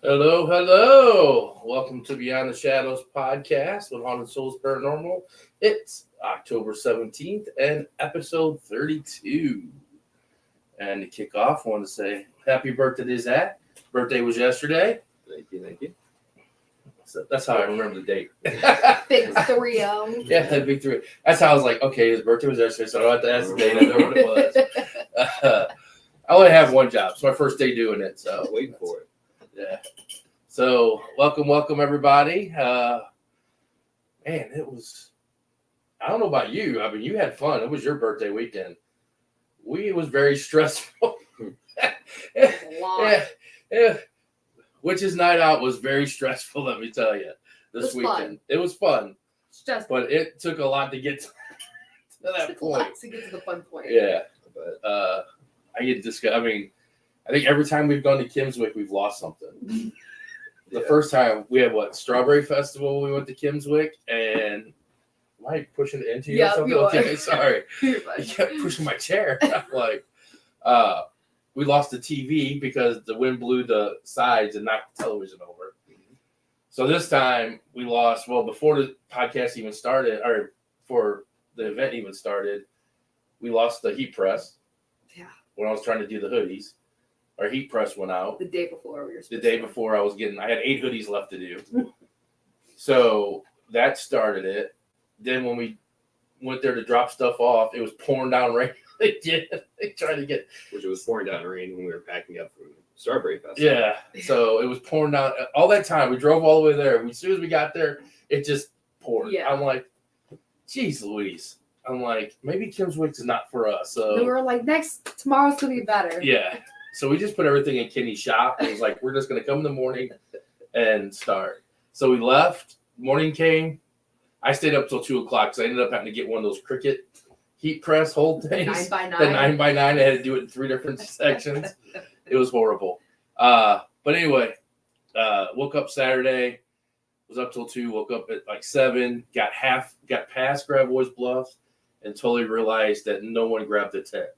Hello, hello. Welcome to Beyond the Shadowz podcast with Haunted Souls Paranormal. It's October 17th and episode 32. And to kick off, I want to say happy birthday to Zach. Birthday was yesterday. Thank you. So that's how I remember the date. Big 3-0. Yeah, big 3. That's how I was like, okay, his birthday was yesterday, so I don't have to ask the date. I know what it was. I only have one job. It's my first day doing it, so Waiting for it. yeah. So welcome everybody. Man, it was. I don't know about you. I mean, you had fun. It was your birthday weekend. It was very stressful. A lot. Yeah. Witch's Night Out was very stressful. Let me tell you, this weekend fun. It was fun, Just but it took a lot to get to that point. to get to the fun point. Yeah, But I get discuss. I mean, I think every time we've gone to Kimswick, we've lost something. The first time we had Strawberry Festival. We went to Kimswick, and am I pushing it into you? Yeah, or something? you are. Okay, sorry. You're You fine. kept pushing my chair. I'm like, we lost the TV because the wind blew the sides and knocked the television over. So this time we lost. Well, before the podcast even started, or before the event even started, we lost the heat press. Yeah. When I was trying to do the hoodies, our heat press went out. The day before we were The supposed day to. before I had 8 hoodies left to do. So that started it. Then when we went there to drop stuff off, it was pouring down rain. They tried to get. which it was pouring down rain when we were packing up from Strawberry Festival. Yeah. So it was pouring down all that time. We drove all the way there. As soon as we got there, it just poured. Yeah. I'm like, geez Louise. I'm like, maybe Kimswick is not for us. We So were like, tomorrow's gonna be better. yeah. So we just put everything in Kenny's shop. It was like, we're just gonna come in the morning and start. So we left. Morning came. I stayed up till 2:00 because I ended up having to get one of those Cricut heat press hold things. 9x9. The 9x9. I had to do it in 3 different sections. It was horrible. But anyway, woke up Saturday, was up till 2, woke up at like 7, got past Gravois Bluffs, and totally realized that no one grabbed the tent.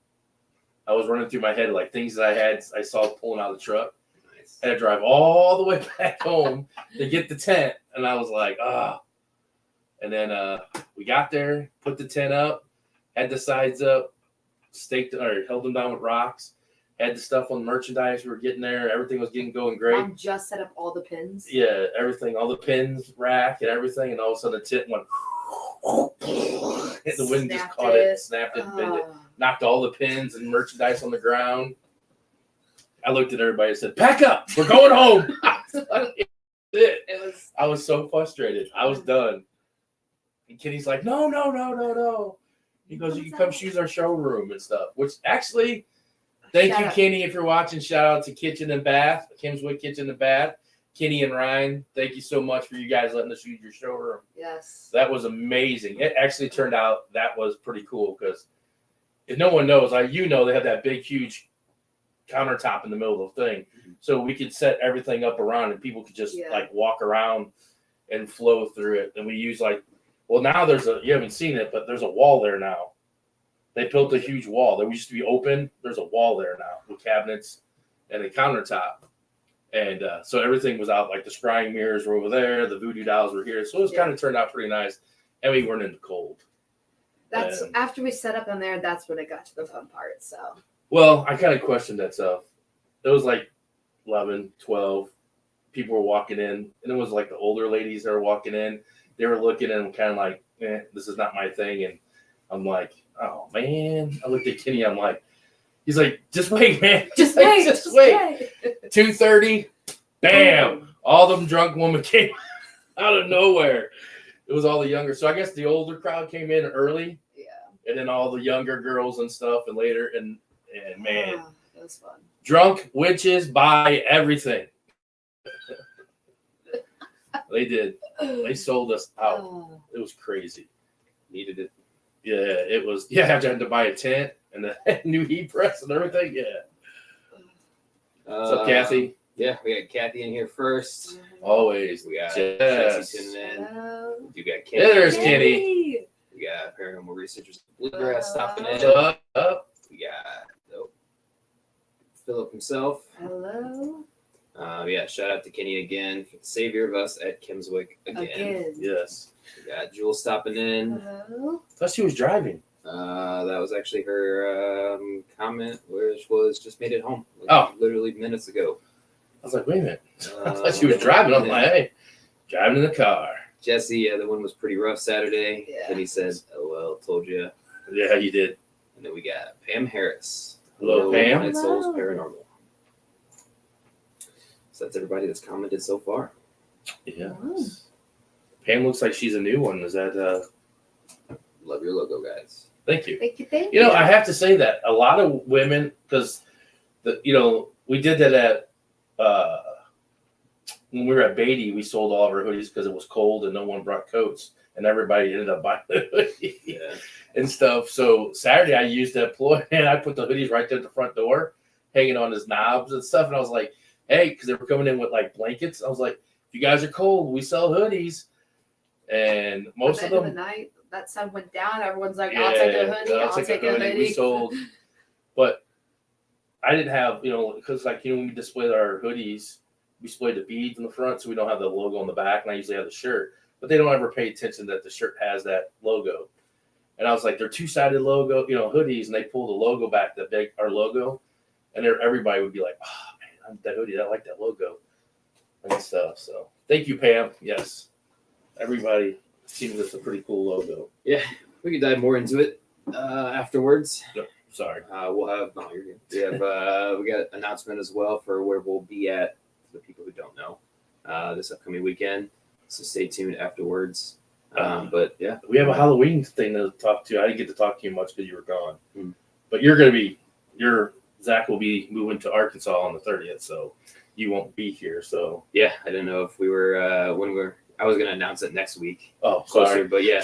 I was running through my head like things that I saw pulling out of the truck. Nice. I had to drive all the way back home to get the tent, and I was like, ah. And then we got there, put the tent up, had the sides up, held them down with rocks, had the stuff on the merchandise. We were getting there. Everything was going great. Mom just set up all the pins. Yeah, everything, all the pins, rack, and everything. And all of a sudden the tent went, and the wind just caught it, snapped it, bent it, knocked all the pins and merchandise on the ground. I looked at everybody and said, pack up, we're going home. I was so frustrated. I was done. And Kenny's like, no. He goes, you can come use our showroom and stuff. Which actually, thank you, Kenny, if you're watching. Shout out to Kitchen and Bath, Kimswick Kitchen and Bath. Kenny and Ryan, thank you so much for you guys letting us use your showroom. Yes. That was amazing. It actually turned out that was pretty cool because if no one knows, they have that big, huge countertop in the middle of the thing. So we could set everything up around and people could just walk around and flow through it. And we use now you haven't seen it, but there's a wall there now. They built a huge wall. There used to be open. There's a wall there now with cabinets and a countertop. And so everything was out, like the scrying mirrors were over there. The voodoo dolls were here. So it was kind of turned out pretty nice. And we weren't in the cold. That's after we set up in there, that's when it got to the fun part. So well, I kind of questioned that stuff. It was like 11, 12 people were walking in. And it was like the older ladies that were walking in. They were looking and kind of like, this is not my thing. And I'm like, oh, man. I looked at Kenny. I'm like, he's like, just wait, man. Just wait. 2:30, bam. All them drunk women came out of nowhere. It was all the younger. So I guess the older crowd came in early. Yeah. And then all the younger girls and stuff. And later, and man. It was fun. Drunk witches buy everything. They did. They sold us out. It was crazy. Needed it. Yeah, it was. Yeah, I had to buy a tent and a new heat press and everything. Yeah. What's up, Kathy? Yeah, we got Kathy in here first. Always. We got Jess. Jesse tuning in. Hello. You got Kenny. There's Kenny. We got Paranormal Researchers Bluegrass stopping in. Up. We got Philip himself. Hello. Yeah, shout out to Kenny again, for the savior of us at Kimswick again. Yes. We got Jewel stopping in. Hello. Thought she was driving. That was actually her comment, which was just made it home. Literally minutes ago. I was like, wait a minute. I thought she was driving. I'm like, hey, driving in the car. Jesse, the one was pretty rough Saturday. Yeah. Then he said, "Oh well, told you." Yeah, you did. And then we got Pam Harris. Hello, Pam. Night Souls Paranormal. So that's everybody that's commented so far. Yeah. Wow. Pam looks like she's a new one. Is that? Love your logo, guys. Thank you. Thank you. Thank You know, I have to say that a lot of women, because we did that at when we were at Beatty, we sold all of our hoodies because it was cold and no one brought coats, and everybody ended up buying the hoodie Yeah. and stuff. So Saturday, I used that ploy and I put the hoodies right there at the front door, hanging on his knobs and stuff. And I was like, hey, because they were coming in with like blankets. I was like, if you guys are cold, we sell hoodies, and most of the them. night that sun went down, everyone's like, I'll take a hoodie. I'll take a hoodie. We sold, but I didn't have, because when we displayed our hoodies, we displayed the beads in the front, so we don't have the logo on the back, and I usually have the shirt, but they don't ever pay attention that the shirt has that logo. And I was like, they're two-sided logo, hoodies, and they pull the logo back, our logo, and everybody would be like, oh man, that hoodie, I like that logo and stuff. So thank you, Pam. Yes, everybody seems it's a pretty cool logo. Yeah, we could dive more into it afterwards. Sorry. We'll have you're good. We got announcement as well for where we'll be at for the people who don't know this upcoming weekend. So stay tuned afterwards. But yeah, we have a Halloween thing to talk to. I didn't get to talk to you much because you were gone. But Zach will be moving to Arkansas on the 30th, so you won't be here. So yeah, I didn't know if we were I was gonna announce it next week. Oh, closer, sorry. But yeah,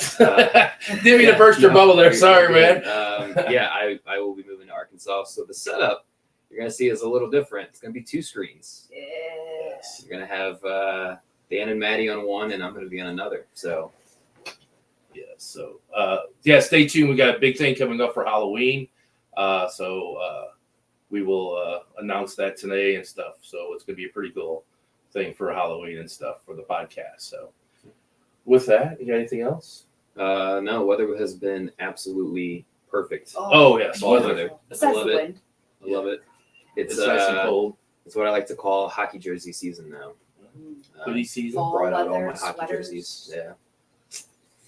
didn't mean to burst your bubble there. Sorry, man. Yeah, I will be moving to Arkansas, so the setup you're gonna see is a little different. It's gonna be 2 screens. Yes. You're gonna have Dan and Maddie on one, and I'm gonna be on another. So yeah, so stay tuned. We got a big thing coming up for Halloween. We will announce that today and stuff. So it's gonna be a pretty cool thing for Halloween and stuff for the podcast. So with that, you got anything else? No, weather has been absolutely perfect. Oh yes, weather. Besides I love the it. wind. I love it. It's nice and cold. It's what I like to call hockey jersey season now. Hoodie season. Fall Brought out all weather, my hockey sweaters. jerseys. Yeah.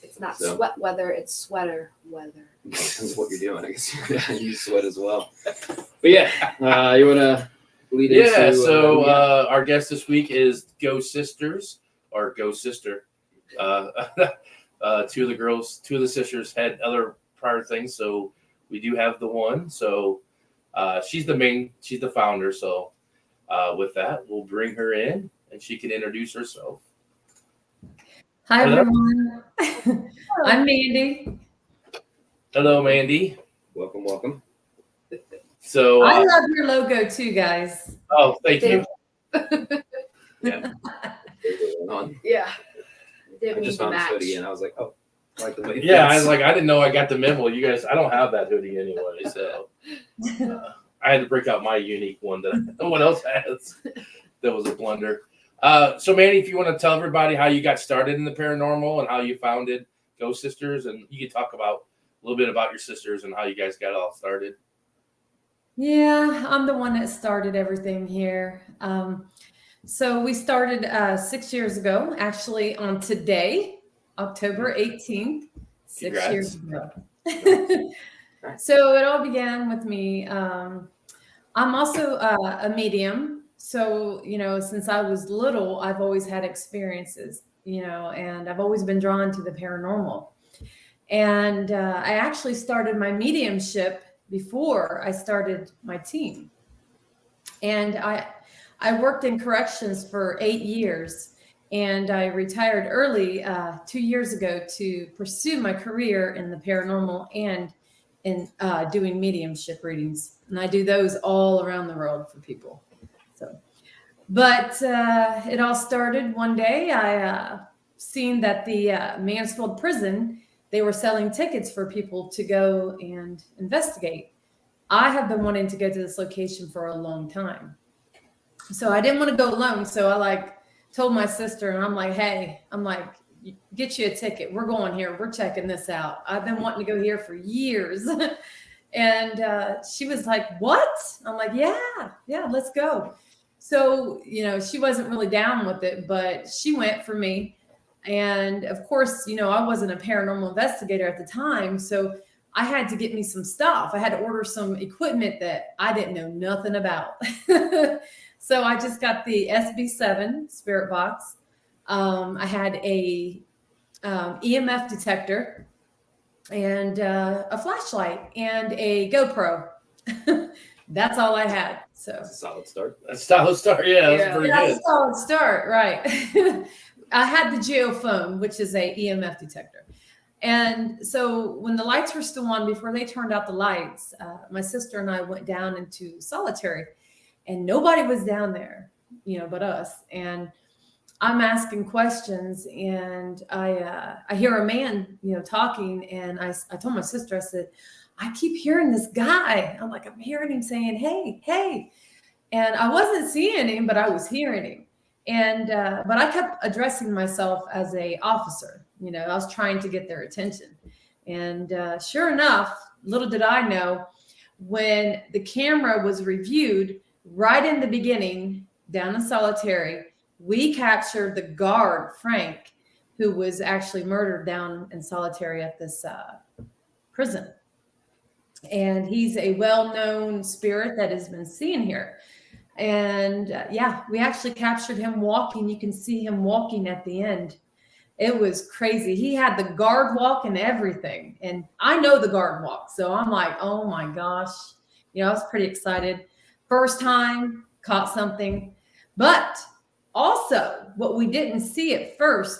It's not So- sweat weather, it's sweater weather. Depends what you're doing. I guess you sweat as well. But yeah, you want to lead into... Yeah, so our guest this week is Go Sisters, or Go Sister. Two of the sisters had other prior things, so we do have the one. So she's the founder. So with that, we'll bring her in, and she can introduce herself. Hi, Hello. everyone. I'm Mandy. Hello, Mandy. Welcome. So I love your logo too, guys. oh, thank you. Yeah. Yeah. I Didn't just need to found this match. hoodie, and I was like, oh, I like the way it Yeah, I fits. was like, I didn't know I got the memo. You guys, I don't have that hoodie anyway, so I had to break out my unique one that no one else has. That was a blunder. So Manny, if you want to tell everybody how you got started in the paranormal and how you founded Go Sisters, and you can talk about a little bit about your sisters and how you guys got it all started. Yeah, I'm the one that started everything here. So we started 6 years ago, actually on today, October 18th, 6 Congrats. years ago. So it all began with me. I'm also a medium. So, since I was little, I've always had experiences, and I've always been drawn to the paranormal. And I actually started my mediumship before I started my team. And I worked in corrections for 8 years, and I retired early 2 years ago to pursue my career in the paranormal and in doing mediumship readings. And I do those all around the world for people. But it all started one day. I seen that the Mansfield prison, they were selling tickets for people to go and investigate. I have been wanting to go to this location for a long time. So I didn't want to go alone. So I told my sister, and I'm like, hey, get you a ticket. We're going here. We're checking this out. I've been wanting to go here for years. And she was like, what? I'm like, yeah, let's go. So, she wasn't really down with it, but she went for me. And of course, I wasn't a paranormal investigator at the time. So I had to get me some stuff. I had to order some equipment that I didn't know nothing about. So I just got the SB7 spirit box. I had a EMF detector and a flashlight and a GoPro. That's all I had. So That's a solid start. That's solid start. Yeah, that's pretty that's good. a solid start, right? I had the geophone, which is a EMF detector. And so when the lights were still on, before they turned out the lights, my sister and I went down into solitary, and nobody was down there, but us. And I'm asking questions, and I hear a man, talking, and I told my sister, I said, I keep hearing this guy. I'm hearing him saying, hey, hey. And I wasn't seeing him, but I was hearing him. And, but I kept addressing myself as a officer. I was trying to get their attention. And sure enough, little did I know, when the camera was reviewed right in the beginning down in solitary, we captured the guard, Frank, who was actually murdered down in solitary at this prison. And he's a well-known spirit that has been seen here. And we actually captured him walking. You can see him walking at the end. It was crazy. He had the guard walk and everything. And I know the guard walk. So I'm like, oh my gosh. I was pretty excited. First time, caught something. But also, what we didn't see at first,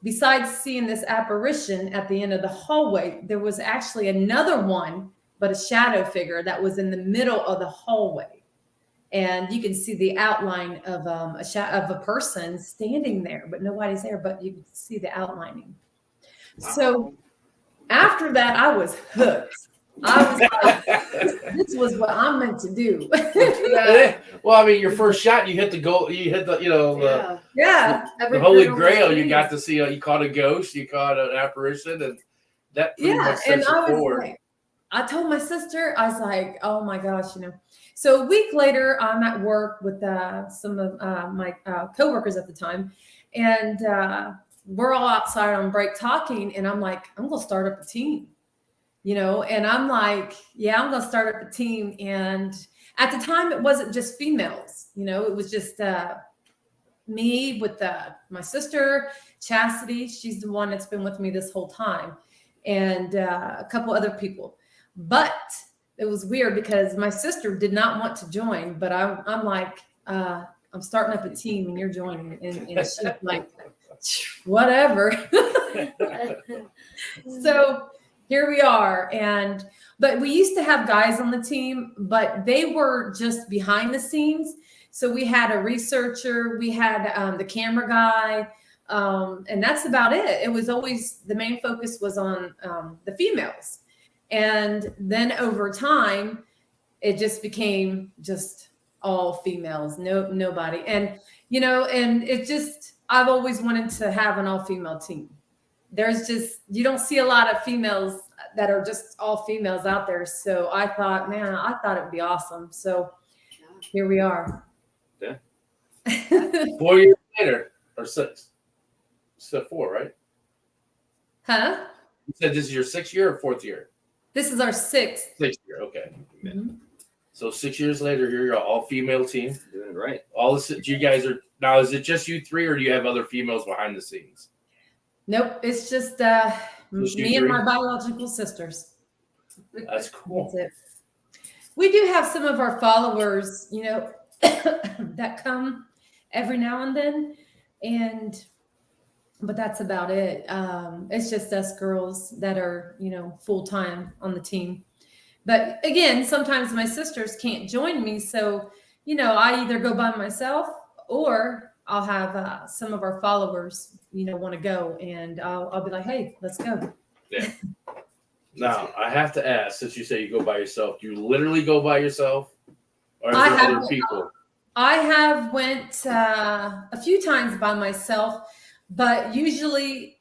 besides seeing this apparition at the end of the hallway, there was actually another one, but a shadow figure that was in the middle of the hallway. And you can see the outline of a person standing there, but nobody's there, but you can see the outlining. Wow. So after that, I was hooked. I was like, this was what I'm meant to do. Well, I mean, your first shot, you hit the goal, you hit the, the Holy Grail. You got to see, you caught a ghost, you caught an apparition, and that pretty much sets you forward. I told my sister, I was like, oh my gosh, So a week later, I'm at work with some of my coworkers at the time, and we're all outside on break talking, and I'm like, I'm going to start up a team, and I'm like, yeah, I'm going to start up a team. And at the time, it wasn't just females, it was just me with my sister, Chastity. She's the one that's been with me this whole time, and a couple other people. But it was weird because my sister did not want to join, but I'm like, I'm starting up a team and you're joining. And she's like, whatever. So here we are. But we used to have guys on the team, but they were just behind the scenes. So we had a researcher, we had the camera guy, and that's about it. It was always, the main focus was on the females. And then over time, it just became just all females, nobody. And, and it just, I've always wanted to have an all-female team. There's just, you don't see a lot of females that are just all females out there. So I thought, man, I thought it'd be awesome. So here we are. Yeah. 4 years later, or 6. So 4, right? Huh? You said this is your 6th year or 4th year? This is our 6th. 6th year, okay. Mm-hmm. So 6 years later, you're an all-female team. Doing it right. All this, you guys are now. Is it just you 3, or do you have other females behind the scenes? Nope, it's just me and my biological sisters. That's cool. That's it. We do have some of our followers, that come every now and then, but that's about it. It's just us girls that are, full time on the team. But again, sometimes my sisters can't join me. So, I either go by myself or I'll have some of our followers, want to go, and I'll be like, hey, let's go. Yeah. Now, I have to ask, since you say you go by yourself, do you literally go by yourself? Or is there other people? I have went a few times by myself, but usually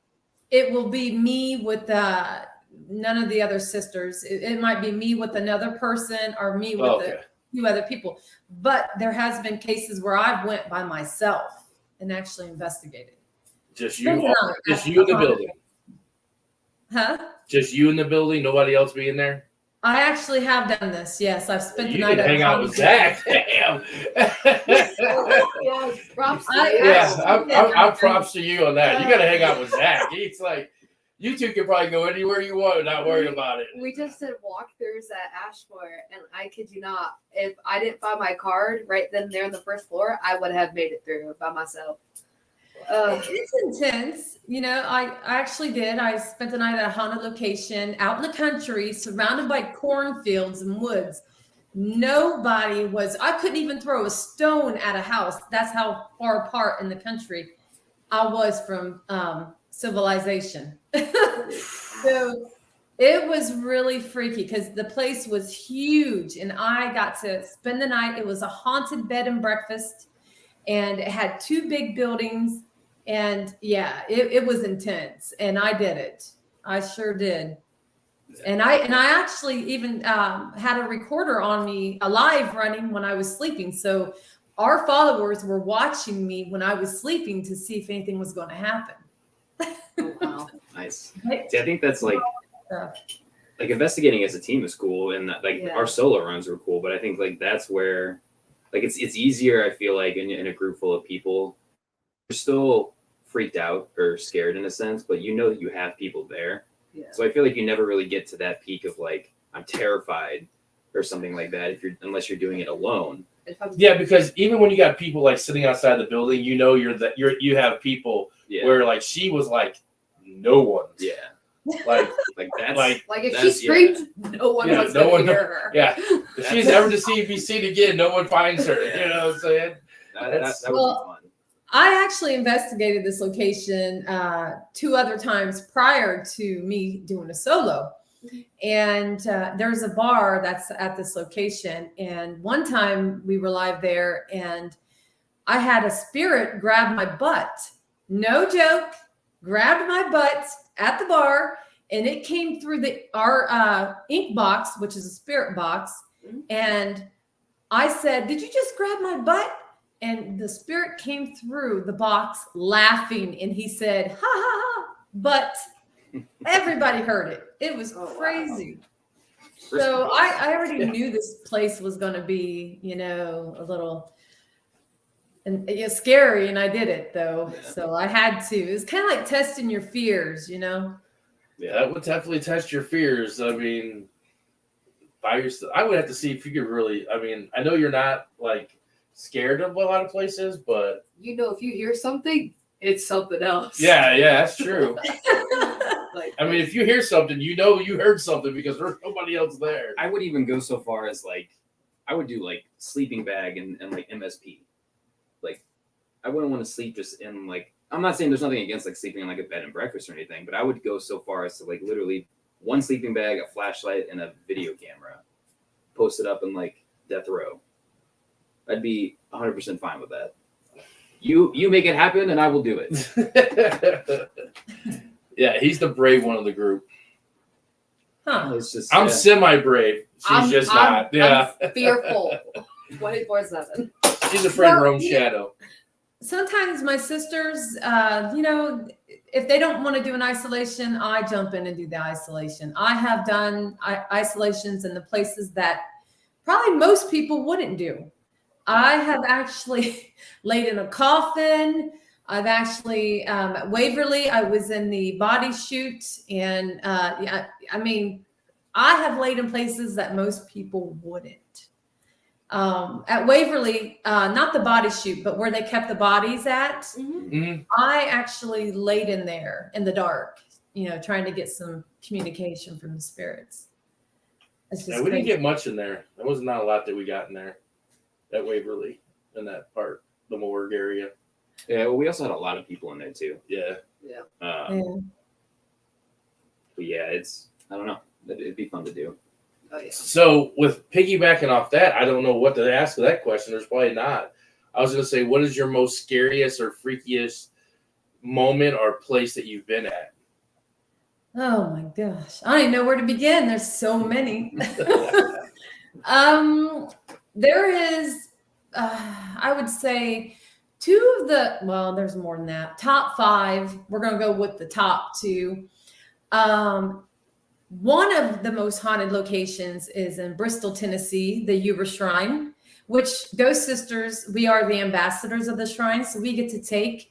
it will be me with none of the other sisters. It might be me with another person or me with Okay. a few other people. But there has been cases where I've went by myself and actually investigated. Just Spent the you, night just at you in the haunted- building. Huh? Just you in the building. Nobody else be in there. I actually have done this. Yes, I've spent the You night need to at hang out with haunted Zach. Damn. Yeah, props to I you. Yeah, I'm props to you on that. You got to hang out with Zach. He's like, you two can probably go anywhere you want and not worry about it. We just did walkthroughs at Ashmore, and I kid you not, if I didn't find my card right then and there on the first floor, I would have made it through by myself. It's intense. I actually did. I spent the night at a haunted location out in the country, surrounded by cornfields and woods. I couldn't even throw a stone at a house. That's how far apart in the country I was from civilization. So it was really freaky because the place was huge and I got to spend the night. It was a haunted bed and breakfast and it had 2 big buildings. And yeah, it was intense, and I did it. I sure did. And I actually even had a recorder on me, alive running when I was sleeping. So our followers were watching me when I was sleeping to see if anything was going to happen. Oh, wow. Nice. Right? See, I think that's like investigating as a team is cool, and Yeah. our solo runs were cool. But I think that's where it's easier. I feel like in a group full of people, you're still freaked out or scared in a sense, but you know that you have people there. Yeah. So I feel like you never really get to that peak of I'm terrified or something like that unless you're doing it alone. Yeah, because even when you got people sitting outside the building, you know you have people where she was no one. Yeah. Like That's if she screamed, no one was going to hear her. Yeah. If she's ever to be seen again, no one finds her. You know what I'm saying? that would be fun. I actually investigated this location 2 other times prior to me doing a solo. And there's a bar that's at this location. And one time we were live there and I had a spirit grab my butt. No joke. Grabbed my butt at the bar and it came through our ink box, which is a spirit box. And I said, "Did you just grab my butt?" And the spirit came through the box laughing. And he said, "Ha ha ha." But everybody heard it. It was crazy. Wow. So I already knew this place was going to be, a little scary. And I did it though. Yeah. So I had to. It's kind of like testing your fears, Yeah, that would definitely test your fears. I mean, by yourself, I would have to see if you could really, I know you're not scared of a lot of places, but if you hear something, it's something else. yeah, that's true. If you hear something, you heard something because there's nobody else there. I would even go so far as I would do sleeping bag and MSP. I wouldn't want to sleep just in I'm not saying there's nothing against sleeping in a bed and breakfast or anything, but I would go so far as to literally one sleeping bag, a flashlight, and a video camera, post it up in death row. I'd be 100% fine with that. You make it happen, and I will do it. Yeah, he's the brave one of the group. Huh. It's just I'm semi-brave. She's just not. Yeah, I'm fearful. 24/7. she's afraid of her own shadow. Sometimes my sisters, if they don't want to do an isolation, I jump in and do the isolation. I have done isolations in the places that probably most people wouldn't do. I have actually laid in a coffin. I've actually, at Waverly, I was in the body chute. And I have laid in places that most people wouldn't. At Waverly, not the body chute, but where they kept the bodies at, I actually laid in there in the dark, trying to get some communication from the spirits. It's just we didn't get much in there. There was not a lot that we got in there at Waverly in that part, the morgue area. Yeah, well, we also had a lot of people in there too. Yeah. But yeah, I don't know. It'd be fun to do. Oh, yeah. So with piggybacking off that, I don't know what to ask that question. There's probably not. I was going to say, what is your most scariest or freakiest moment or place that you've been at? Oh my gosh. I don't even know where to begin. There's so many. There is, I would say, two of the, well, there's more than that. Top five. We're going to go with the top two. One of the most haunted locations is in Bristol, Tennessee, the Yuba Shrine, which Ghost Sisters, we are the ambassadors of the shrine. So we get to take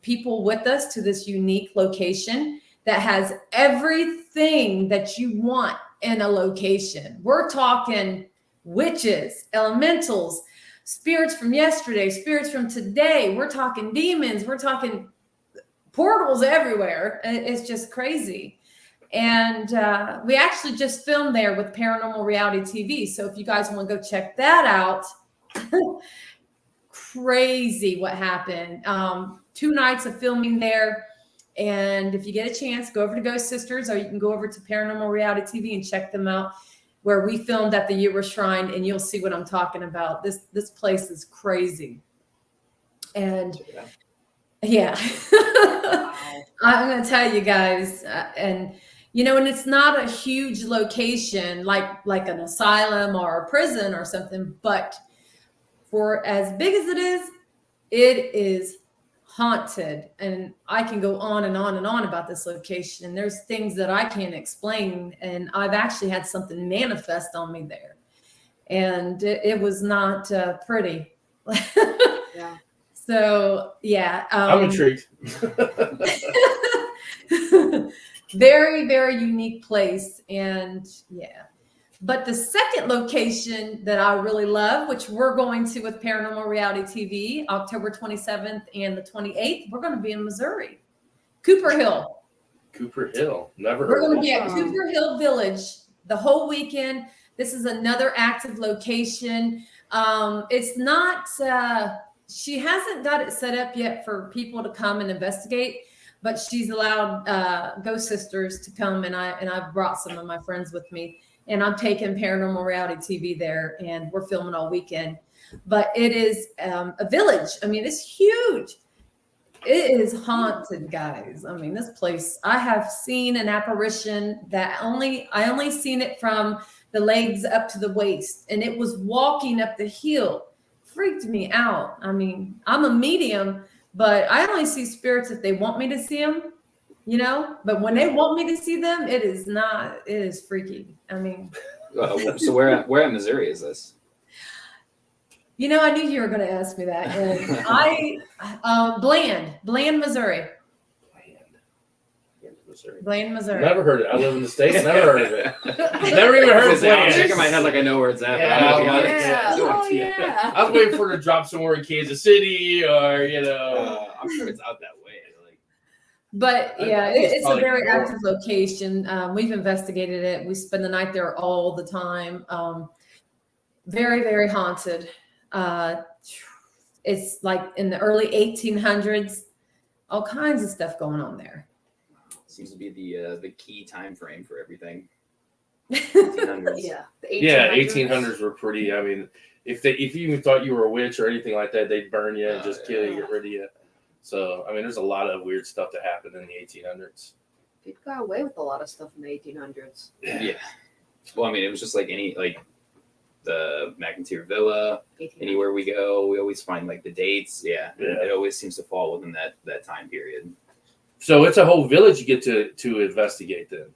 people with us to this unique location that has everything that you want in a location. We're talking witches, elementals, spirits from yesterday, spirits from today. We're talking demons. We're talking portals everywhere. It's just crazy. And we actually just filmed there with Paranormal Reality TV. So if you guys want to go check that out, crazy what happened. 2 nights of filming there. And if you get a chance, go over to Ghost Sisters, or you can go over to Paranormal Reality TV and check them out, where we filmed at the Yuba Shrine, and you'll see what I'm talking about. This place is crazy. And yeah, I'm going to tell you guys, and and it's not a huge location like an asylum or a prison or something, but for as big as it is haunted. And I can go on and on and on about this location. And there's things that I can't explain. And I've actually had something manifest on me there. And it was not pretty. Yeah. So, yeah. I'm intrigued. Very, very unique place. And yeah. But the second location that I really love, which we're going to with Paranormal Reality TV, October 27th and the 28th, we're going to be in Missouri, Cooper Hill. Cooper Hill. Never heard We're going to of be it. at Cooper Hill Village the whole weekend. This is another active location. It's not, she hasn't got it set up yet for people to come and investigate, but she's allowed Ghost Sisters to come, and I've brought some of my friends with me. And I'm taking Paranormal Reality TV there, and we're filming all weekend. But it is a village. I mean, it's huge. It is haunted, guys. I mean, this place, I have seen an apparition that I only seen it from the legs up to the waist, and it was walking up the hill. Freaked me out. I mean, I'm a medium, but I only see spirits if they want me to see them. But when they want me to see them, it is freaky. I mean, so where at Missouri is this? I knew you were going to ask me that. And Bland, Missouri. Bland, Missouri. Never heard it. I live in the States. Never heard of it. Never even heard of I'm Bland. shaking my head like I know where it's at. Yeah, but I'm yeah. not- Oh, yeah. I was waiting for her to drop somewhere in Kansas City or, I'm sure it's out that way. But yeah, I think it's it's a probably very more. active location. We've investigated it. We spend the night there all the time. Very, very haunted. It's like in the early 1800s, all kinds of stuff going on there. Seems to be the key time frame for everything. Yeah. 1800s. The Yeah, 1800s were pretty. I mean, if you even thought you were a witch or anything like that, they'd burn you and just kill you, get rid of you. So, I mean, there's a lot of weird stuff that happened in the 1800s. People got away with a lot of stuff in the 1800s. Yeah. Well, I mean, it was just like the McIntyre Villa. 1800s. Anywhere we go, we always find like the dates. Yeah. Yeah. It always seems to fall within that time period. So it's a whole village you get to investigate then.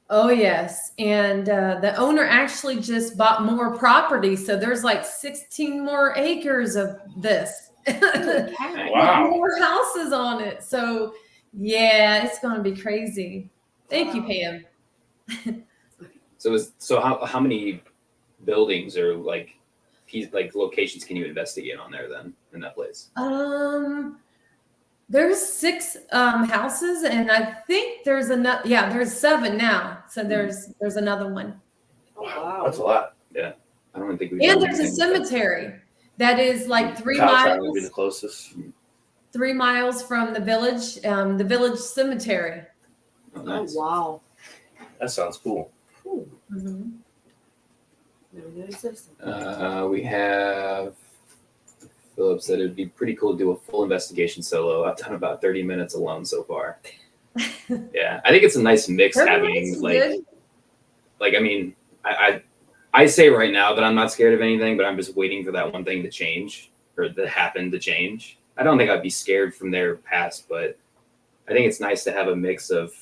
Oh, yes. And the owner actually just bought more property. So there's like 16 more acres of this. Wow. More houses on it. So, yeah, it's going to be crazy. Thank you, Pam. So how many buildings or like locations can you investigate on there then in that place? There's 6 houses, and I think there's another. Yeah, there's 7 now. So there's another one. Oh, wow. That's a lot. I don't even think we. And there's a cemetery that is like 3 Cowtown would be the miles. closest. 3 miles from the village cemetery. Oh, Oh, nice. wow. That sounds cool. Mm-hmm. Never knew it existed. We have Philip said it'd be pretty cool to do a full investigation solo. I've done about 30 minutes alone so far. Yeah, I think it's a nice mix having like I mean, I say right now that I'm not scared of anything, but I'm just waiting for that one thing to change or that happen to change. I don't think I'd be scared from their past, but I think it's nice to have a mix of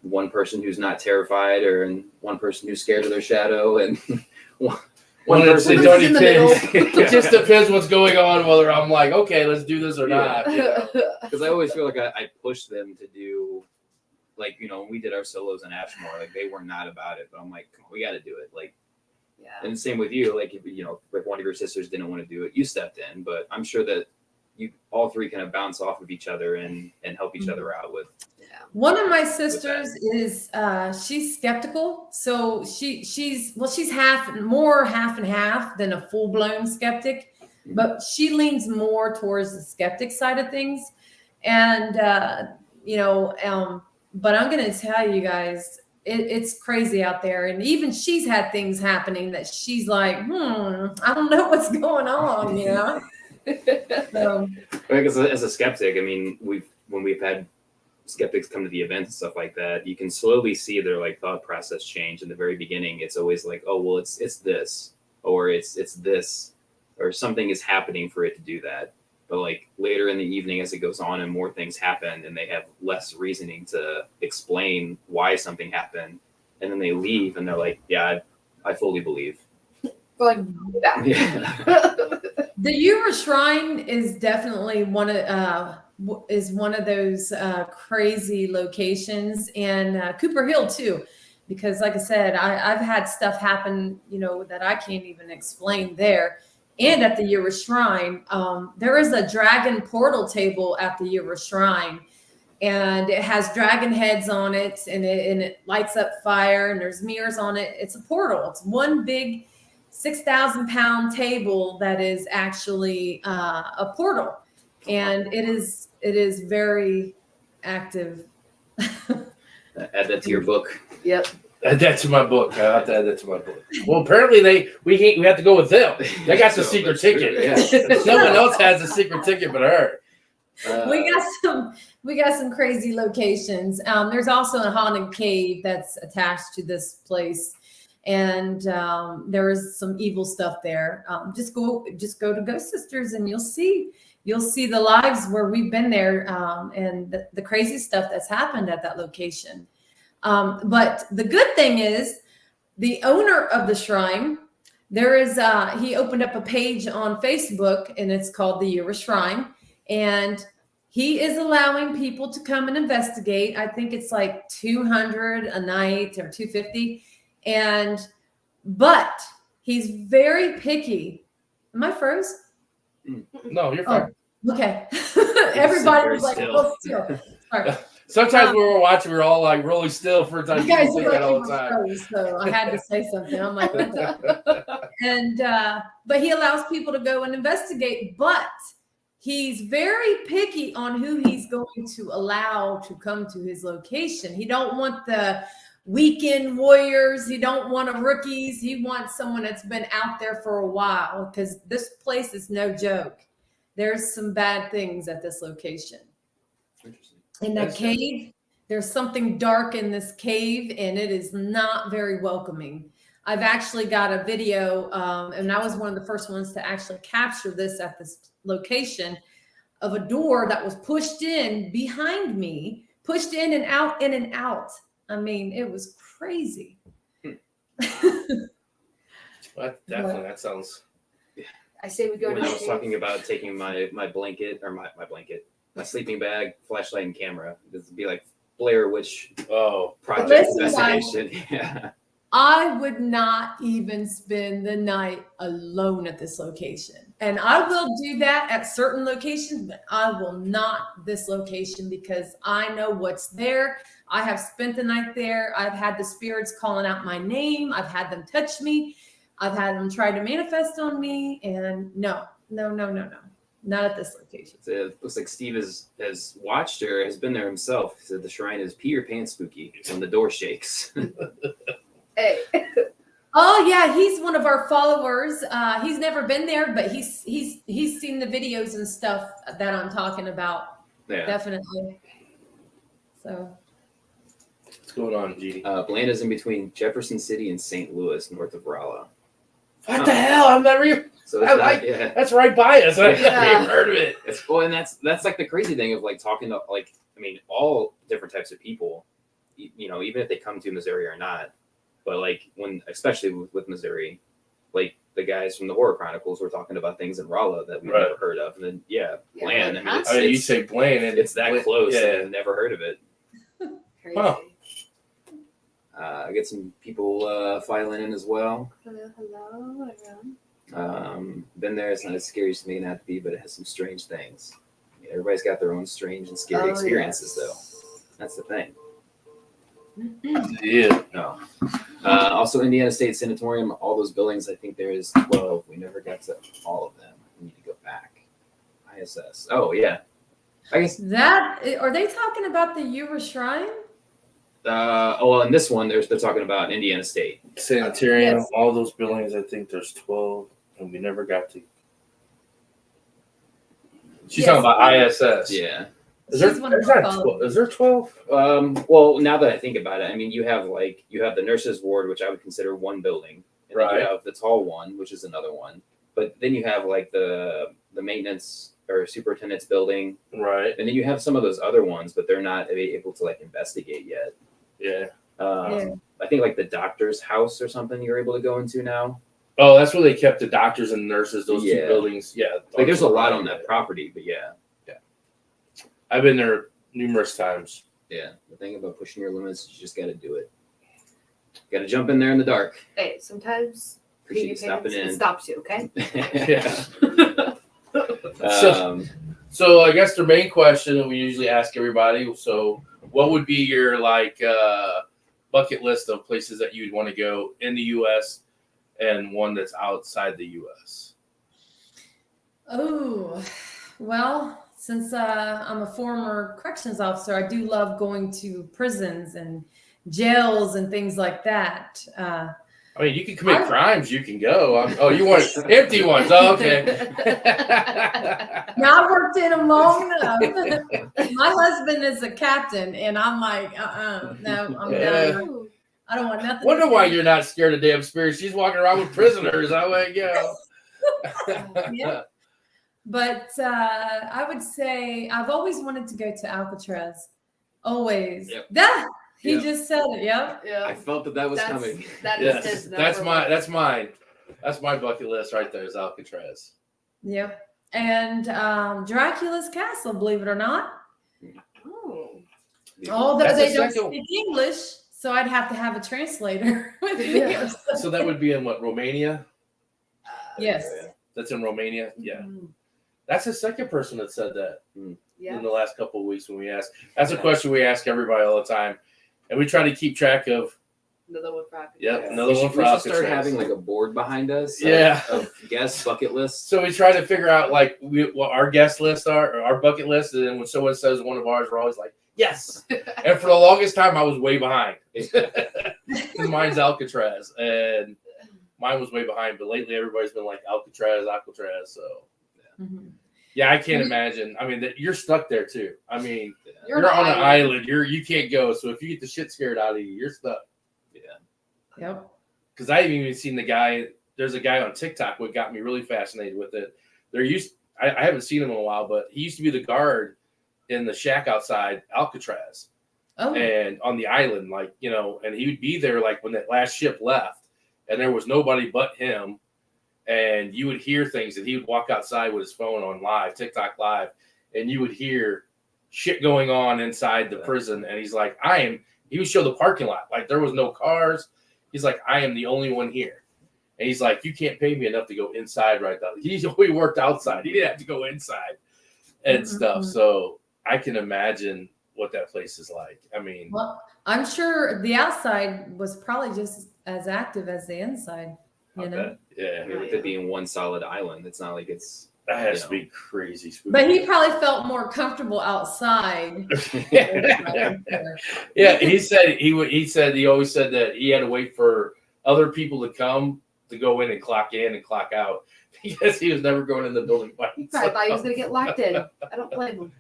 one person who's not terrified and one person who's scared of their shadow and one person it who's don't in the depends. It just depends what's going on, whether I'm like, okay, let's do this or not. You know? Because I always feel like I push them to do, like, you know, when we did our solos in Ashmore, like they were not about it, but I'm like, come on, we got to do it. Like, Yeah. and the same with you, like, if, you know, like one of your sisters didn't want to do it, you stepped in, but I'm sure that you all three kind of bounce off of each other and help each other out with. One of my sisters is she's skeptical, so she's half and half than a full-blown skeptic, but she leans more towards the skeptic side of things. And you know, but I'm gonna tell you guys, it's crazy out there, and even she's had things happening that she's like, I don't know what's going on, you know. So, Like as a skeptic, I mean, when we've had skeptics come to the events and stuff like that, you can slowly see their like thought process change. In the very beginning, it's always like, oh well, it's this, or it's this, or something is happening for it to do that. But like later in the evening, as it goes on and more things happen, and they have less reasoning to explain why something happened, and then they leave and they're like, yeah, I fully believe. Going back. Yeah. the Ura Shrine is definitely one of those crazy locations, and Cooper Hill too, because like I said, I've had stuff happen, you know, that I can't even explain there. And at the Ura Shrine, there is a dragon portal table at the Ura Shrine, and it has dragon heads on it, and it lights up fire, and there's mirrors on it. It's a portal. It's one big 6,000-pound table that is actually a portal, and it is very active. Add that to your book. Yep. Add that to my book. I have to add that to my book. Well, apparently we have to go with them. They got the So, secret that's true, ticket. yeah. No one else has a secret ticket but her. We got some crazy locations. There's also a haunted cave that's attached to this place, and there is some evil stuff there. Just go to Ghost Sisters, and you'll see the lives where we've been there, and the crazy stuff that's happened at that location. But the good thing is, the owner of the shrine, he opened up a page on Facebook, and it's called the Ura Shrine, and he is allowing people to come and investigate. I think it's like 200 a night or 250. But he's very picky. Am I froze? No, you're fine. Oh, okay. Everybody was like, still. oh, still. Sorry. Sometimes we were watching, we were all like really still for a time. You guys People were think that all like, the time. froze, so I had to say something. I'm like, what the? And but he allows people to go and investigate, but he's very picky on who he's going to allow to come to his location. He don't want the weekend warriors. He don't want a rookies. He wants someone that's been out there for a while, because this place is no joke. There's some bad things at this location. In that That's cave, there's something dark in this cave, and it is not very welcoming. I've actually got a video, and I was one of the first ones to actually capture this at this location, of a door that was pushed in behind me, pushed in and out, in and out. I mean, it was crazy. That sounds. I say we go When to I the was cave. talking about taking my blanket or my blanket, my sleeping bag, flashlight, and camera. This would be like Blair Witch Oh, Project Listen, guys. investigation. Yeah. I would not even spend the night alone at this location. And I will do that at certain locations, but I will not this location, because I know what's there. I have spent the night there. I've had the spirits calling out my name. I've had them touch me. I've had them try to manifest on me. And no. Not at this location. It looks like Steve has watched her, has been there himself. He said the shrine is pee your pants spooky when the door shakes. Hey. Oh yeah, he's one of our followers. He's never been there, but he's seen the videos and stuff that I'm talking about. Yeah. Definitely. So What's going on, G? Bland is in between Jefferson City and St. Louis, north of Rolla. What the hell? I've never even. So it's I not, like- yeah. That's right by us. I've Yeah. never even heard of it. It's well, and that's like the crazy thing of like talking to like I mean all different types of people, you know, even if they come to Missouri or not. But like when, especially with Missouri, like the guys from the Horror Chronicles were talking about things in Rolla that we've Right. never heard of, and then Bland. I mean, Huh? You say Blaine, and it's that close, Yeah. and I've never heard of it. Crazy. Huh. I get some people filing in as well. Hello, everyone. Been there. It's not as scary as it may not be, but it has some strange things. I mean, everybody's got their own strange and scary Oh, experiences, yes. though. That's the thing. Yeah. No. Also, Indiana State Sanatorium, all those buildings, I think there is 12. We never got to all of them. We need to go back. ISS. Oh, yeah. I guess, that are they talking about the Ewer Shrine? well, in this one, they're talking about Indiana State. Sanitarium, Yes. all those buildings. I think there's 12, and we never got to. She's Yes. talking about ISS. Yeah. Is there, She's one of there's our not 12, followers. is there 12? Well, now that I think about it, I mean, you have the nurses' ward, which I would consider one building, and then Right. you have the tall one, which is another one. But then you have like the maintenance or superintendent's building, Right. and then you have some of those other ones, but they're not able to like investigate yet. Yeah. Yeah. I think like the doctor's house or something you're able to go into now. Oh, that's where they kept the doctors and nurses. Those two Yeah. buildings. Yeah. Like there's a lot on that property, but yeah. I've been there numerous times. Yeah. The thing about pushing your limits, you just got to do it. Got to jump in there in the dark. Hey, sometimes Appreciate you peeing your stopping pants in. stops you, okay? Yeah. So I guess the main question that we usually ask everybody. So, what would be your bucket list of places that you'd want to go in the U.S. and one that's outside the U.S.? Oh, well, since I'm a former corrections officer, I do love going to prisons and jails and things like that. I mean, you can commit crimes. You can go. Oh, you want empty ones? Oh, okay. Now I worked in them long enough. My husband is a captain, and I'm like, no, I'm Yeah. done. I don't want nothing. Wonder to why do. you're not scared of damn spirits. She's walking around with prisoners. I would go. Yeah. But I would say I've always wanted to go to Alcatraz. Always. Yep. Yeah. He Yep. just said it. Yep. Yeah. I felt that was coming. That is Yes, his that's number my one. that's mine. That's my bucket list right there. Is Alcatraz. Yep. And Dracula's castle, believe it or not. Oh. Although That's they the don't second- speak English, so I'd have to have a translator with me. or Yeah. something. So that would be in what, Romania? Yes. That's in Romania. Yeah, Mhm. that's the second person that said that Yeah. in the last couple of weeks when we asked. That's a question we ask everybody all the time, and we try to keep track of. Another one for Alcatraz. Yep, Yeah. another we one should, for we should Alcatraz. start having like a board behind us. Yeah. Of guest bucket lists. So we try to figure out like what our guest lists are, or our bucket list, and then when someone says one of ours, we're always like, yes. And for the longest time, I was way behind. 'Cause mine's Alcatraz, and mine was way behind. But lately, everybody's been like Alcatraz. So Mhm. yeah, I can't imagine. I mean, that you're stuck there too. I mean, You're you're on on an an island. You can't go. So if you get the shit scared out of you, you're stuck. Yep. Because I haven't even seen the guy. There's a guy on TikTok what got me really fascinated with it. I haven't seen him in a while, but he used to be the guard in the shack outside Alcatraz Oh. and on the island, like, you know, and he would be there like when that last ship left and there was nobody but him. And you would hear things, and he would walk outside with his phone on live, TikTok live, and you would hear shit going on inside the prison. And he's like, he would show the parking lot. Like there was no cars. He's like, I am the only one here. And he's like, you can't pay me enough to go inside right now. He worked outside. He didn't have to go inside and stuff. So I can imagine what that place is like. I mean, Well, I'm sure the outside was probably just as active as the inside. I You know. bet. Yeah. I mean, with it being one solid island, it's not like it's. That has You to be crazy. Spooky. But he probably felt more comfortable outside. Yeah, he said he always said that he had to wait for other people to come to go in and clock out because he was never going in the building by Probably himself. thought he was gonna get locked in. I don't blame him.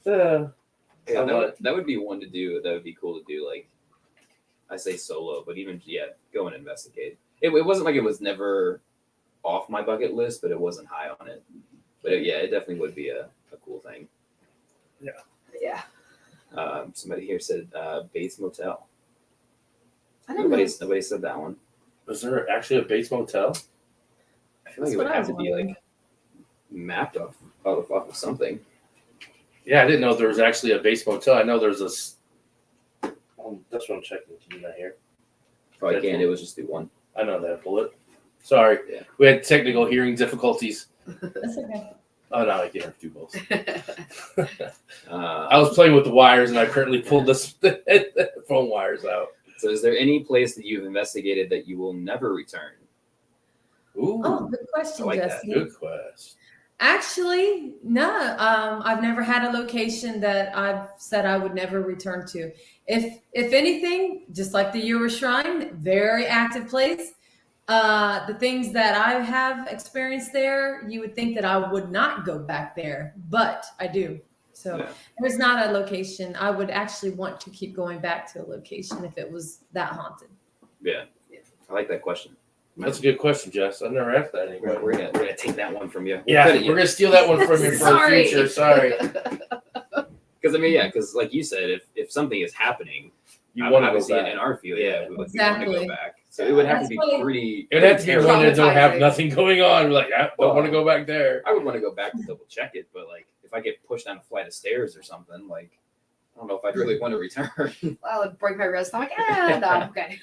Yeah, I'm like- that would be one to do. That would be cool to do. Like, I say solo, but even go and investigate. It wasn't like it was never off my bucket list, but it wasn't high on it. But it definitely would be a cool thing. Yeah. Somebody here said Bates Motel. I didn't know. Nobody said that one. Was there actually a Bates Motel? I feel like it That's would what I have was to be wondering. like mapped off of something. Yeah, I didn't know there was actually a Bates Motel. I know there's a. That's what I'm checking. Can you not hear? Oh, I can't. It was just the one. I know that bullet. Sorry, Yeah. we had technical hearing difficulties. That's okay. Oh no, I can't do both. Uh, I was playing with the wires, and I currently pulled this phone wires out. so, is there any place that you've investigated that you will never return? Ooh, Oh, good question, I like that. Jesse. good quest. Actually, no. I've never had a location that I've said I would never return to. If anything, just like the Euro Shrine, very active place. The things that I have experienced there, you would think that I would not go back there, but I do. So Yeah. there's not a location. I would actually want to keep going back to a location if it was that haunted. Yeah. I like that question. That's a good question, Jess. I've never asked that anyway. We're gonna take that one from you. Yeah, We'll cut it, we're gonna steal that one from you for the Sorry. future. Sorry, because like you said, if something is happening, you I- want to go obviously back. in our field, we want to Exactly. go back. So it would have to be That's why- pretty. It would have to be terrible. one that don't have Traumatizing. nothing going on. We're like, I don't want to go back there. I would want to go back to double check it, but like if I get pushed down a flight of stairs or something, like I don't know if I'd really want to return. I would break my wrist. I'm like, no, I'm okay.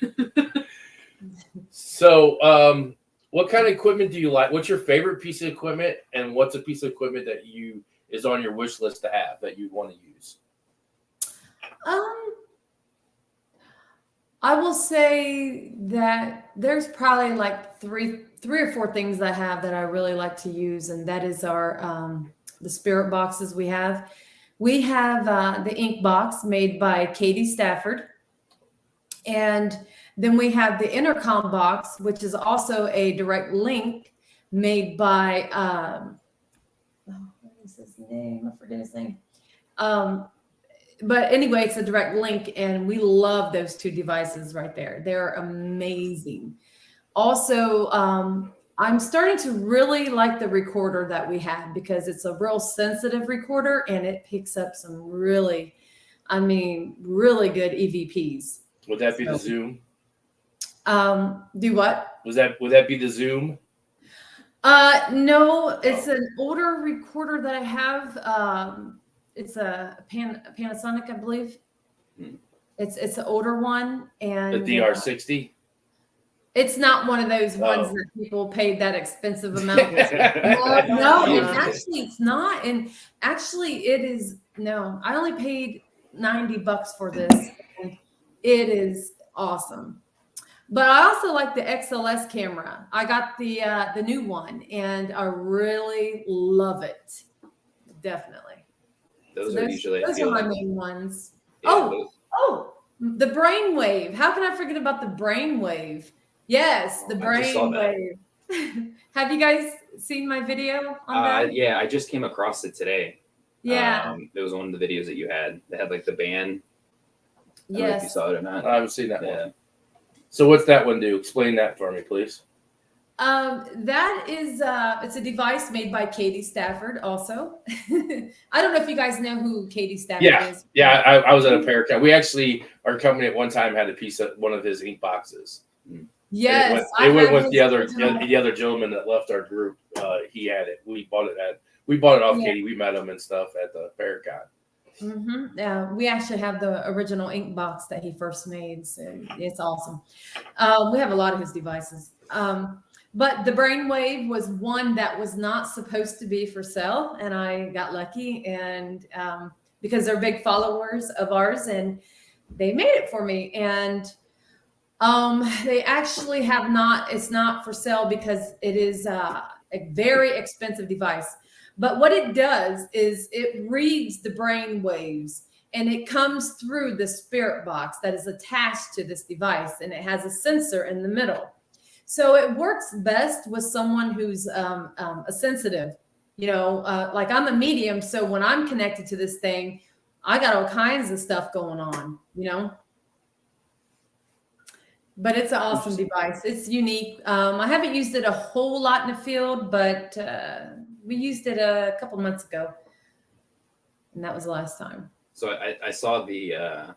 So, what kind of equipment do you like? What's your favorite piece of equipment, and what's a piece of equipment that is on your wish list to have that you want to use? I will say that there's probably like three or four things I have that I really like to use, and that is our the spirit boxes we have. We have the ink box made by Katie Stafford, and then we have the intercom box, which is also a direct link made by what is his name? I forget his name. But anyway, it's a direct link, and we love those two devices right there. They're amazing. Also, I'm starting to really like the recorder that we have because it's a real sensitive recorder, and it picks up some really good EVPs. Would that be the Zoom? Do what? Would that be the Zoom? No, it's an older recorder that I have. It's a Panasonic, I believe. Hmm. It's an older one, and The DR60? it's not one of those ones Oh. that people paid that expensive amount. No, Yeah. it's not. And actually it is, no, I only paid $90 for this. And it is awesome. But I also like the XLS camera. I got the new one, and I really love it. Definitely. Those So are usually I those feel are my like, main ones. yeah, Oh, those- Oh, the brainwave. How can I forget about the brainwave? Yes, the I just saw that. brainwave. Have you guys seen my video on that? yeah, I just came across it today. Yeah. It was one of the videos that you had. They had like the band. I don't know if you Yes. saw it or not. I haven't seen that Yeah. one. So what's that one do? Explain that for me, please. That is it's a device made by Katie Stafford also. I don't know if you guys know who Katie Stafford is. Yeah, I was at a Paracon. We actually, our company at one time had a piece of one of his ink boxes. Yes. It went have with his the other original- gentleman that left our group. He had it. We bought it off Yeah. Katie. We met him and stuff at the Paracon. Mm-hmm. Yeah, we actually have the original ink box that he first made, so it's awesome. We have a lot of his devices. But the brainwave was one that was not supposed to be for sale, and I got lucky, and because they're big followers of ours, and they made it for me. And they actually have not. It's not for sale because it is a very expensive device. But what it does is it reads the brain waves, and it comes through the spirit box that is attached to this device, and it has a sensor in the middle. So it works best with someone who's a sensitive, like I'm a medium. So when I'm connected to this thing, I got all kinds of stuff going on, But it's an awesome device. It's unique. I haven't used it a whole lot in the field, but we used it a couple months ago, and that was the last time. So I saw the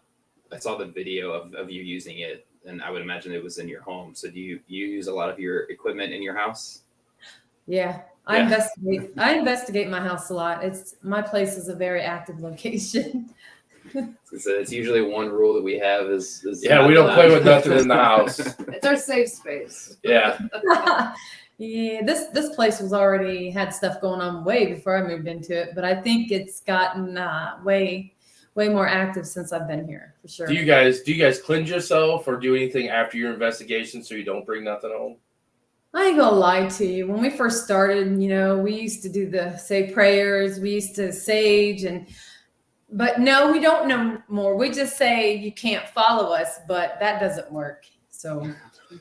video of you using it, and I would imagine it was in your home. So do you use a lot of your equipment in your house? Yeah. I investigate my house a lot. My place is a very active location. So it's usually one rule that we have is we don't play with nothing in the house. It's our safe space. Yeah. Yeah, this place was already had stuff going on way before I moved into it, but I think it's gotten way more active since I've been here, for sure. Do you guys cleanse yourself or do anything after your investigation so you don't bring nothing home? I ain't gonna lie to you. When we first started, we used to say prayers. We used to sage, but no, we don't no more. We just say you can't follow us, but that doesn't work. So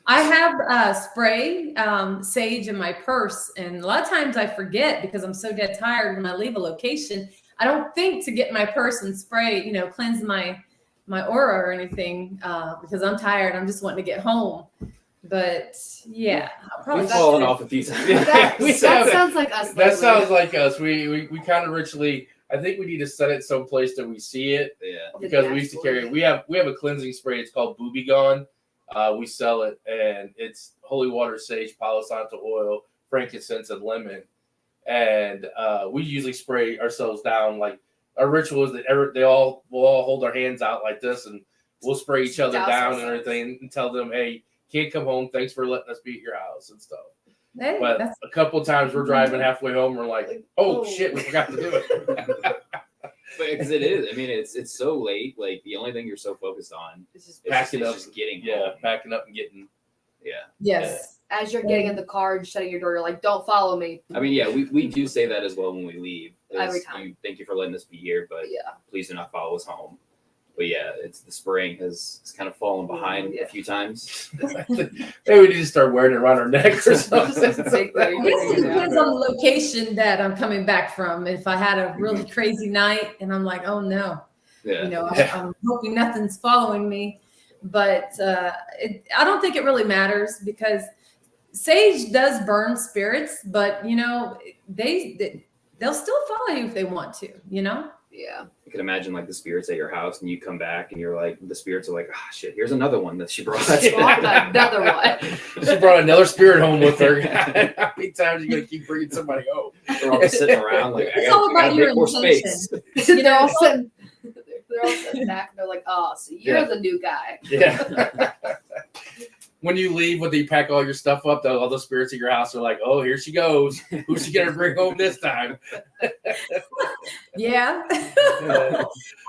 I have spray sage in my purse, and a lot of times I forget because I'm so dead tired when I leave a location. I don't think to get my purse and spray, cleanse my aura or anything because I'm tired. I'm just wanting to get home. But yeah, we've fallen off a few times. That sounds like us. That sounds like us. We kind of ritually. I think we need to set it someplace that we see it. Yeah. Because we used to carry. We have a cleansing spray. It's called Booby Gone. We sell it, and it's holy water, sage, Palo Santo oil, frankincense, and lemon. And we usually spray ourselves down. Like our ritual is that we'll all hold our hands out like this, and we'll spray each other down and everything, and tell them, "Hey, can't come home. Thanks for letting us be at your house and stuff." Hey, but a couple of times we're driving halfway home, we're like, "Oh shit, we forgot to do it." But because it is, I mean, it's so late. Like the only thing you're so focused on is packing up, just getting home. home. Packing up and getting. Yeah. Yes. As you're getting in the car and shutting your door, you're like, "Don't follow me." I mean, yeah, we do say that as well when we leave. Every time. Thank you for letting us be here, but please do not follow us home. But yeah, it's the spraying has kind of fallen behind a few times. Maybe we need to start wearing it around our neck or something. It depends on the location that I'm coming back from. If I had a really crazy night and I'm like, oh no, I'm hoping nothing's following me. But I don't think it really matters because sage does burn spirits, but they'll still follow you if they want to, Yeah. You can imagine like the spirits at your house and you come back and you're like, the spirits are like, ah, shit, here's another one that she brought. Another one. She brought another spirit home with her. How many times are you going to keep bringing somebody home? They're all just sitting around like, it's all about your intention. They're all sitting back and they're like, "Oh, so you're the new guy." Yeah. When you leave, when you pack all your stuff up, all the spirits at your house are like, "Oh, here she goes. Who's she gonna bring home this time?" Yeah.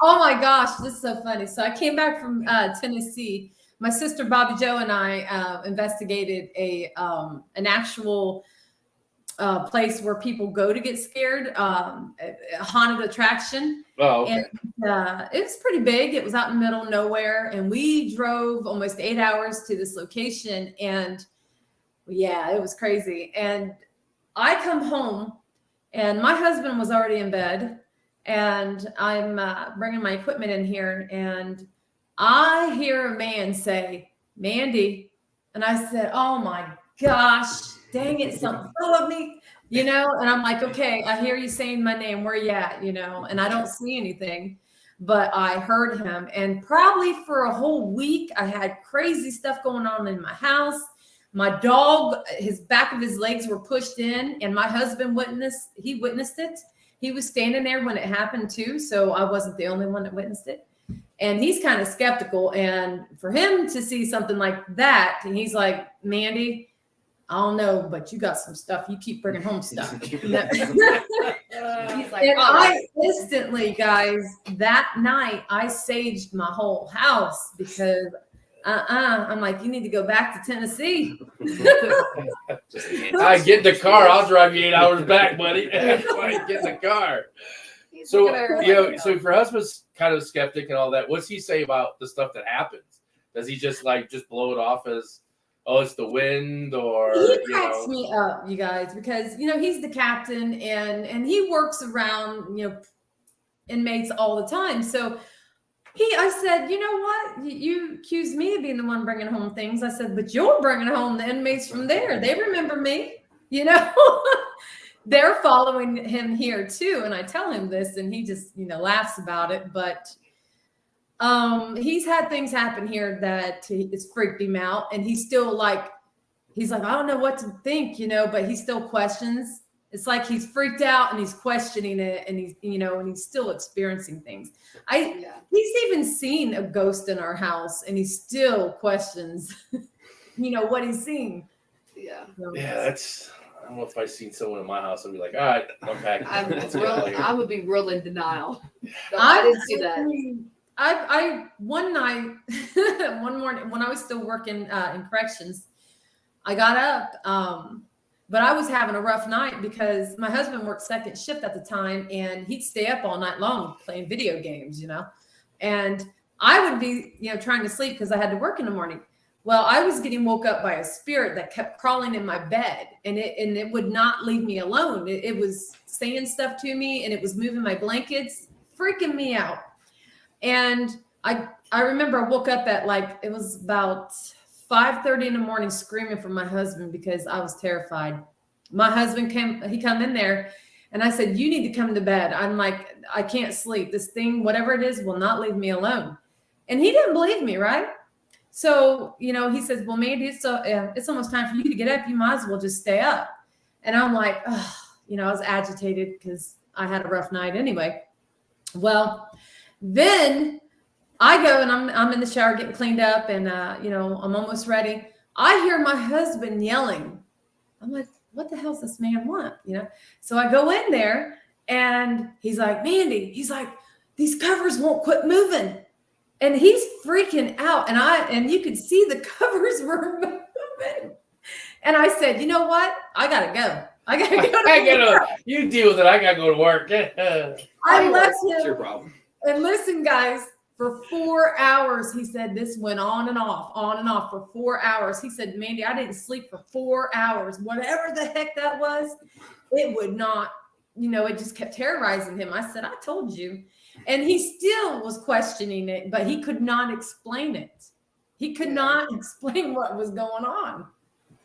Oh my gosh, this is so funny. So I came back from Tennessee. My sister Bobby Joe and I investigated an actual place where people go to get scared, a haunted attraction. Oh, okay. And it was pretty big. It was out in the middle of nowhere, and we drove almost 8 hours to this location. And yeah, it was crazy. And I come home, and my husband was already in bed, and I'm bringing my equipment in here, and I hear a man say, "Mandy," and I said, "Oh my gosh, dang it, something followed me." And I'm like, okay, I hear you saying my name. Where you at? And I don't see anything, but I heard him. And probably for a whole week, I had crazy stuff going on in my house. My dog, his back of his legs were pushed in, and my husband witnessed it. He was standing there when it happened too. So I wasn't the only one that witnessed it. And he's kind of skeptical. And for him to see something like that, and he's like, "Mandy, I don't know, but you got some stuff. You keep bringing home stuff." He's like, and I instantly, guys, that night I saged my whole house because I'm like, you need to go back to Tennessee. I get in the car. I'll drive you 8 hours back, buddy. Get in the car. So Look at her, so if your husband's kind of skeptic and all that, what's he say about the stuff that happens? Does he just blow it off as, oh, it's the wind, or He cracks me up, you guys, because he's the captain and he works around inmates all the time. So I said, you know what? You accuse me of being the one bringing home things. I said, but you're bringing home the inmates from there. They remember me, They're following him here too. And I tell him this and he just, laughs about it. But he's had things happen here that it's freaked him out. And he's still he's like, I don't know what to think, but he still questions. It's like he's freaked out and he's questioning it, and he's still experiencing things. He's even seen a ghost in our house and he still questions, what he's seen. Yeah. That's, I don't know if I've seen someone in my house and be like, all right, I'm back. I would be real in denial. I didn't see that. I one night, one morning when I was still working in corrections, I got up, but I was having a rough night because my husband worked second shift at the time and he'd stay up all night long playing video games, and I would be, trying to sleep because I had to work in the morning. Well, I was getting woke up by a spirit that kept crawling in my bed and it would not leave me alone. It was saying stuff to me and it was moving my blankets, freaking me out. And I remember I woke up at it was about 5:30 in the morning screaming for my husband because I was terrified. My husband come in there and I said, you need to come to bed. I'm like, I can't sleep. This thing, whatever it is, will not leave me alone. And he didn't believe me, right? So, he says, well, Mandy, it's almost time for you to get up. You might as well just stay up. And I'm like, I was agitated because I had a rough night anyway. Well, then I go and I'm in the shower getting cleaned up and, I'm almost ready. I hear my husband yelling. I'm like, what the hell does this man want? So I go in there and he's like, Mandy, he's like, these covers won't quit moving. And he's freaking out. And you could see the covers were moving. And I said, you know what? I got to go. I got to go. You deal with it. I got to go to work. I left him. It's your problem. And listen, guys, for 4 hours, he said this went on and off for 4 hours. He said, Mandy, I didn't sleep for 4 hours. Whatever the heck that was, it would not, it just kept terrorizing him. I said, I told you. And he still was questioning it, but he could not explain it. He could not explain what was going on.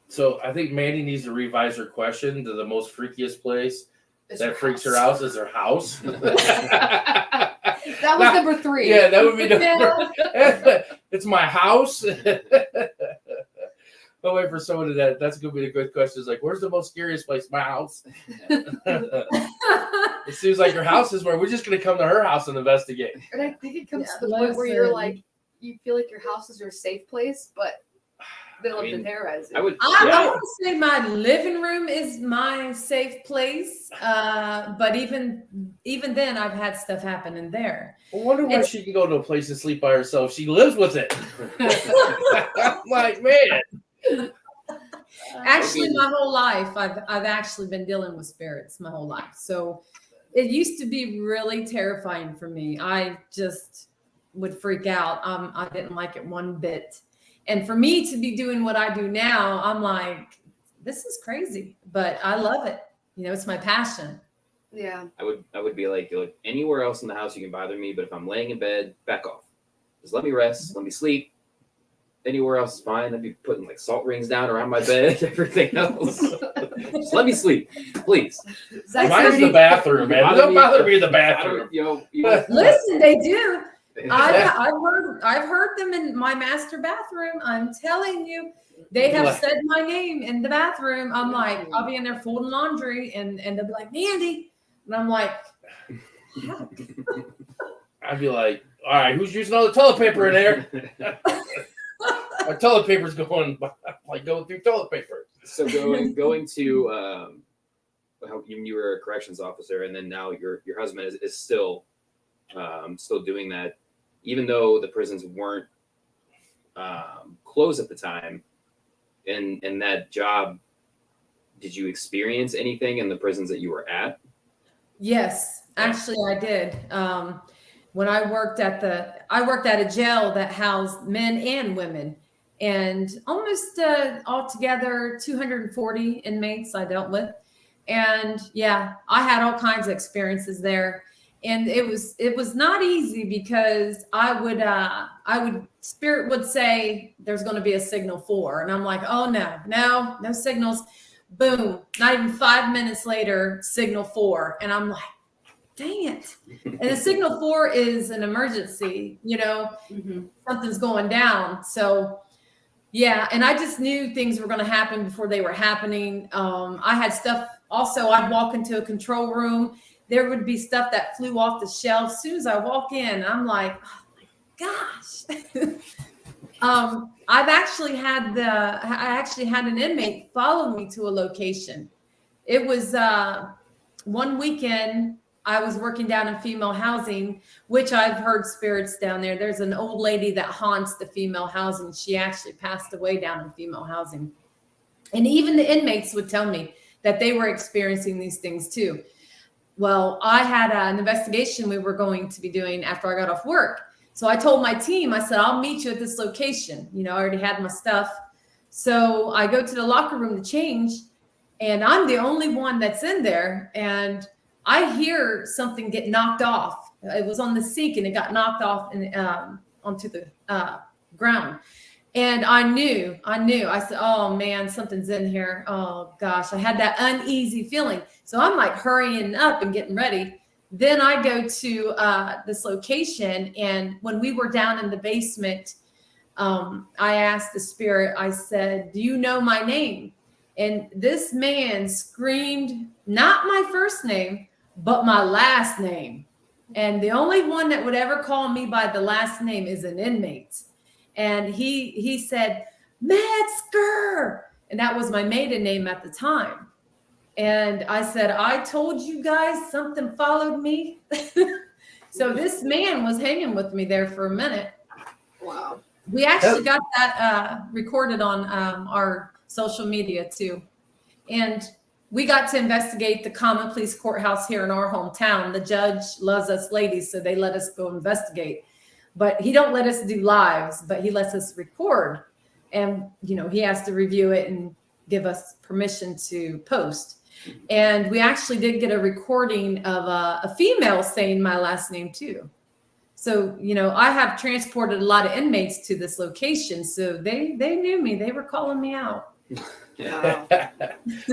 So I think Mandy needs to revise her question to the most freakiest place that freaks her house. out is her house. That was number 3. Yeah, that would be number. It's my house. I'll wait for someone to that. That's going to be a good question. It's like, where's the most scariest place? My house. It seems like her house is where we're just going to come to her house and investigate. And I think it comes to the point where you're like, you feel like your house is your safe place, but they love to terrorize you. I would say my living room is my safe place. But even then, I've had stuff happen in there. I wonder why she can go to a place and sleep by herself. She lives with it. I'm like, man. Actually, my whole life, I've actually been dealing with spirits my whole life. So it used to be really terrifying for me. I just would freak out. I didn't like it one bit. And for me to be doing what I do now, I'm like, this is crazy, but I love it. It's my passion. Yeah. I would be like, anywhere else in the house you can bother me, but if I'm laying in bed, back off. Just let me rest, let me sleep. Anywhere else is fine. I'd be putting salt rings down around my bed, everything else. Just let me sleep, please. Mine's the bathroom, man. Don't bother me in the bathroom. Listen, they do. I've heard them in my master bathroom. I'm telling you, they have said my name in the bathroom. I'm like, I'll be in there folding laundry, and they'll be like, Mandy, and I'm like, heck. I'd be like, all right, who's using all the toilet paper in there? Our toilet paper's going through toilet paper. So going to how you were a corrections officer, and then now your husband is still doing that, even though the prisons weren't closed at the time. In that job, did you experience anything in the prisons that you were at? Yes. Actually, I did. When I worked at a jail that housed men and women, and almost altogether 240 inmates I dealt with. And yeah, I had all kinds of experiences there. And it was not easy because I would spirit would say there's going to be a signal 4, and I'm like, oh no signals. Boom, not even 5 minutes later, signal 4, and I'm like, dang it. And the signal 4 is an emergency, something's going down. So yeah, and I just knew things were going to happen before they were happening. I had stuff also. I'd walk into a control room. There would be stuff that flew off the shelf. As soon as I walk in, I'm like, oh my gosh. I actually had an inmate follow me to a location. It was one weekend. I was working down in female housing, which I've heard spirits down there. There's an old lady that haunts the female housing. She actually passed away down in female housing. And even the inmates would tell me that they were experiencing these things too. Well, I had an investigation we were going to be doing after I got off work. So I told my team, I said, I'll meet you at this location. I already had my stuff. So I go to the locker room to change, and I'm the only one that's in there. And I hear something get knocked off. It was on the sink and it got knocked off and onto the ground. And I knew. I said, oh man, something's in here. Oh gosh, I had that uneasy feeling. So I'm like hurrying up and getting ready. Then I go to this location, and when we were down in the basement, I asked the spirit, I said, do you know my name? And this man screamed, not my first name, but my last name. And the only one that would ever call me by the last name is an inmate. And he said, Metzger. And that was my maiden name at the time. And I said, I told you guys something followed me. So this man was hanging with me there for a minute. Wow. We actually got that recorded on our social media too. And we got to investigate the common police courthouse here in our hometown. The judge loves us ladies, so they let us go investigate. But he don't let us do lives, but he lets us record. And, he has to review it and give us permission to post. And we actually did get a recording of a female saying my last name too. So, I have transported a lot of inmates to this location. So they knew me. They were calling me out. Wow.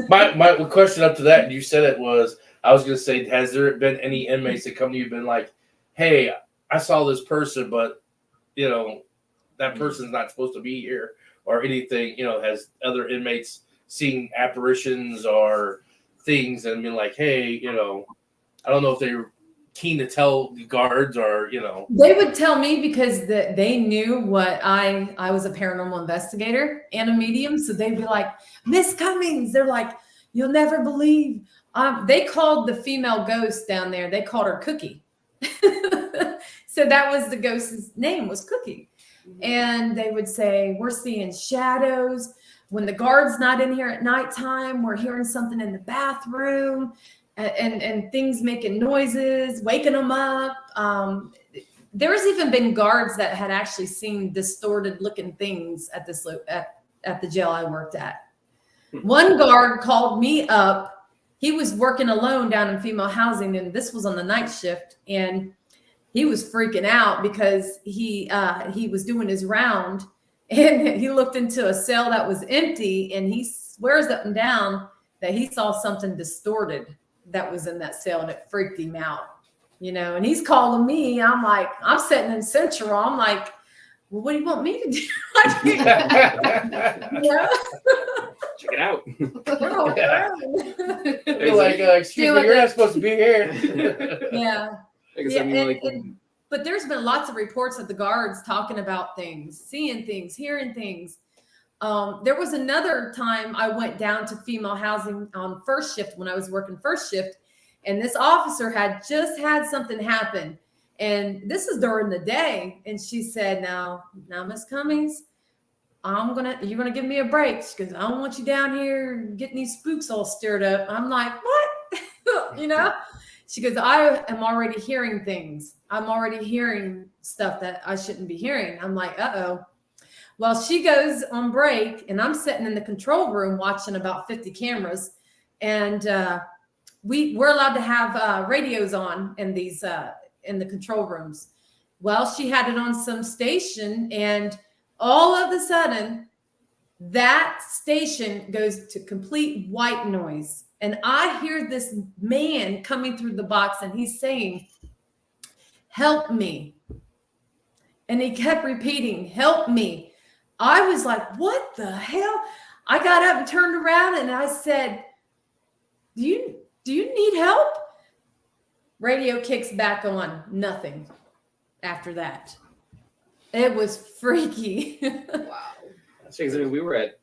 My question up to that, and you said it was, I was going to say, has there been any inmates that come to you been like, hey, I saw this person, but, that person's not supposed to be here or anything, has other inmates seen apparitions or things and been like, hey, I don't know if they're keen to tell the guards or, They would tell me because they knew what I was a paranormal investigator and a medium. So they'd be like, Miss Cummings. They're like, you'll never believe. They called the female ghost down there. They called her Cookie. So that was the ghost's name, was Cookie. And they would say, we're seeing shadows. When the guard's not in here at nighttime, we're hearing something in the bathroom. And things making noises, waking them up. There's even been guards that had actually seen distorted looking things at the jail I worked at. One guard called me up. He was working alone down in female housing, and this was on the night shift. And he was freaking out because he was doing his round, and he looked into a cell that was empty, and he swears up and down that he saw something distorted that was in that cell, and it freaked him out, and he's calling me. I'm like, I'm sitting in Central. I'm like, well, what do you want me to do? Check it out. You're like, excuse me, you're not supposed to be here. Yeah. Yeah, but there's been lots of reports of the guards talking about things, seeing things, hearing things. There was another time I went down to female housing on first shift when I was working first shift, and this officer had just had something happen. And this is during the day. And she said, now, Miss Cummings, you're going to give me a break. She goes, I don't want you down here getting these spooks all stirred up. I'm like, what? She goes, I am already hearing things. I'm already hearing stuff that I shouldn't be hearing. I'm like, uh-oh. Well, she goes on break, and I'm sitting in the control room watching about 50 cameras, and we're allowed to have radios on in these in the control rooms. Well, she had it on some station, and all of a sudden, that station goes to complete white noise, and I hear this man coming through the box, and he's saying, "Help me," and he kept repeating, "Help me." I was like, what the hell? I got up and turned around and I said, do you need help? Radio kicks back on. Nothing after that. It was freaky. Wow. Because I mean, we were at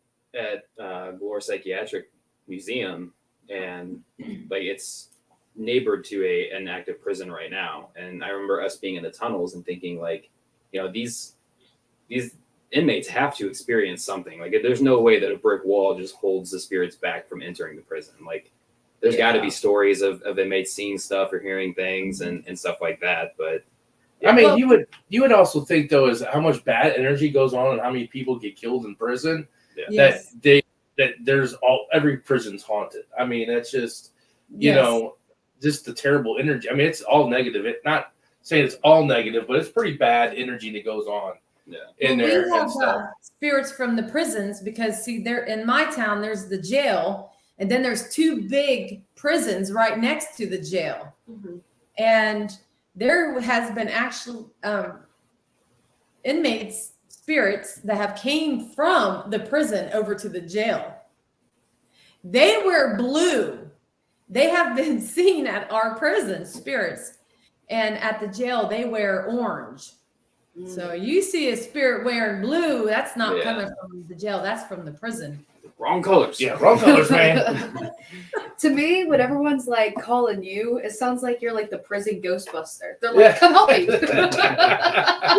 Gore Psychiatric Museum, and like it's neighbored to an active prison right now. And I remember us being in the tunnels and thinking, like, you know, these inmates have to experience something. Like, there's no way that a brick wall just holds the spirits back from entering the prison. Like, there's got to be stories of inmates seeing stuff or hearing things and stuff like that. But I mean, you would also think though is how much bad energy goes on and how many people get killed in prison. Yeah. Yes. That there's every prison's haunted. I mean, that's just you know, just the terrible energy. I mean, it's all negative. It's not saying it's all negative, but it's pretty bad energy that goes on. Yeah. In there. We have spirits from the prisons because see, there in my town, there's the jail, and then there's two big prisons right next to the jail. Mm-hmm. And there has been actual inmates, spirits that have came from the prison over to the jail. They wear blue. They have been seen at our prison, spirits. And at the jail, they wear orange. So you see a spirit wearing blue, that's not coming from the jail, that's from the prison. Wrong colors. Yeah, wrong colors, man. To me, when everyone's like calling you, it sounds like you're like the prison Ghostbuster. They're like, come help me. I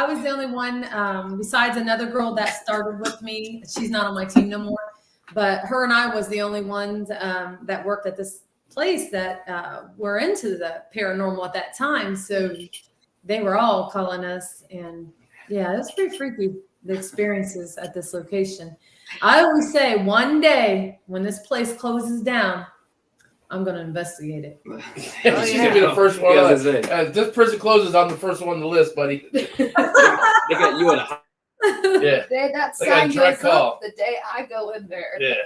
was the only one, besides another girl that started with me. She's not on my team no more. But her and I was the only ones that worked at this place that were into the paranormal at that time. So they were all calling us, and yeah, it was pretty freaky, the experiences at this location. I always say one day when this place closes down, I'm going to investigate it. She's going to be the first one. This prison closes, I'm the first one on the list, buddy. They got you in a that sign goes up the day I go in there. Yeah.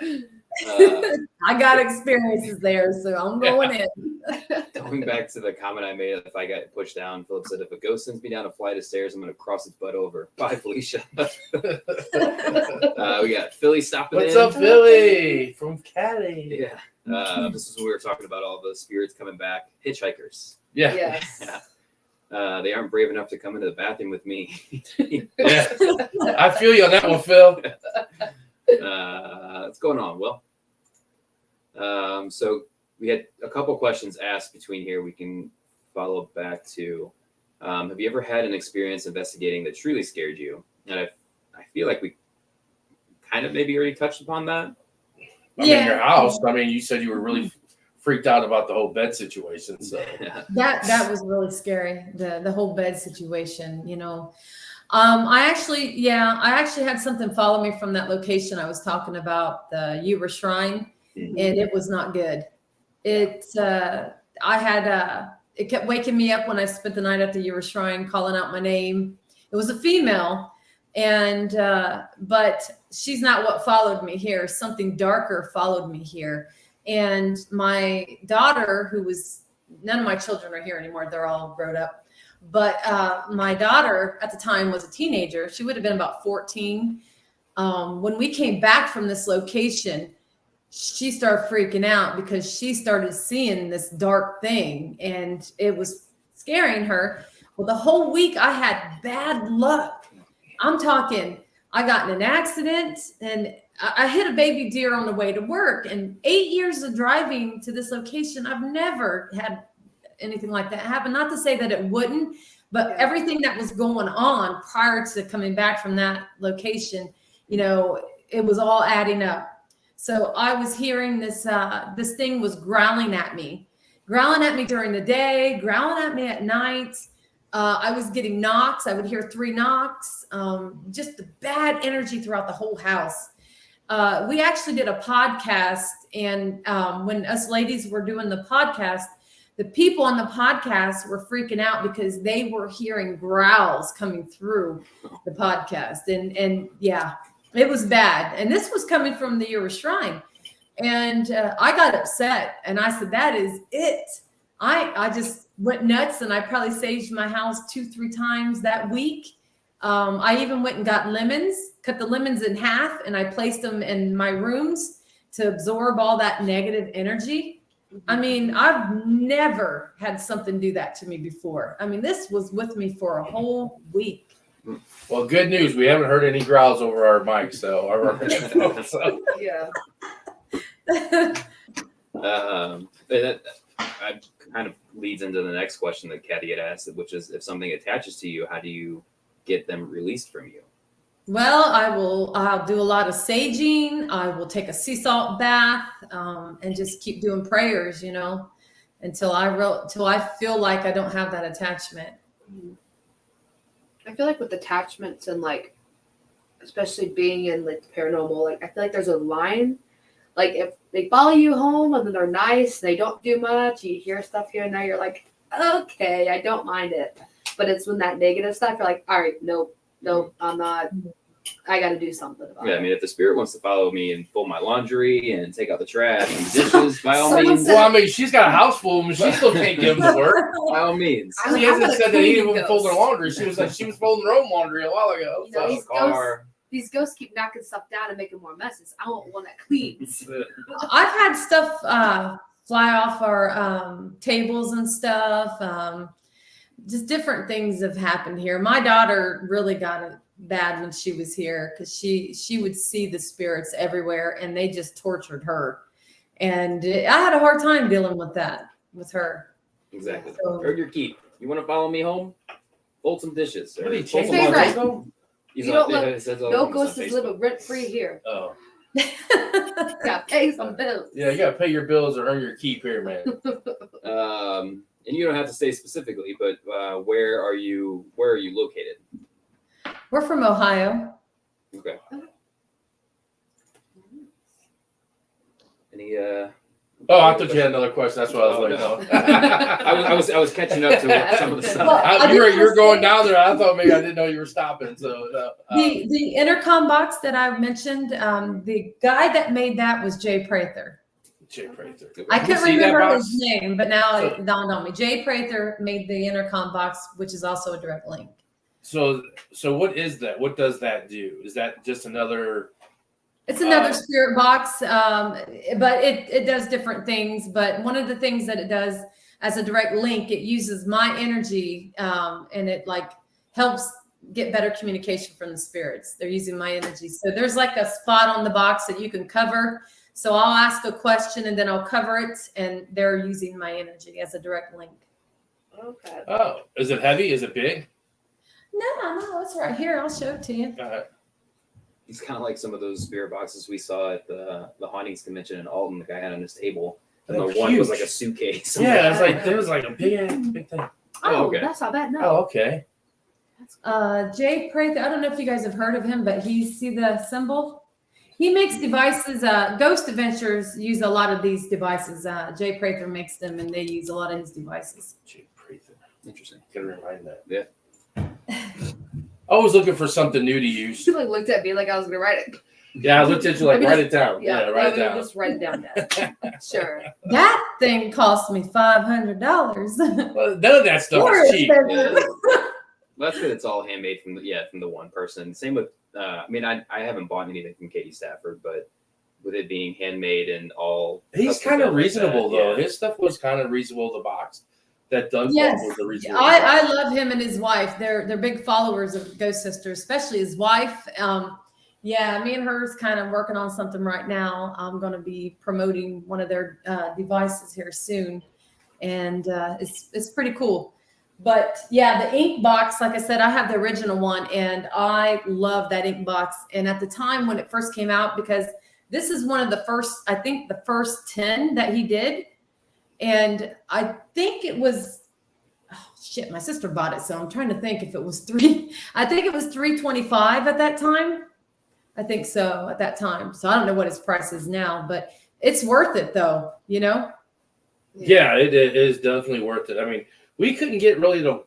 I got experiences there, so I'm going in. Going back to the comment I made, if I got pushed down, Philip said, if a ghost sends me down a flight of stairs, I'm going to cross its butt over. Bye, Felicia. We got Philly stopping in. What's up, Philly? From Cali. Yeah. This is when we were talking about all the spirits coming back. Hitchhikers. Yeah. Yes. Yeah. They aren't brave enough to come into the bathroom with me. Yeah. I feel you on that one, Phil. What's going on, Will? So we had a couple questions asked between here. We can follow back to, have you ever had an experience investigating that truly scared you? And I feel like we kind of maybe already touched upon that. I mean, your house. I mean, you said you were really freaked out about the whole bed situation. So that was really scary. The whole bed situation, you know. I actually had something follow me from that location I was talking about, the Yuba Shrine, and it was not good. It kept waking me up when I spent the night at the Yuba Shrine, calling out my name. It was a female, and but she's not what followed me here. Something darker followed me here, and my daughter, none of my children are here anymore. They're all grown up. But my daughter at the time was a teenager. She would have been about 14. When we came back from this location, she started freaking out because she started seeing this dark thing, and it was scaring her. Well, the whole week I had bad luck. I'm talking, I got in an accident, and I hit a baby deer on the way to work. And 8 years of driving to this location, I've never had anything like that happen. Not to say that it wouldn't, but everything that was going on prior to coming back from that location, you know, it was all adding up. So I was hearing this thing was growling at me, growling at me during the day, growling at me at night. I was getting knocks. I would hear 3 knocks. Just the bad energy throughout the whole house. We actually did a podcast, and when us ladies were doing the podcast, the people on the podcast were freaking out because they were hearing growls coming through the podcast. And yeah, it was bad. And this was coming from the Ura Shrine. And I got upset, and I said, that is it. I just went nuts, and I probably saged my house 2-3 times that week. I even went and got lemons, cut the lemons in half, and I placed them in my rooms to absorb all that negative energy. I mean, I've never had something do that to me before. I mean, this was with me for a whole week. Well, good news. We haven't heard any growls over our mics, so Yeah. That kind of leads into the next question that Kathy had asked, which is, if something attaches to you, how do you get them released from you? Well, I'll do a lot of saging. I will take a sea salt bath, and just keep doing prayers, until I feel like I don't have that attachment. I feel like with attachments and like, especially being in like paranormal, like I feel like there's a line. Like if they follow you home and then they're nice, they don't do much, you hear stuff here and there, you're like, okay, I don't mind it. But it's when that negative stuff, you're like, all right, nope, I'm not. I got to do something about it. Yeah, I mean, if the spirit wants to follow me and fold my laundry and take out the trash and the dishes, by all Someone means. said- well, I mean, she's got a house full, and she still can't give them the work. By all means. She I'm hasn't gonna said that he clean didn't fold her ghosts. laundry. She was like, she was folding her own laundry a while ago. You know, So. these Car. These ghosts keep knocking stuff down and making more messes. I want one that cleans. I've had stuff fly off our tables and stuff. Just different things have happened here. My daughter really got it bad when she was here because she would see the spirits everywhere, and they just tortured her. And I had a hard time dealing with that with her. Exactly. So- Earn your keep. You want to follow me home? Fold some dishes. What did he Fold change some Hey, the laundry. right. He's You on- don't look- it says all No over ghosts on is Facebook. living rent free here. Oh, Gotta pay some bills. yeah, you gotta pay your bills or earn your keep here, man. And you don't have to say specifically, but where are you located? We're from Ohio. Okay. Any Oh, I thought you had another question. That's what I was like. Oh, No. I was catching up to some of the stuff. Well, You're going down there. I thought maybe I didn't know you were stopping. So The intercom box that I mentioned, the guy that made that was Jay Prather. Jay Prather. I Can you couldn't see that remember box? his name, but now So- it dawned on me. Jay Prather made the intercom box, which is also a direct link. So what is that? What does that do? Is that just another? It's another spirit box, but it does different things. But one of the things that it does as a direct link, it uses my energy, and it like helps get better communication from the spirits. They're using my energy. So there's like a spot on the box that you can cover. So I'll ask a question and then I'll cover it, and they're using my energy as a direct link. Okay. Oh, is it heavy? Is it big? No, it's right here. I'll show it to you. It's kind of like some of those spirit boxes we saw at the hauntings convention in Alton. The guy had on his table, and They're the one was huge. like a suitcase. Yeah, it's like there was like a big thing. Oh, okay. that's not bad. No. Oh, okay. Jay Prather, I don't know if you guys have heard of him, but he see the symbol. He makes devices. Ghost Adventures use a lot of these devices. Jay Prather makes them, and they use a lot of his devices. Jay Prather. Interesting. Gotta remind that. Yeah. Always looking for something new to use. She like looked at me like I was gonna write it. Yeah, I looked at you like, Let me write it down. Yeah, Write it let me down. Just write it down. Dad. Sure. That thing cost me $500. Well, none of that stuff is cheap. Yeah. Well, that's good. It's all handmade from the one person. Same with. I mean, I haven't bought anything from Katie Stafford, but with it being handmade and all, He's custom kind of built like reasonable that, though. yeah. His stuff was kind of reasonable. The box that Doug Yes. bought was a reasonable. I box. love him and his wife. They're big followers of Ghost Sisters, especially his wife. Yeah, me and her's kind of working on something right now. I'm going to be promoting one of their devices here soon, and it's pretty cool. But yeah, the ink box, like I said, I have the original one, and I love that ink box. And at the time when it first came out, because this is one of the first, I think the first 10 that he did. And I think it was, oh shit, my sister bought it. So I'm trying to think if it was I think it was $325 at that time. I think so at that time. So I don't know what his price is now, but it's worth it though, you know? Yeah, it is definitely worth it. I mean, we couldn't get really to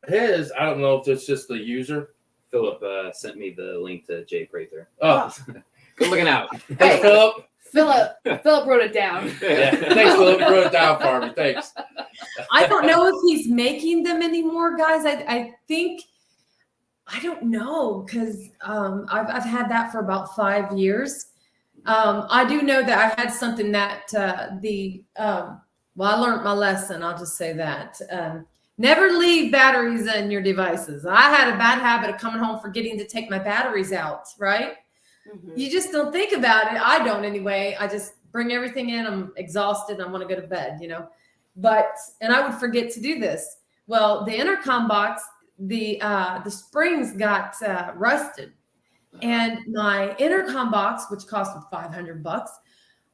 his. I don't know if it's just the user. Philip sent me the link to Jay Prather. Oh, Good looking out. thanks, Philip. Philip wrote it down. Yeah, thanks, Philip. You wrote it down for me. Thanks. I don't know if he's making them anymore, guys. I think, I don't know, because I've had that for about 5 years. I do know that I had something that well, I learned my lesson. I'll just say that. Never leave batteries in your devices. I had a bad habit of coming home forgetting to take my batteries out, right? Mhm. You just don't think about it. I don't anyway. I just bring everything in. I'm exhausted. I want to go to bed, you know. And I would forget to do this. Well, the intercom box, the springs got rusted, and my intercom box, which cost me $500,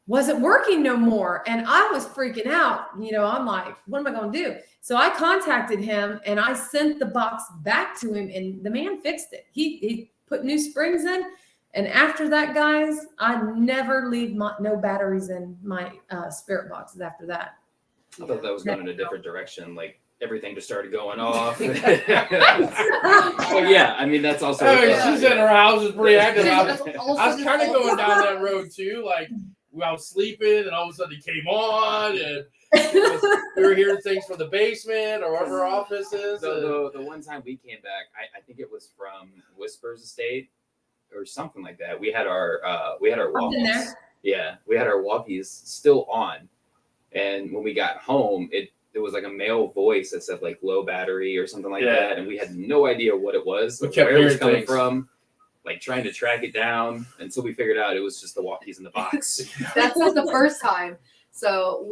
wasn't working no more. And I was freaking out. You know, I'm like, what am I going to do? So I contacted him and I sent the box back to him, and the man fixed it. He put new springs in. And after that, guys, I never leave no batteries in my spirit boxes after that. I thought that was going in a different direction. Like everything just started going off. Well, yeah, I mean that's also. I mean, she's in her house is pretty active. I was Also kind of going down that road too. Like I was sleeping, and all of a sudden it came on, and we were hearing things from the basement or wherever our office is. The one time we came back, I think it was from Whispers Estate or something like that. We had our walkies. Yeah, we had our walkies still on, and when we got home, it was like a male voice that said like low battery or something like that, and we had no idea what it was, We kept where it was hearing coming things. from, like trying to track it down until we figured out it was just the walkies in the box. That's not the first time. So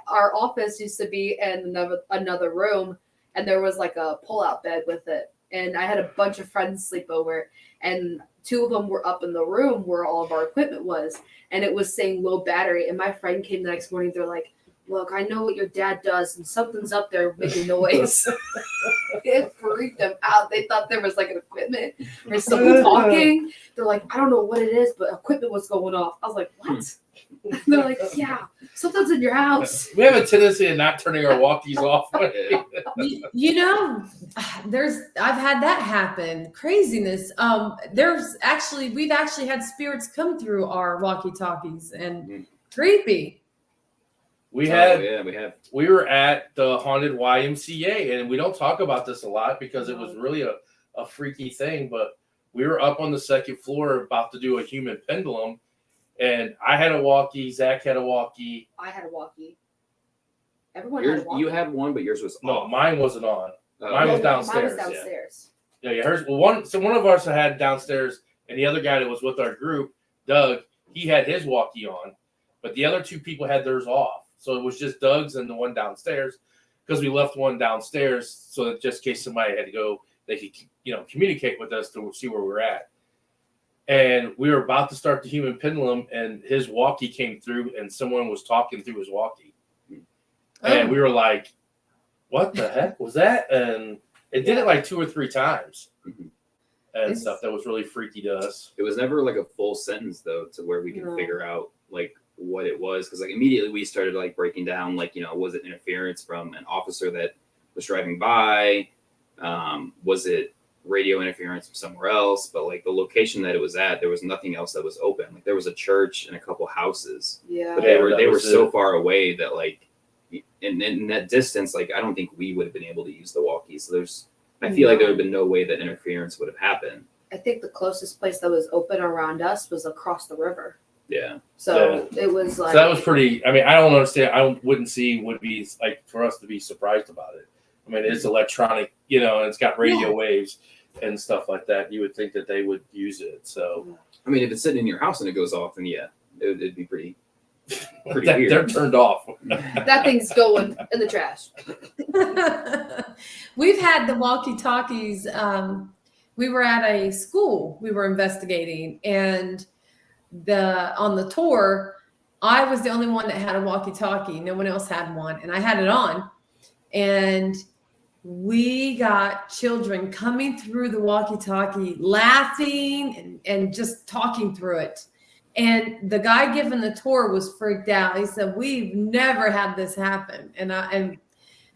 our office used to be in another room, and there was like a pull-out bed with it. And I had a bunch of friends sleep over, and 2 of them were up in the room where all of our equipment was, and it was saying low battery. And my friend came the next morning. They're like, "Look, I know what your dad does, and something's up there making noise." It freaked them out. They thought there was like an equipment or someone talking. They're like, "I don't know what it is, but equipment was going off." I was like, "What?" They're like, "Yeah, something's in your house." We have a tendency of not turning our walkies off. You know, I've had that happen. Craziness. We've actually had spirits come through our walkie-talkies, and creepy. We were at the haunted YMCA, and we don't talk about this a lot because it was really a freaky thing, but we were up on the 2nd floor about to do a human pendulum, and I had a walkie, Zach had a walkie. I had a walkie. Everyone had a walkie. You had one, but yours was No, off. mine wasn't on. Mine was downstairs. Mine was downstairs. Yeah, hers. Well, one of us had downstairs, and the other guy that was with our group, Doug, he had his walkie on, but the other 2 people had theirs off. So it was just Doug's and the one downstairs, because we left one downstairs so that just in case somebody had to go, they could communicate with us to see where we're at. And we were about to start the human pendulum, and his walkie came through, and someone was talking through his walkie. And we were like, "What the heck was that?" And it did it like 2 or 3 times and stuff. That was really freaky to us. It was never like a full sentence though, to where we could figure out like what it was, because like immediately we started like breaking down like, was it interference from an officer that was driving by? Was it radio interference from somewhere else? But like the location that it was at, there was nothing else that was open. Like there was a church and a couple houses, Yeah. but they were so far away that like in that distance, like I don't think we would have been able to use the walkie. So I feel like there would have been no way that interference would have happened. I think the closest place that was open around us was across the river. Yeah. So it was like. So that was pretty. I mean, I don't understand. I wouldn't see would be like for us to be surprised about it. I mean, it's electronic, and it's got radio waves and stuff like that. You would think that they would use it. So, I mean, if it's sitting in your house and it goes off, then it'd be pretty weird. They're turned off. That thing's going in the trash. We've had the walkie-talkies. We were at a school we were investigating, and on the tour, I was the only one that had a walkie-talkie. No one else had one, and I had it on. And we got children coming through the walkie-talkie, laughing and just talking through it. And the guy giving the tour was freaked out. He said, "We've never had this happen," and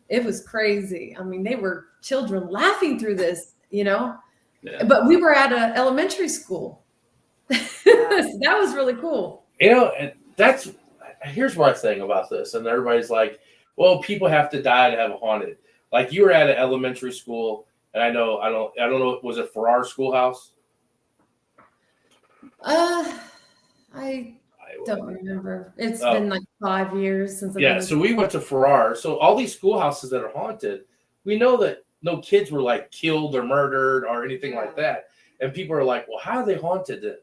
it was crazy. I mean, they were children laughing through this, you know. Yeah. But we were at an elementary school. So that was really cool. You know, and here's my thing about this, and everybody's like, "Well, people have to die to have a haunted." Like you were at an elementary school, and I don't know, was it for our schoolhouse? I don't remember. It's Oh. been like 5 years since I've Yeah, been. so we went to Farrar. So all these schoolhouses that are haunted, we know that no kids were like killed or murdered or anything like that. And people are like, "Well, how are they haunted then?"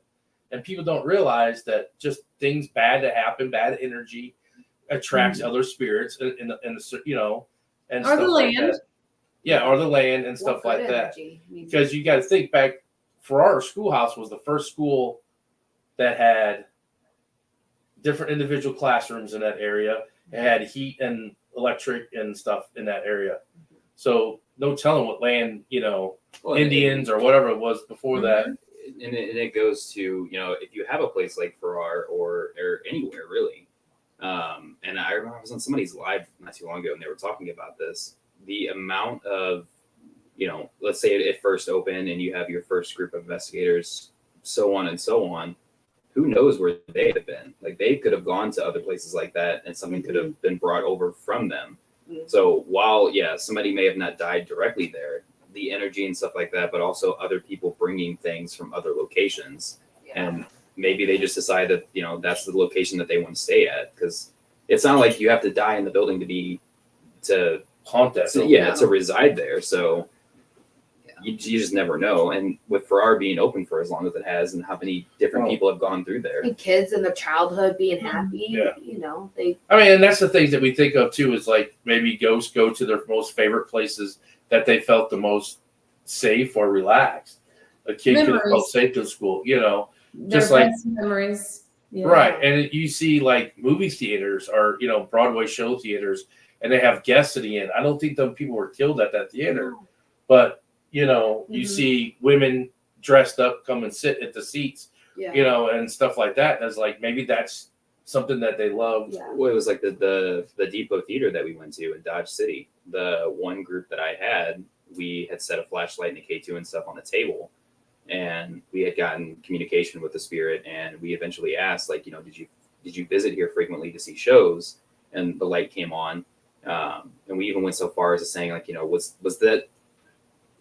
And people don't realize that just things bad that happen, bad energy attracts other spirits and you know, and Or stuff the like land. that. Yeah, or the land and stuff What like good that. energy. I mean, Because you got to think back, Farrar Schoolhouse was the first school that had different individual classrooms in that area. It had heat and electric and stuff in that area. So no telling what land, you know, Well, Indians or whatever it was before that. and it goes to, you know, if you have a place like Farrar or anywhere really, and I remember I was on somebody's live not too long ago and they were talking about this, the amount of, you know, let's say it first opened and you have your first group of investigators, so on and so on, who knows where they have been. Like they could have gone to other places like that and something could have been brought over from them. So while, yeah, somebody may have not died directly there, the energy and stuff like that, but also other people bringing things from other locations. And maybe they just decide that, you know, that's the location that they want to stay at. Because it's not like you have to die in the building to Haunt that. so, building. yeah, to reside there. So you just never know. And with Farrar being open for as long as it has, and how many different people have gone through there. and kids in their childhood being happy, Yeah. you know, they I mean, and that's the things that we think of too, is like maybe ghosts go to their most favorite places that they felt the most safe or relaxed. A kid could have felt Memories. safe in school, you know. Their Just like- best memories. Yeah. Right. And you see like movie theaters or, you know, Broadway show theaters, and they have guests at the end. I don't think them people were killed at that theater, but, you know, you Mhm. see women dressed up come and sit at the seats, yeah. you know, and stuff like that. And it's like, maybe that's something that they loved. Yeah. Well, it was like the Depot Theater that we went to in Dodge City. The one group that I had, we had set a flashlight and a K2 and stuff on the table, and we had gotten communication with the spirit, and we eventually asked, like, you know, did you visit here frequently to see shows? And the light came on, and we even went so far as to saying, like, you know, was that,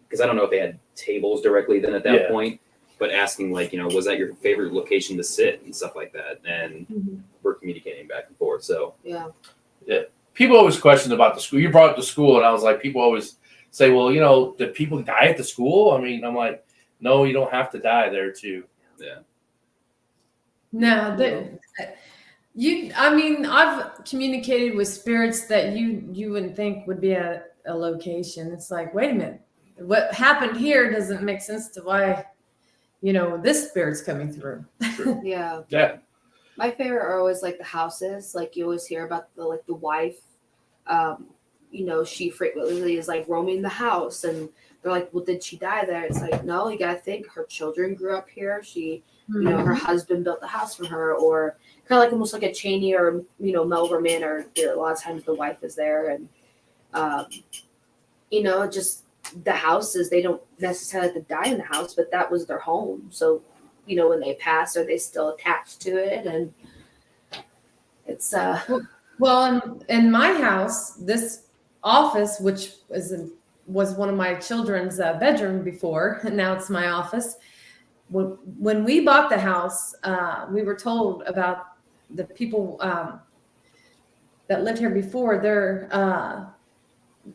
because I don't know if they had tables directly then at that Yeah. point, but asking, like, you know, was that your favorite location to sit and stuff like that? And Mhm. we're communicating back and forth. So Yeah. People always question about the school. You brought up the school, and I was like, people always say, well, you know, did people die at the school? I mean, I'm like, no, you don't have to die there too. yeah. No, I mean, I've communicated with spirits that you wouldn't think would be a location. It's like, wait a minute, what happened here doesn't make sense to why, you know, this spirit's coming through. Yeah. Yeah. My favorite are always like the houses. Like you always hear about the wife. You know, she frequently is like roaming the house, and they're like, "Well, did she die there?" It's like, no, you gotta think her children grew up here. She, you know, her husband built the house for her, or kind of like almost like a Cheney or, you know, Melver Manor. A lot of times the wife is there, and you know, just the houses. They don't necessarily have to die in the house, but that was their home. So, you know, when they pass, are they still attached to it? And it's Well, in my house, this office, which was one of my children's bedroom before, and now it's my office. When we bought the house, we were told about the people that lived here before. Their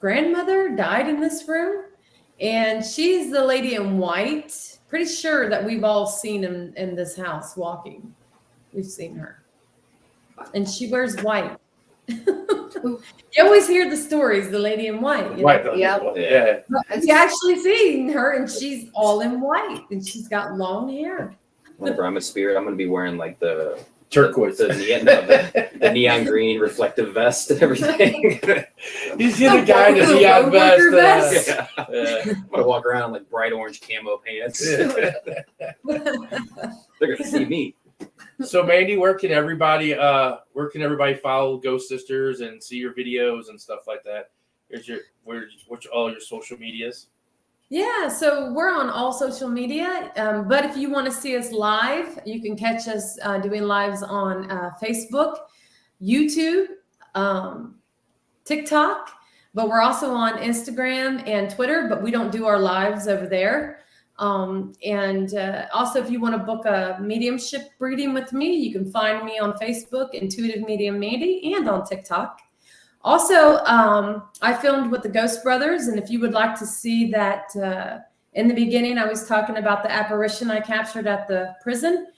grandmother died in this room, and she's the lady in white. Pretty sure that we've all seen him in this house walking. We've seen her, and she wears white. You always hear the stories, the lady in white. You Right. know? Yeah. But you actually seen her, and she's all in white, and she's got long hair. Whenever I'm a spirit, I'm going to be wearing like the Turquoise. The neon green reflective vest and everything. You see the guy in the neon Worker vest. Yeah. I'm gonna walk around in like bright orange camo pants. Yeah. They're gonna see me. So Mandy, where can everybody follow Ghost Sisters and see your videos and stuff like that? What's all your social medias? Yeah, so we're on all social media, but if you want to see us live, you can catch us doing lives on Facebook, YouTube, TikTok, but we're also on Instagram and Twitter, but we don't do our lives over there. And also, if you want to book a mediumship reading with me, you can find me on Facebook, Intuitive Medium Mandy, and on TikTok. Also, I filmed with the Ghost Brothers, and if you would like to see that, in the beginning, I was talking about the apparition I captured at the prison.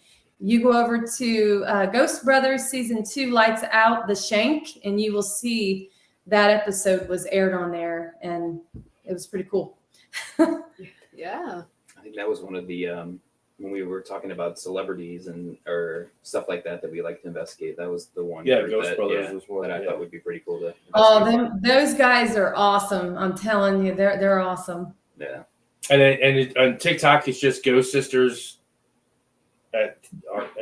You go over to Ghost Brothers Season 2, Lights Out, The Shank, and you will see that episode was aired on there, and it was pretty cool. Yeah. I think that was one of the when we were talking about celebrities or stuff like that we like to investigate. That was the one. Yeah, group Ghost Brothers was one. that I thought would be pretty cool to. Oh, those guys are awesome. I'm telling you, they're awesome. Yeah. And on TikTok, it's just Ghost Sisters. At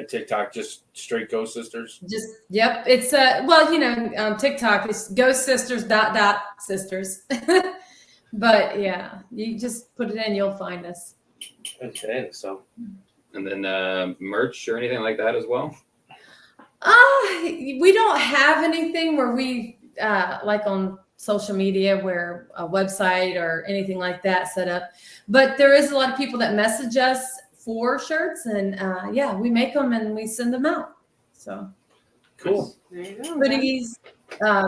TikTok, just straight Ghost Sisters. Yep. It's TikTok is Ghost Sisters .. sisters. But yeah, you just put it in, you'll find us. Okay, so. And then merch or anything like that as well. We don't have anything where we like on social media where a website or anything like that set up. But there is a lot of people that message us for shirts, and we make them and we send them out. So Cool. There you go. hoodies,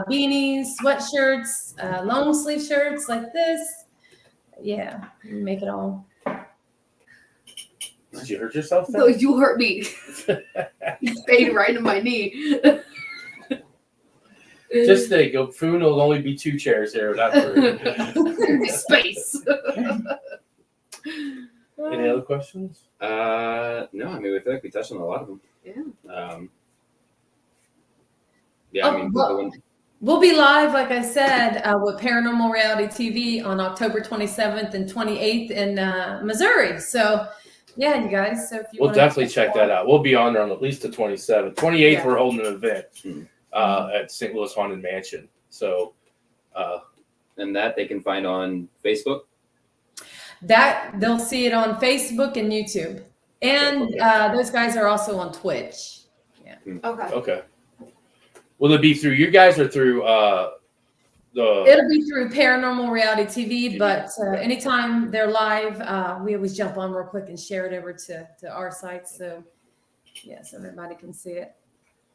beanies, sweatshirts, long sleeve shirts like this. Yeah, we make it all. Did you hurt yourself? No, you hurt me. You stayed right in my knee. Just think, Foon will only be 2 chairs here, not 3. Space. Any other questions? No, I mean, I feel like we touched on a lot of them. Yeah. I mean, the one. We'll be live, like I said, with Paranormal Reality TV on October 27th and 28th in Missouri. So, yeah, you guys. So if you We'll want definitely check that out. We'll be on there on at least the 27th. 28th, Yeah. we're holding an event at St. Louis Haunted Mansion. So, And that they can find on Facebook. that they'll see it on Facebook and YouTube, and those guys are also on Twitch. Okay. okay. Will it be through you guys or through It'll be through Paranormal Reality TV, but anytime they're live, we always jump on real quick and share it over to our site. So, yes, everybody can see it.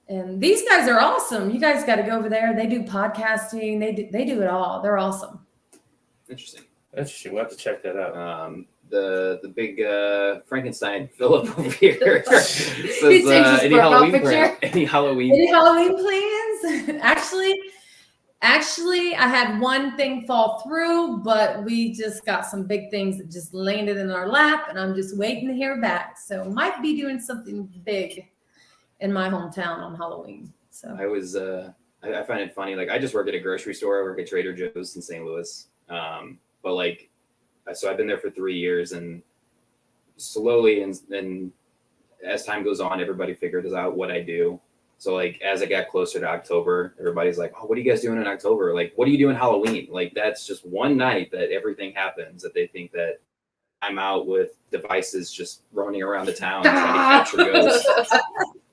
And these guys are awesome. You guys got to go over there. They do podcasting. They do it all. They're awesome. Interesting. Interesting. We'll have to check that out. The big Frankenstein Philip over here says, He takes his any profile Halloween picture. Any Halloween? Any Halloween plans? Actually, I had one thing fall through, but we just got some big things that just landed in our lap, and I'm just waiting to hear back. So might be doing something big in my hometown on Halloween. So I was I find it funny. Like, I just work at a grocery store. I work at Trader Joe's in St. Louis. But like, so I've been there for 3 years, and slowly and as time goes on, everybody figures out what I do. So like, as I got closer to October, everybody's like, "Oh, what are you guys doing in October? Like, what do you do in Halloween?" Like, that's just one night that everything happens, that they think that I'm out with devices just running around the town trying to capture ghosts.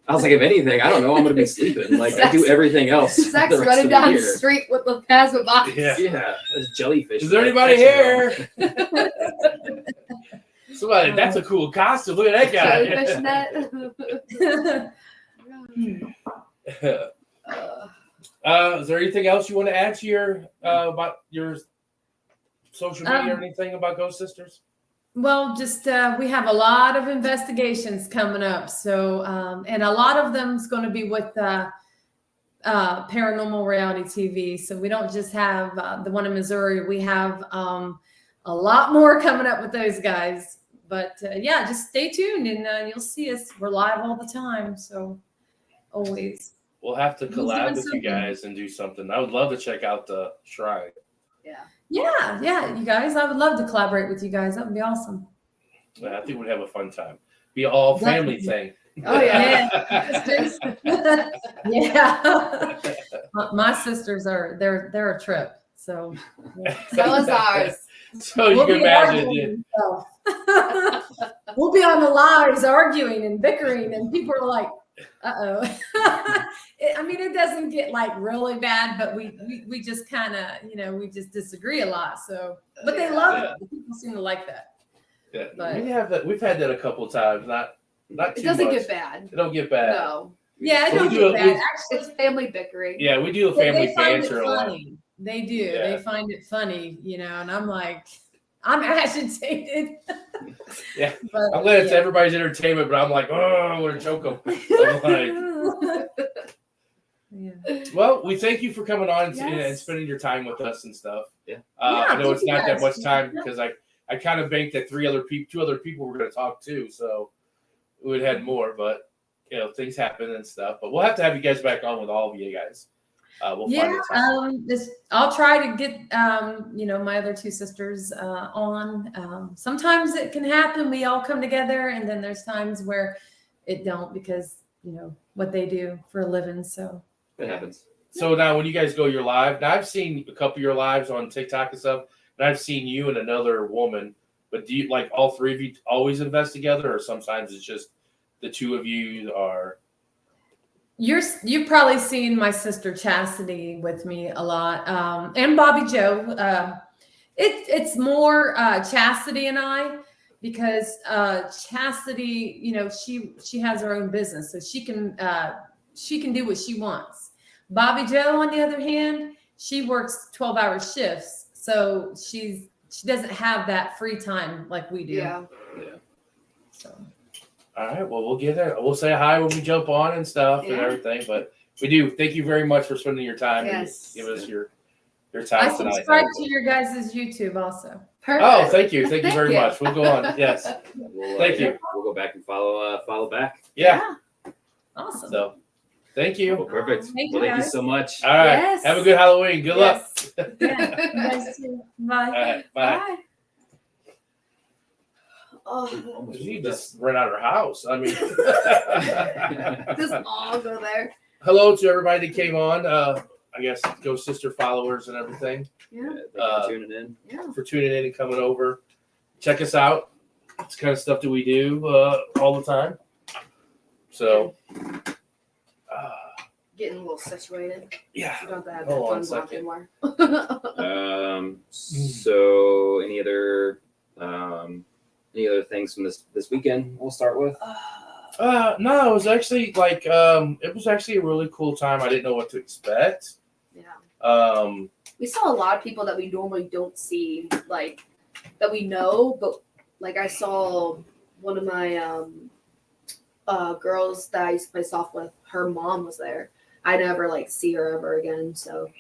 I was like, if anything, I don't know, I'm going to be sleeping. Like, I do everything else. Zach's the rest running of down the the year. street with the plasma box. Yeah. Yeah, there's jellyfish. Is there anybody here? Somebody, that's a cool costume. Look at Jellyfish that net. guy. Is there anything else you want to add to your about your social media or anything about Ghost Sisters? well, just we have a lot of investigations coming up. So and a lot of them is going to be with Paranormal Reality TV. So we don't just have the one in Missouri. We have a lot more coming up with those guys. But yeah, just stay tuned and you'll see us. We're live all the time. So always. We'll have to He's collab doing with you something. guys and do something. I would love to check out the shrine. Yeah, you guys. I would love to collaborate with you guys. That would be awesome. Yeah, I think we'd have a fun time. Be all family thing. Oh yeah. Sisters. Yeah. My sisters they're a trip. So yeah. So was ours. So you can be imagine. arguing, so. We'll be on the lives arguing and bickering, and people are like, "Uh-oh." I mean, it doesn't get like really bad, but we just kind of, we just disagree a lot. So, but they love it. The people seem to like that. Yeah, But- we have that. We've had that a couple times. Not It too doesn't much. get bad. It don't get bad. No. Yeah, it But we don't do get it- bad. we- It's family bickering. Yeah, we do a family they find banter it a lot. funny. They do. Yeah. They find it funny, and I'm like, I'm agitated. Yeah. But, I'm glad it's yeah. everybody's entertainment, but I'm like, oh, I want to choke them. I'm like, Yeah. well, we thank you for coming on and Yes. spending your time with us and stuff. Yeah. I know thank it's you not that guys. much time because I kind of banked that two other people were going to talk too, so we would have had more, but things happen and stuff. But we'll have to have you guys back on with all of you guys. We'll find the time. I'll try to get my other two sisters on. Sometimes it can happen. We all come together, and then there's times where it don't because what they do for a living. So It happens. So now when you guys go your live, now I've seen a couple of your lives on TikTok and stuff, and I've seen you and another woman. But do you like all three of you always invest together, or sometimes it's just the two of you are? you've probably seen my sister Chastity with me a lot, and Bobby Joe. It's more Chastity and I, because Chastity, she has her own business, so she can do what she wants. Bobby Joe, on the other hand, she works 12-hour shifts, so she doesn't have that free time like we do. Yeah. So. All right. Well, we'll get there. We'll say hi when we jump on and stuff and Yeah. everything. But we do thank you very much for spending your time Yes. and give us your I time tonight. subscribe to your guys' YouTube also. Perfect. Oh, thank you very Thank you. much. We'll go on. Yes. We'll, Thank you. We'll go back and follow back. Yeah. Awesome. So, thank you. Well, perfect. Thank Well, you, thank you guys. so much. All right. Yes. Have a good Halloween. Good luck. Yes. Yeah, you guys too. Bye. All right. Bye. Bye. Oh, She just ran out of her house. I mean, just all go there. hello to everybody that came on. I guess Go Sister followers and everything Yeah. Thank you for tuning in. Yeah. for tuning in and coming over. Check us out. It's the kind of stuff that we do all the time. So, Getting a little situated. yeah. You don't have to have Hold on a that fun second. walk anymore. So any other things from this weekend we'll start with? No, it was actually a really cool time. I didn't know what to expect. Yeah. We saw a lot of people that we normally don't see, like that we know, but like I saw one of my girls that I used to play soft with, her mom was there. I never see her ever again. So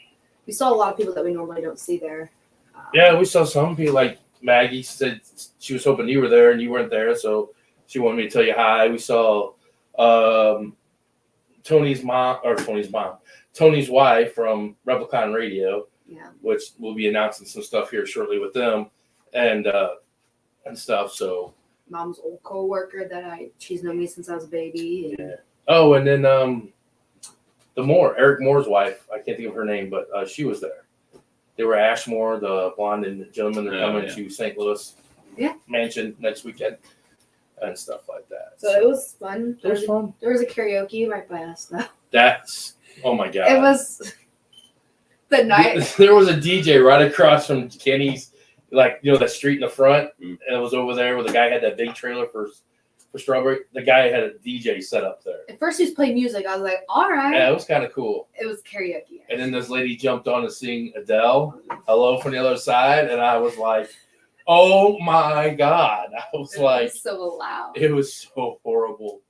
we saw a lot of people that we normally don't see there. Yeah, we saw some people like Maggie said she was hoping you were there and you weren't there, so she wanted me to tell you hi. We saw Tony's wife from Replicon Radio, Yeah. which we'll be announcing some stuff here shortly with them and stuff. So Mom's old coworker she's known me since I was a baby. And oh, and then Eric Moore's wife, I can't think of her name, but she was there. They were Ashmore, the blonde and the gentleman. They're coming to St. Louis mansion next weekend and stuff like that. So it was fun. It was fun. There was a karaoke right by us though. That's, oh my God. It was the night. There was a DJ right across from Kenny's, that street in the front. Mm. And it was over there where the guy had that big trailer for Strawberry. The guy had a DJ set up there. At first he was playing music. I was like, all right. Yeah, it was kind of cool. It was karaoke. And then this lady jumped on to sing Adele, Hello from the Other Side. And I was like, oh my God. I was It like, was so loud. it was so horrible.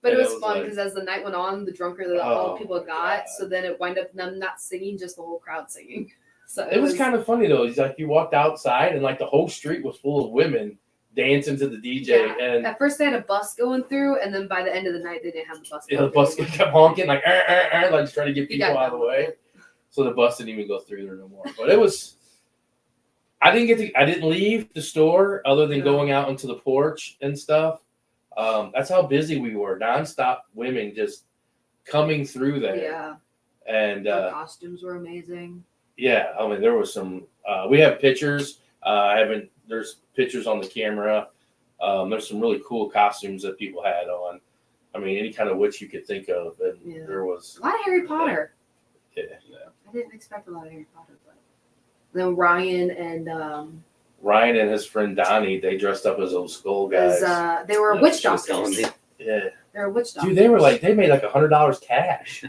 But it and was it was fun like- because as the night went on, the drunker that Oh all people my got. God. So then it wound up them not singing, just the whole crowd singing. So It was kind of funny though. It's like you walked outside and the whole street was full of women dancing to the DJ, Yeah. and At first they had a bus going through, and then by the end of the night they didn't have the bus. the going bus through. kept honking like like trying to get You people got out of the done with way. it. So the bus didn't even go through there no more. But it was. I didn't leave the store other than No. going out into the porch and stuff. That's how busy we were. Nonstop women just coming through there. Yeah, And their costumes were amazing. yeah, I mean, there was some. We have pictures. There's pictures on the camera. There's some really cool costumes that people had on. I mean, any kind of witch you could think of, and Yeah. there was. A lot of Harry Potter. Yeah. I didn't expect a lot of Harry Potter, but then Ryan and Ryan and his friend Donnie, they dressed up as those skull guys. they were Yeah, witch she was telling doctors. me. Yeah, They were witch doctors. dude, they made like $100 cash.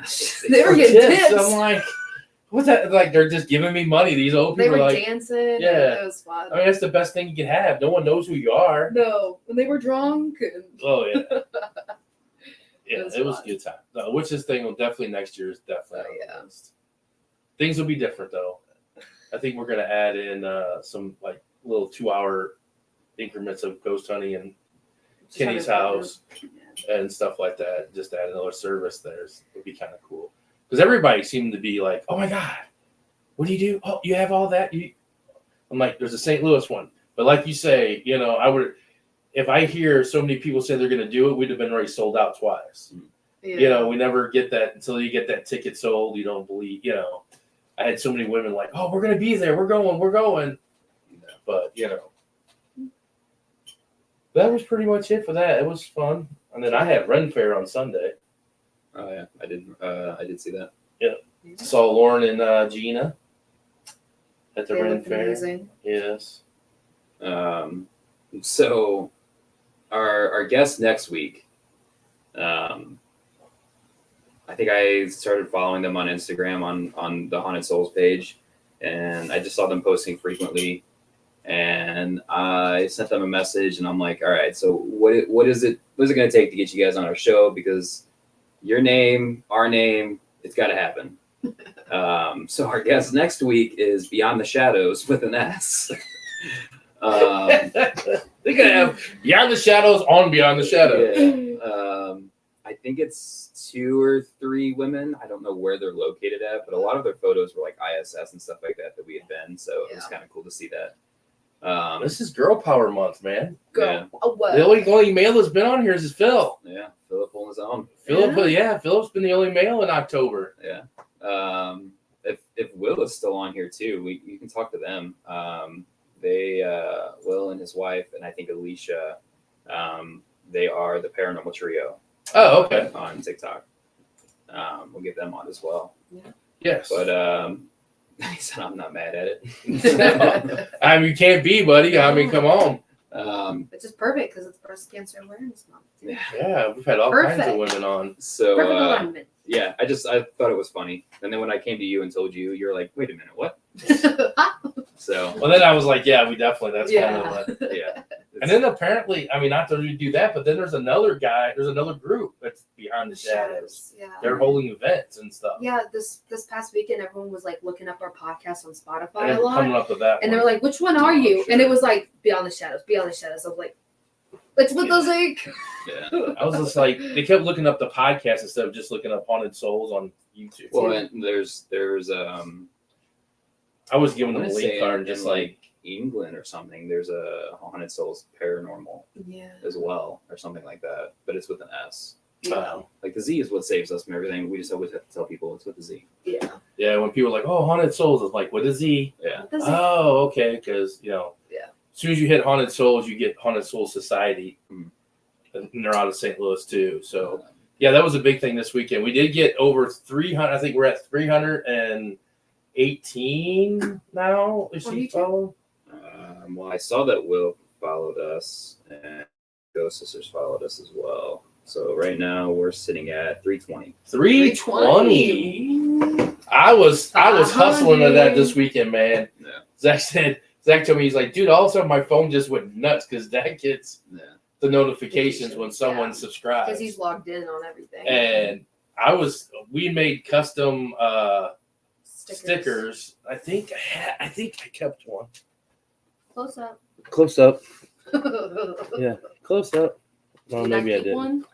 They were for getting tips. I'm like, what's that? Like they're just giving me money. These old They people were are like, dancing. Yeah. And it was fun. I mean, that's the best thing you can have. No one knows who you are. No, when they were drunk. And Oh yeah, yeah, was it was a fun. good time. No, witches thing will definitely next year is definitely Oh, on yeah. the list. Things will be different though. I think we're gonna add in some like little 2-hour increments of ghost hunting and Just trying Kenny's to- house Yeah. and stuff like that. Just add another service there would be kind of cool. Because everybody seemed to be like, "Oh my god, what do you do? Oh, you have all that?" I'm like, "There's a St. Louis one," but like you say, I would. If I hear so many people say they're going to do it, we'd have been already sold out twice. Yeah. We never get that until you get that ticket sold. You don't believe. I had so many women like, "Oh, we're going to be there. We're going." But that was pretty much it for that. It was fun, and then I had Ren Fair on Sunday. Oh yeah, I did see that. Saw Lauren and Gina at the They Ren looked Fair. amazing. Yes. So our guest next week, I think I started following them on Instagram on the Haunted Souls page, and I just saw them posting frequently, and I sent them a message, and I'm like, all right, so what is it going to take to get you guys on our show? Because your name, our name, it's got to happen. So our guest next week is Beyond the Shadowz with an S. They're gonna have Beyond the Shadows on Beyond the Shadows. Yeah. I think it's 2 or 3 women. I don't know where they're located at, but a lot of their photos were like ISS and stuff like that we had been. So it was kind of cool to see that. This is Girl Power Month, man. Go. Yeah. Oh, what? The only male that's been on here is Phil. Yeah, Philip on his own. Philip's been the only male in October. Yeah. If Will is still on here too, you can talk to them. They Will and his wife, and I think Alicia, they are the Paranormal Trio. Oh, okay. On TikTok. We'll get them on as well. Yes. But he said I'm not mad at it. I mean, you can't be, buddy. I mean, come on. Which is perfect because it's Breast Cancer Awareness Month. Yeah. Yeah, we've had all kinds of Perfect. women on. So Perfect alignment. yeah, I thought it was funny, and then when I came to you and told you, you're like, wait a minute, what? So Well, then I was like, yeah, we definitely. That's kind of like. yeah, And then apparently, I mean, not to do that, but then there's another group that's Behind the Shadows. Yeah. They're holding events and stuff. Yeah, this past weekend, everyone was like looking up our podcast on And Spotify then a lot, coming up with that and they one. were like, "Which one are you?" And it was like Beyond the Shadows, Beyond the Shadows. I was like, "It's with those like." yeah. I was just like, they kept looking up the podcast instead of just looking up Haunted Souls on YouTube. Well, and there's I was giving I them a wanna link say card in just like England or something. There's a Haunted Souls Paranormal Yeah. as well, or something like that, but it's with an S. Wow. Like the Z is what saves us from everything. We just always have to tell people it's with the Z. Yeah. Yeah, when people are like, oh, Haunted Souls, it's like, what is he? Yeah. Does it- Oh, okay, because, Yeah. as soon as you hit Haunted Souls, you get Haunted Soul Society. Mm. And they're out of St. Louis, too. So, yeah, that was a big thing this weekend. We did get over 300. I think we're at 318 now. Is On she YouTube? following? Well, I saw that Will followed us and Ghost Sisters followed us as well. So right now we're sitting at 320. 320. I was hustling to that this weekend, man. Yeah. Zach told me, he's like, dude, all of a sudden my phone just went nuts because Zach gets Yeah. the notifications when someone subscribes. Because he's logged in on everything. And we made custom stickers. I think I kept one. Close up. Close up. Yeah, close up. Well, Did I maybe I keep didn't. one?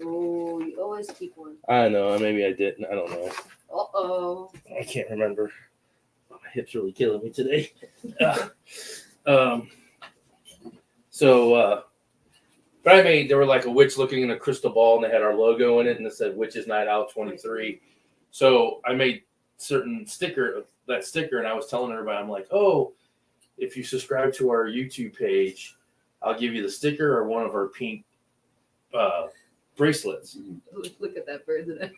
Oh, you always keep one. I know. Maybe I didn't. I don't know. Uh-oh. I can't remember. My hip's really killing me today. um. So, but I made, there were like a witch looking in a crystal ball, and they had our logo in it, and it said "Witches Night Out 23." So I made that sticker, and I was telling everybody, I'm like, oh, if you subscribe to our YouTube page, I'll give you the sticker or one of our pink bracelets. Look at that bird.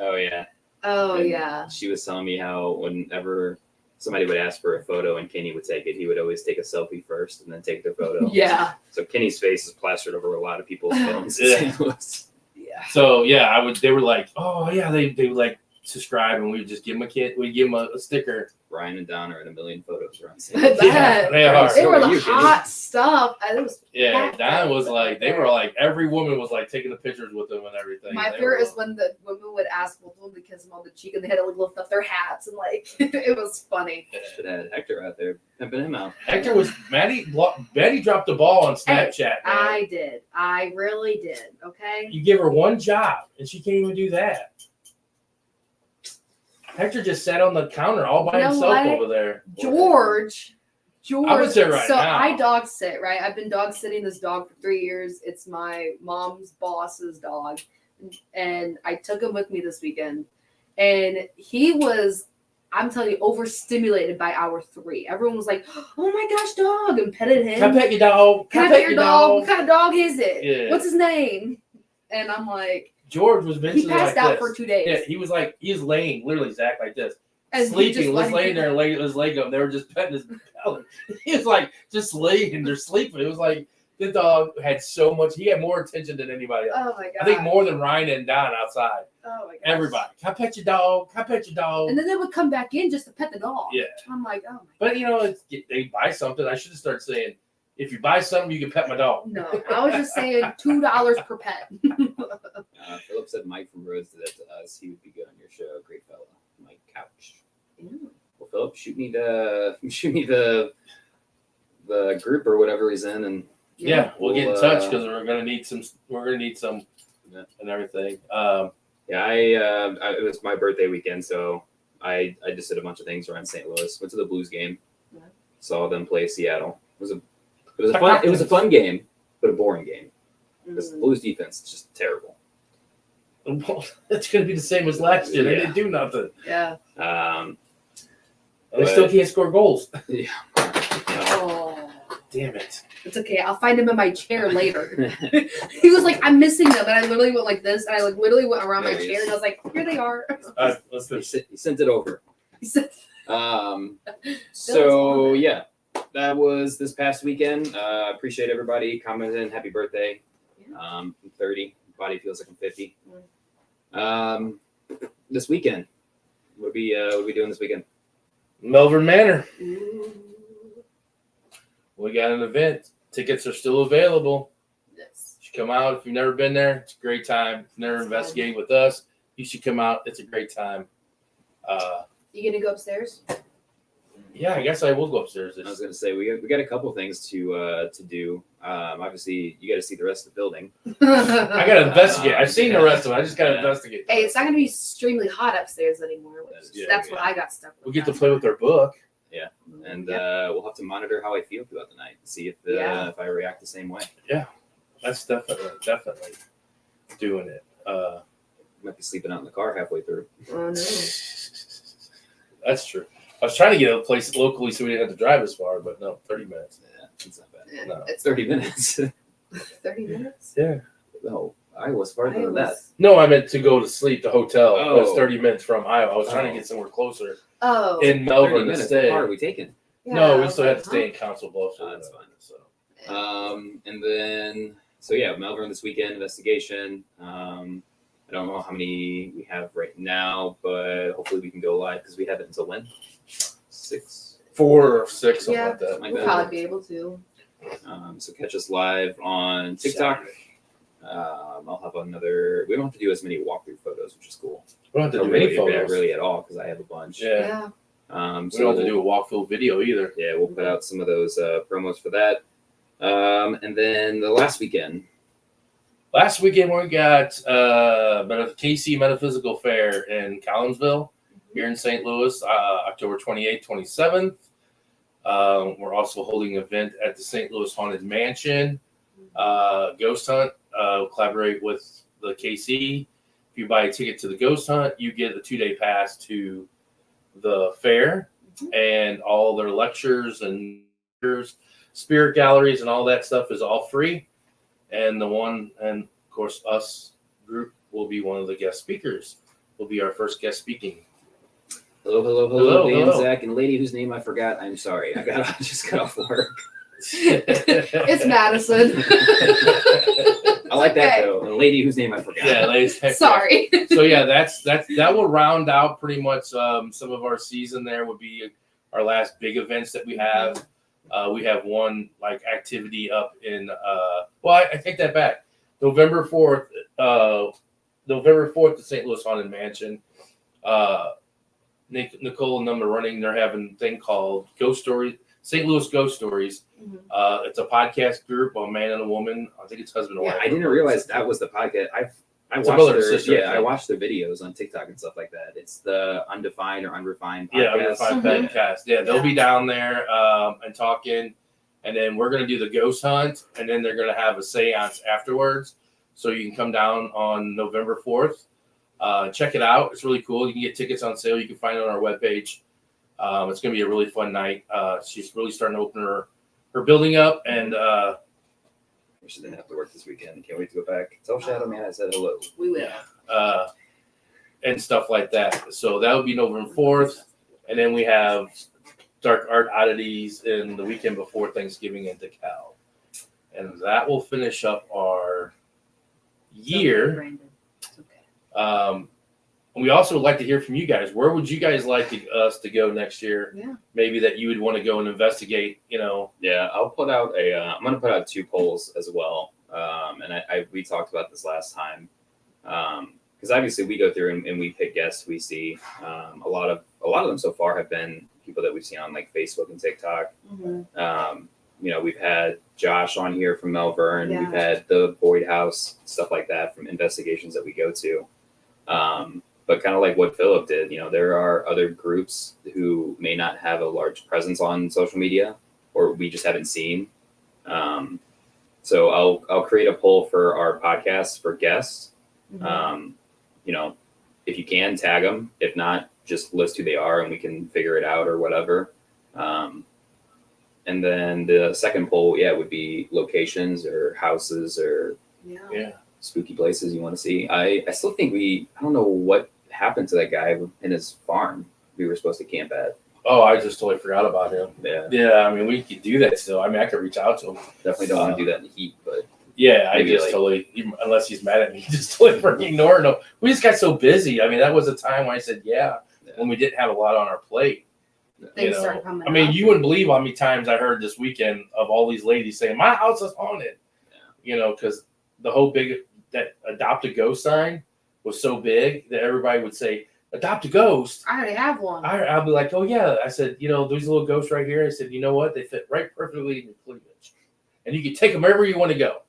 Oh yeah. Oh, And yeah. She was telling me how whenever somebody would ask for a photo and Kenny would take it, he would always take a selfie first and then take the photo. Yeah. So Kenny's face is plastered over a lot of people's phones in Yeah. St. Louis. Yeah. So yeah, they were like, oh yeah, they would like subscribe, and we would just give them a sticker. Ryan and Don are in a million photos around St. I Louis. bet. They are. They So were are the you, Kenny. hot stuff. It was Yeah, packed. Don was like, they were like, every woman was like taking the pictures with them and everything. My They favorite were- is when the women would ask them to kiss them on the cheek, and they had to like lift up their hats, and like it was funny. Should have had Hector out there pimping him out. Hector was Betty dropped the ball on Snapchat. Man. I did. I really did. Okay. You give her one job, and she can't even do that. Hector just sat on the counter all by You know himself what? over there. George. I would say right so now. I dog sit, right? I've been dog sitting this dog for 3 years. It's my mom's boss's dog. And I took him with me this weekend. And he was, I'm telling you, overstimulated by hour 3. Everyone was like, oh my gosh, dog, and petted him. Can I pet your dog? Can I pet your dog? What kind of dog is it? Yeah. What's his name? And I'm like, George was he eventually passed like out this. for 2 days. Yeah, he was laying, literally, Zach, like this. And he Sleeping, just was let laying him- there and laying his leg up. And they were just petting his belly. He was like just laying there sleeping. It was like the dog had so much. He had more attention than anybody else. Oh my god. I think more than Ryan and Don outside. Oh my god. Everybody, can I pet your dog? Can I pet your dog? And then they would come back in just to pet the dog. Yeah. I'm like, oh my But they buy something. I should have started saying, if you buy something, you can pet my dog. No, I was just saying $2 per pet. Philip said Mike from Rhodes did that to us. He would be good on your show. Great fella. Mike Couch. Well, Philip, shoot me the group or whatever he's in, and Yeah, we'll get in We'll, touch because we're gonna need some. Yeah. And everything. yeah, it was my birthday weekend, so I just did a bunch of things around St. Louis. Went to the Blues game, Yeah. saw them play Seattle. It was a fun game, but a boring game because the Blues defense is just terrible. Well, it's gonna be the same as last year. They Yeah. didn't do nothing. Yeah. And they still can't score goals. Oh, Damn it. it's okay. I'll find him in my chair later. He was like, I'm missing them. And I literally went like this. And I like literally went around my There he chair. is. And I was like, here they are. Let's finish. He sent it over. He said, So yeah, that was this past weekend. Appreciate everybody commenting. Happy birthday. I'm 30. Body feels like I'm 50. This weekend, what are we doing this weekend? Melbourne Manor. ooh. We got an event. Tickets are still available. Yes. You should come out if you've never been there. It's a great time. If you've never It's investigated with us, you should come out. It's a great time. You gonna go upstairs? Yeah, I guess I will go upstairs. I was gonna say we got a couple things to do. Obviously, you got to see the rest of the building. I gotta investigate. I've seen the rest of it. I just gotta Yeah. investigate. Hey, it's not gonna be extremely hot upstairs anymore. That's what yeah. I got stuck with. We get to play with our book. And Yep. we'll have to monitor how I feel throughout the night, see if Yeah. if I react the same way. That's definitely doing it. Might be sleeping out in the car halfway through. Oh no. That's true. I was trying to get a place locally so we didn't have to drive as far, but no, 30 minutes. Yeah, it's not bad. Yeah, No. It's 30 minutes. 30 minutes. Yeah. No, I was farther I than that. was- No, I meant to go to sleep. The hotel was Oh. 30 minutes from Iowa. I was trying to Oh. get somewhere closer Oh. in 30 Melbourne to minutes. stay. What car are we taking? yeah, No, I we was still like, have to stay in Council Bluffs. Oh, that's fine. So. And then so yeah, Melbourne this weekend investigation. I don't know how many we have right now, but hopefully we can go live because we have it until when? 6. 4 or 6, something Yeah. like that. Like We'll that. probably be able to. So catch us live on TikTok. I'll have another. We don't have to do as many walkthrough photos, which is cool. We don't have to Or do really, any photos. really at all because I have a bunch. Yeah. Yeah. We don't have to do a walk-through video either. Yeah, we'll put out some of those promos for that. And then the last weekend. Last weekend we got KC Metaphysical Fair in Collinsville here in St. Louis, October 28th, 27th. We're also holding an event at the St. Louis Haunted Mansion Ghost Hunt. Collaborate with the KC. If you buy a ticket to the Ghost Hunt, you get a 2-day pass to the fair and all their lectures and spirit galleries and all that stuff is all free. And of course, us group will be one of the guest speakers. Will be our first guest speaking. Hello, Dan, Zach, and lady whose name I forgot. I'm sorry. I just got off work. It's Madison. I like that though. A lady whose name I forgot. Yeah, ladies. Sorry. So yeah, that will round out pretty much some of our season. There would be our last big events that we have. We have one like activity up in I take that back. November 4th, the St. Louis Haunted Mansion. Nicole and them are running. They're having a thing called Ghost Stories, St. Louis Ghost Stories. It's a podcast group, a man and a woman. I think it's husband and wife. I didn't realize that was the podcast. I watched their videos on TikTok and stuff like that. It's the Undefined or Unrefined podcast. Yeah, Undefined podcast. Yeah, they'll be down there and talking, and then we're gonna do the ghost hunt, and then they're gonna have a seance afterwards. So you can come down on November 4th. Check it out. It's really cool. You can get tickets on sale. You can find it on our webpage. It's gonna be a really fun night. She's really starting to open her building up, and she didn't have to work this weekend. Can't wait to go back. Tell Shadow Man I said hello. We will. And stuff like that. So that would be November 4th. And then we have Dark Art Oddities in the weekend before Thanksgiving in DeKalb. And that will finish up our year. It's okay. We also would like to hear from you guys. Where would you guys like us to go next year? Yeah. Maybe that you would want to go and investigate, Yeah, I'll put out I'm going to put out 2 polls as well. And we talked about this last time. Because obviously we go through and we pick guests we see. A lot of them so far have been people that we've seen on like Facebook and TikTok. We've had Josh on here from Melbourne. Yeah. We've had the Boyd House, stuff like that from investigations that we go to. But kind of like what Philip did, there are other groups who may not have a large presence on social media, or we just haven't seen. So I'll create a poll for our podcast for guests. If you can, tag them. If not, just list who they are and we can figure it out or whatever. And then the second poll, would be locations or houses or spooky places you want to see. I still think I don't know what happened to that guy in his farm we were supposed to camp at. Oh, I just totally forgot about him. Yeah. I mean, we could do that still. I mean, I could reach out to him. Definitely don't want to do that in the heat, but yeah, I just totally, unless he's mad at me, just totally freaking ignoring him. We just got so busy. I mean, that was a time when I said, when we didn't have a lot on our plate. Things started coming I mean, up. you wouldn't believe how many times I heard this weekend of all these ladies saying, my house is haunted. Because the whole that adopt a ghost sign was so big that everybody would say, adopt a ghost. I already have one. I'll be like, oh yeah. I said, these little ghosts right here. I said, you know what? They fit right perfectly in your cleavage. And you can take them wherever you want to go.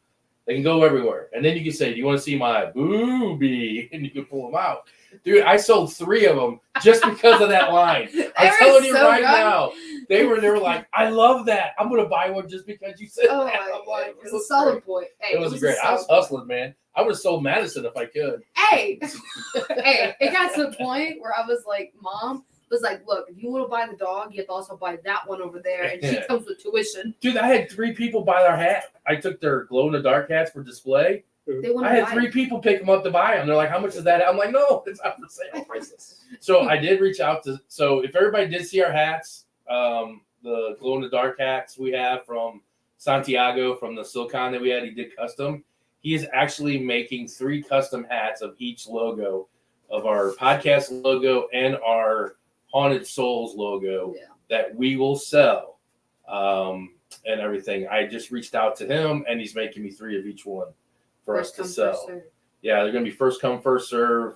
They can go everywhere. And then you can say, do you want to see my boobie? And you can pull them out. Dude, I sold 3 of them just because of that line. I'm telling you right now. They were like, I love that. I'm going to buy one just because you said that. I'm like, it it's was a solid great. point. Hey, It was great. I was hustling, man. I would have sold Madison if I could. Hey, it got to the point where I was like, Mom was like, look, if you want to buy the dog, you have to also buy that one over there. And she comes with tuition. Dude, I had 3 people buy their hat. I took their glow-in-the-dark hats for display. I had 3 people pick them up to buy them. They're like, how much is that? I'm like, no, it's not for sale. Priceless. So I did reach out to, so if everybody did see our hats, the glow-in-the-dark hats we have from Santiago, from the Silicon that we had, he did custom. He is actually making 3 custom hats of each logo, of our podcast logo and our Haunted Souls logo that we will sell and everything. I just reached out to him and he's making me 3 of each one for us to sell. Yeah, they're going to be first come, first serve.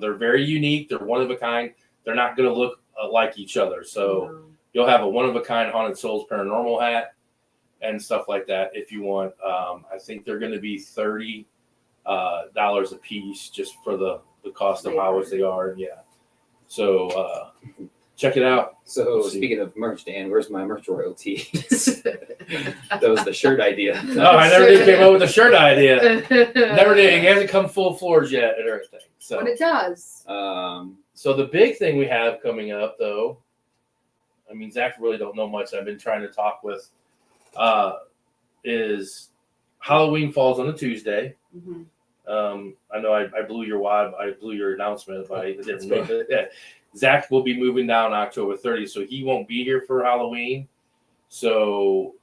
They're very unique. They're one of a kind. They're not going to look like each other. So you'll have a one-of-a-kind Haunted Souls Paranormal hat and stuff like that if you want. I think they're going to be $30 a piece just for the cost of how much they are. And yeah. So check it out. So speaking of merch, Dan, where's my merch royalties? That was the shirt idea. No, I never did came up with a shirt idea. Never did. It hasn't come full floors yet and everything. So But it does. So the big thing we have coming up, though, I mean, Zach really don't know much. I've been trying to talk with, is Halloween falls on a Tuesday. Mm-hmm. I know I blew your wad. I blew your announcement, but I didn't make it. Yeah. Zach will be moving down October 30th, so he won't be here for Halloween. So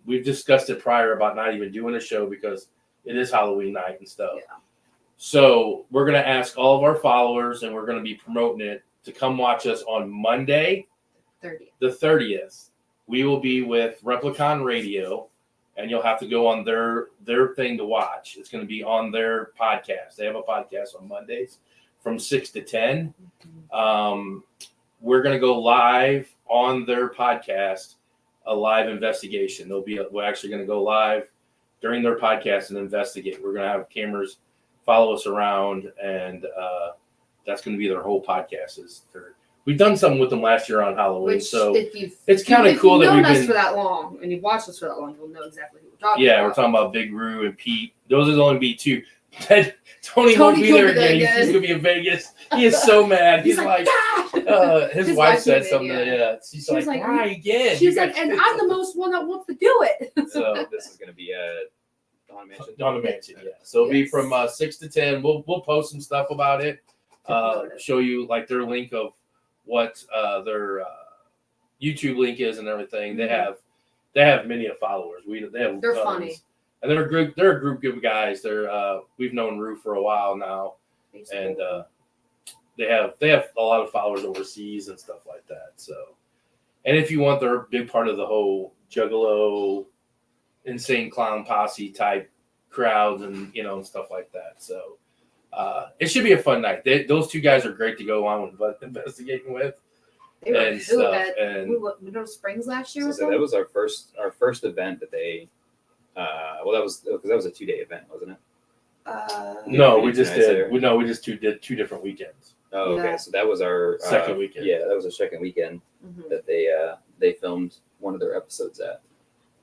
we've discussed it prior about not even doing a show because it is Halloween night and stuff. Yeah. So we're going to ask all of our followers, and we're going to be promoting it, to come watch us on Monday, 30th. the 30th. We will be with Replicon Radio, and you'll have to go on their thing to watch. It's going to be on their podcast. They have a podcast on Mondays from 6 to 10. We're going to go live on their podcast, a live investigation. We're actually going to go live during their podcast and investigate. We're going to have cameras follow us around, and that's going to be their whole podcast. We've done something with them last year on Halloween, so it's kind of cool that we've been for that long, and you've watched us for that long. You'll know exactly who we're talking about. Yeah, we're talking about Big Roo and Pete. Those are the only be two. Tony won't be there again. He's going to be in Vegas. He is so mad. He's like his wife said something. Yeah, she's like, why again? She's like, and I'm the most one that wants to do it. So this is going to be Dawn of Mansion. Yeah. So it'll be from 6 to 10. We'll post some stuff about it. Show you like their link of what their YouTube link is and everything. Mm-hmm. They have many followers. They're funny. And they're a group of guys. We've known Rue for a while now, and they have a lot of followers overseas and stuff like that. So, and if you want, they're a big part of the whole Juggalo, insane clown posse type crowds and and stuff like that. So, it should be a fun night. Those two guys are great to go on with investigating with. They were and stuff. And Mineral Springs last year. So that was our first event that they. Well, that was because that was a 2-day event, wasn't it? No, we just did two different weekends. Oh, okay. Yeah. So that was our second weekend. Yeah, that was our second weekend that they filmed one of their episodes at.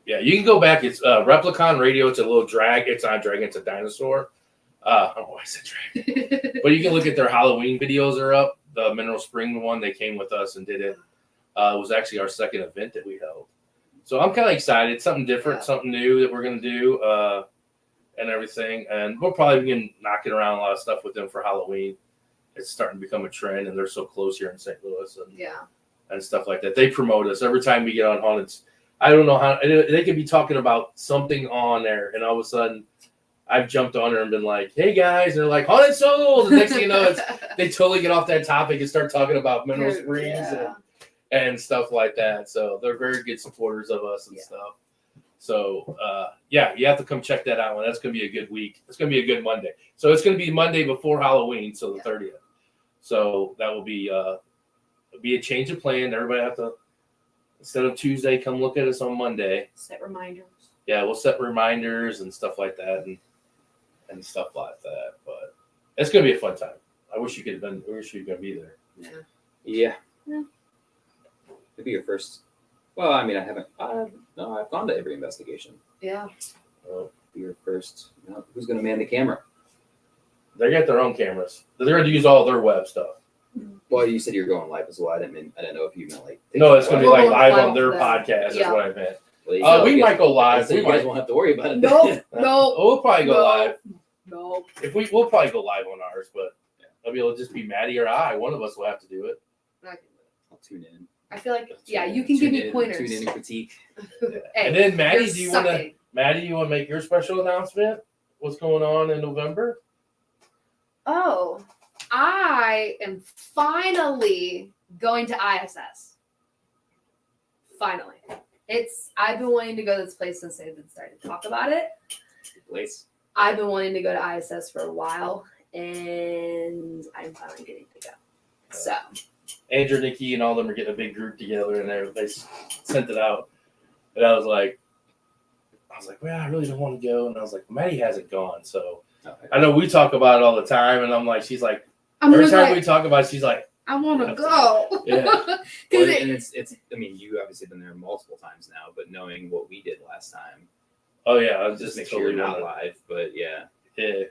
Yeah, you can go back. It's Replicon Radio. It's a little drag. It's not a dragon. It's a dinosaur. I don't know why I said dragon. But you can look at their Halloween videos are up. The Mineral Spring one, they came with us and did it. It was actually our second event that we held. So I'm kind of excited. It's something different, something new that we're going to do and everything. And we'll probably begin knocking around a lot of stuff with them for Halloween. It's starting to become a trend, and they're so close here in St. Louis and stuff like that. They promote us every time we get on Haunted. I don't know how they could be talking about something on there, and all of a sudden I've jumped on there and been like, "Hey guys," and they're like, "Haunted Souls." And next thing you know, they totally get off that topic and start talking about Mineral Springs and stuff like that. So they're very good supporters of us and stuff. So you have to come check that out. One that's going to be a good week. It's going to be a good Monday. So it's going to be Monday before Halloween, so the 30th. So that will be a change of plan. Everybody have to, instead of Tuesday, come look at us on Monday. Set reminders. Yeah, we'll set reminders and stuff like that and stuff like that. But it's going to be a fun time. I wish you could have been. I wish you could be there. Yeah. It'd be your first. Well, I mean, I haven't. No, I've gone to every investigation. Yeah. Well, be your first. Who's going to man the camera? They got their own cameras. They're going to use all their web stuff. Well, you said you were going live as well. I didn't know if you meant like. No, it's going to be like live on their podcast. Is what I meant. Well, we might go live. You guys won't have to worry about it. No. We'll probably go live. No. We'll probably go live on ours, but it'll just be Maddie or I. One of us will have to do it. I'll tune in. I feel like you can give me pointers. Tune in and critique. And then Maddie, do you want to make your special announcement? What's going on in November? Oh, I am finally going to ISS. Finally. I've been wanting to go to this place since they've been starting to talk about it. Place. I've been wanting to go to ISS for a while, and I'm finally getting to go. So Andrew, Nikki, and all of them are getting a big group together, and they sent it out, and I was like, well, I really don't want to go, and I was like, Maddie hasn't gone, so I know we talk about it all the time, and I'm like, she's like, every time we talk about it, she's like, I want to go. Yeah. Well, and it's. I mean, you obviously been there multiple times now, but knowing what we did last time, oh yeah, I was just just make sure totally you're not wanna- live. But yeah, Yeah.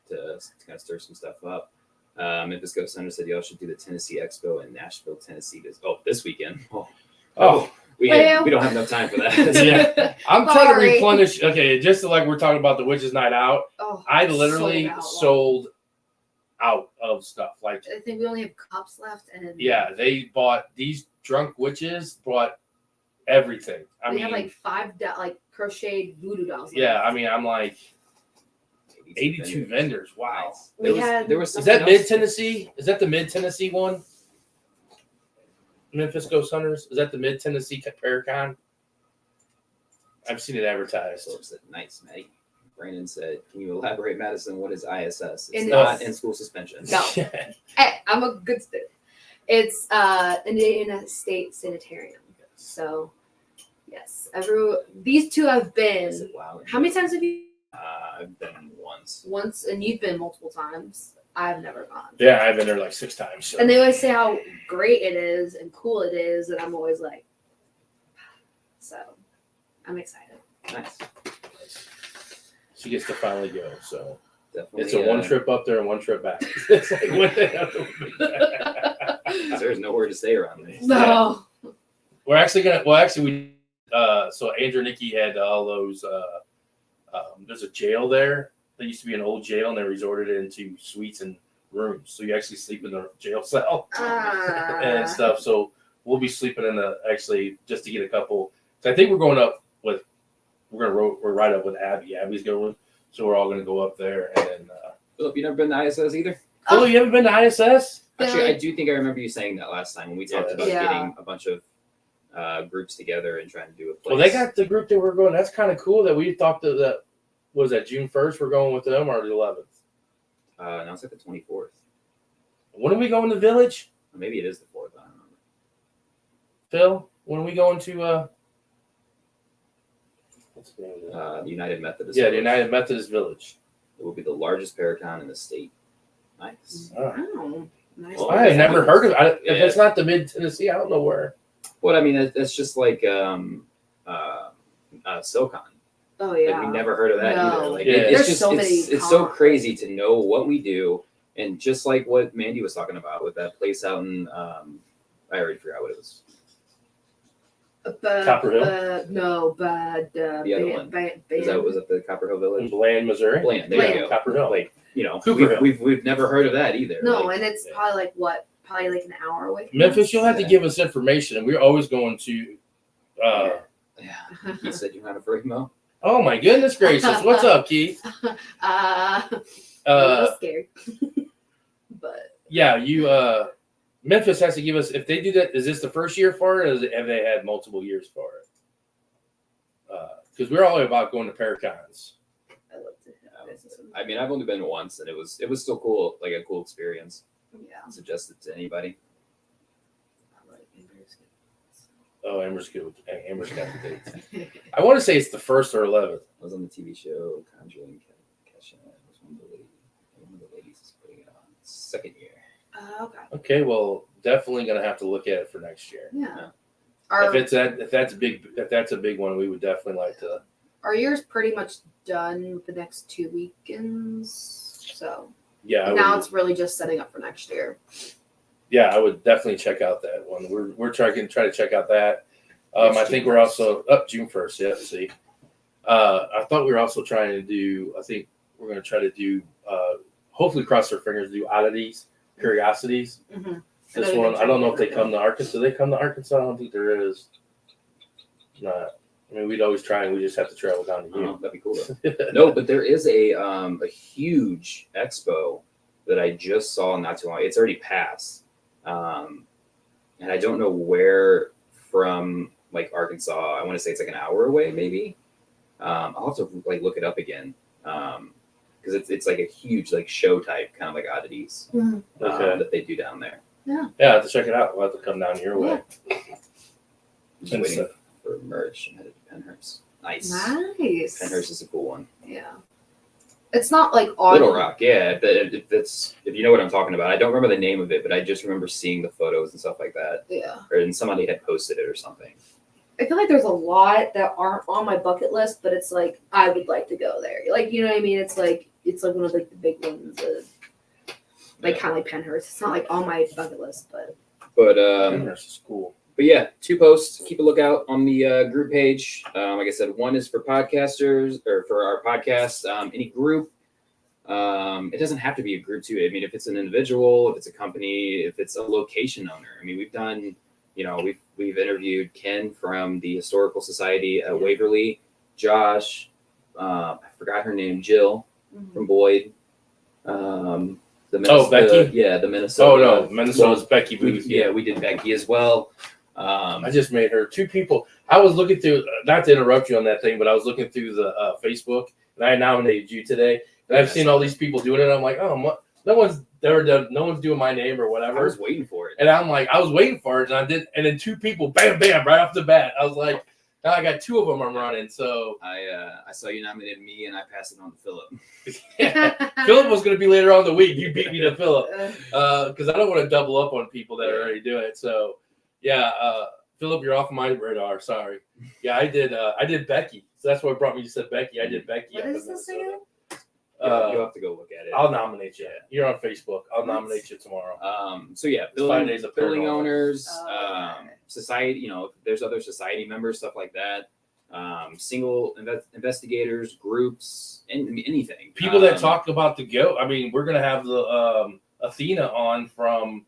to kind of stir some stuff up. Memphis Ghost Hunter said y'all should do the Tennessee Expo in Nashville, Tennessee. This weekend. Oh, we don't have enough time for that. Yeah. I'm trying to Sorry. replenish. Okay, just to, like we're talking about the Witches Night Out, Oh, I literally sold out of stuff. Like, I think we only have cups left, and yeah, they bought these drunk witches brought everything. I we mean, have like 5 like crocheted voodoo dolls. yeah, left. I mean, I'm like 82 vendors. Wow. Nice. We There was Is something that Mid else. Tennessee? Is that the Mid Tennessee one? Memphis Ghost Hunters? Is that the Mid Tennessee Paracon? I've seen it advertised. So said, nice, Maddie. Brandon said, "Can you elaborate, Madison? What is ISS? It's In- not in school suspension." No. Hey, I'm a good student. It's in a state sanitarium. So yes, these two have I been. said, wow. How many times have you? I've been once. Once, and you've been multiple times. I've never gone. Yeah, I've been there like 6 times. So. And they always say how great it is and cool it is, and I'm always like, so I'm excited. Nice. She gets to finally go. So Definitely. it's a one trip up there and one trip back. It's like one day after There's nowhere to stay around there. No. We're actually gonna. Well, actually, so Andrew and Nikki had all those. There's a jail there. There used to be an old jail, and they resorted it into suites and rooms. So you actually sleep in the jail cell and stuff. So we'll be sleeping in the actually just to get a couple. So I think we're going up with. We're right up with Abby. Abby's going, so we're all gonna go up there. And then, Philip, you never been to ISS either? oh, you haven't been to ISS? Actually, I do think I remember you saying that last time when we talked about Yeah. getting a bunch of groups together and trying to do a place. Well, they got the group that we're going. That's kind of cool that we thought that was that June 1st. We're going with them or the 11th. now it's like the 24th. When are we going to Village, Or maybe it is the 4th. I don't remember. Phil? When are we going to? What's the name of that? United Methodist. Yeah, the Village. United Methodist Village. It will be the largest paracon in the state. Nice. Oh, nice. Well, I had never heard of it. If Yeah. it's not the Mid Tennessee, I don't know where. Well, I mean, that's just like SoCon. Oh Like, yeah. we never heard of that No. either. Like, Yeah. it's There's just so many it's so cons. crazy to know what we do, and just like what Mandy was talking about with that place out in I already forgot what it was. Copper Hill? No, but The other one. Was it the Copper Hill In Village? Bland, Missouri. Bland. There Bland. you go. Copper Hill. Like, you know, Cooper Hill. we've never heard of that either. No, Like, and it's yeah. probably like what? Probably like an hour away. From Memphis, us. you'll have to Yeah. give us information, and we're always going to. Yeah. He said you're not afraid, Mo. Oh my goodness gracious! What's up, Keith? I'm a little scared. But Yeah, you. Memphis has to give us if they do that. Is this the first year for it, or have they had multiple years for it? Because we're all about going to Paracons. I love to have this. I mean, I've only been once, and it was still cool, like a cool experience. Yeah. I suggest it to anybody. I like embarrassing. Oh, Amber's good. Amber's got the dates. I want to say it's the 1st or 11th. I was on the TV show Conjuring Kesha. Was one of the ladies is putting it on. Second year. Okay. Okay, well, definitely gonna have to look at it for next year. Yeah. If that's a big one, we would definitely like to. Are yours pretty much done with the next 2 weekends? So Yeah, now it's really just setting up for next year. I would definitely check out that one. We're trying to check out that. I think we're also up June 1st. Yeah, see. I thought we were also trying to do. I think we're going to try to do. Hopefully, cross our fingers. Do oddities, curiosities. Mm-hmm. This one, I don't know if they come to Arkansas. Do they come to Arkansas? I don't think there is. Not. I mean, we'd always try, and we just have to travel down to you. That'd be cool though. No, but there is a huge expo that I just saw not too long. It's already passed, and I don't know where from like Arkansas. I want to say it's like an hour away, maybe. I'll have to like look it up again because it's like a huge like show type kind of like oddities Mhm. Okay. that they do down there. Yeah. Yeah, I have to check it out. We'll have to come down your way. Just And waiting so- for merch. I'm headed to Penhurst. Nice. Nice. Penhurst is a cool one. Yeah. It's not like on Little Rock, yeah. If you know what I'm talking about, I don't remember the name of it, but I just remember seeing the photos and stuff like that. Yeah. And somebody had posted it or something. I feel like there's a lot that aren't on my bucket list, but it's like I would like to go there. Like, you know what I mean? It's like one of like the big ones, like kind of like Penhurst. It's not like on my bucket list, but Penhurst is cool. But yeah, 2 posts. Keep a lookout on the group page. Like I said, one is for podcasters or for our podcast. Any group. It doesn't have to be a group too. I mean, if it's an individual, if it's a company, if it's a location owner. I mean, we've done. We've interviewed Ken from the Historical Society at Waverly, Josh. I forgot her name, Jill from Boyd. Becky? The Minnesota. Oh no, Minnesota's Becky Booth. We did Becky as well. I just made her 2 people. I was looking through, not to interrupt you on that thing, but I was looking through the Facebook, and I nominated you today. And I've seen all these people doing it. And I'm like, oh, no one's ever done. No one's doing my name or whatever. I was waiting for it, and I'm like, I was waiting for it, and I did. And then 2 people, bam, bam, right off the bat. I was like, now I got 2 of them I'm running. So I saw you nominated me, and I passed it on to Philip. Philip was going to be later on in the week. You beat me to Philip because I don't want to double up on people that already do it. So yeah, Philip, you're off my radar. Sorry. Yeah, I did Becky. So that's what brought me. You said Becky. I did Becky. what is this again? You'll have to go look at it. I'll nominate you. You're on Facebook. I'll nominate you tomorrow. So yeah, It's 5 days of building paranormal. owners, Okay. society. If there's other society members, stuff like that. Single investigators, groups, anything. People that talk about the goat. I mean, we're gonna have the Athena on from.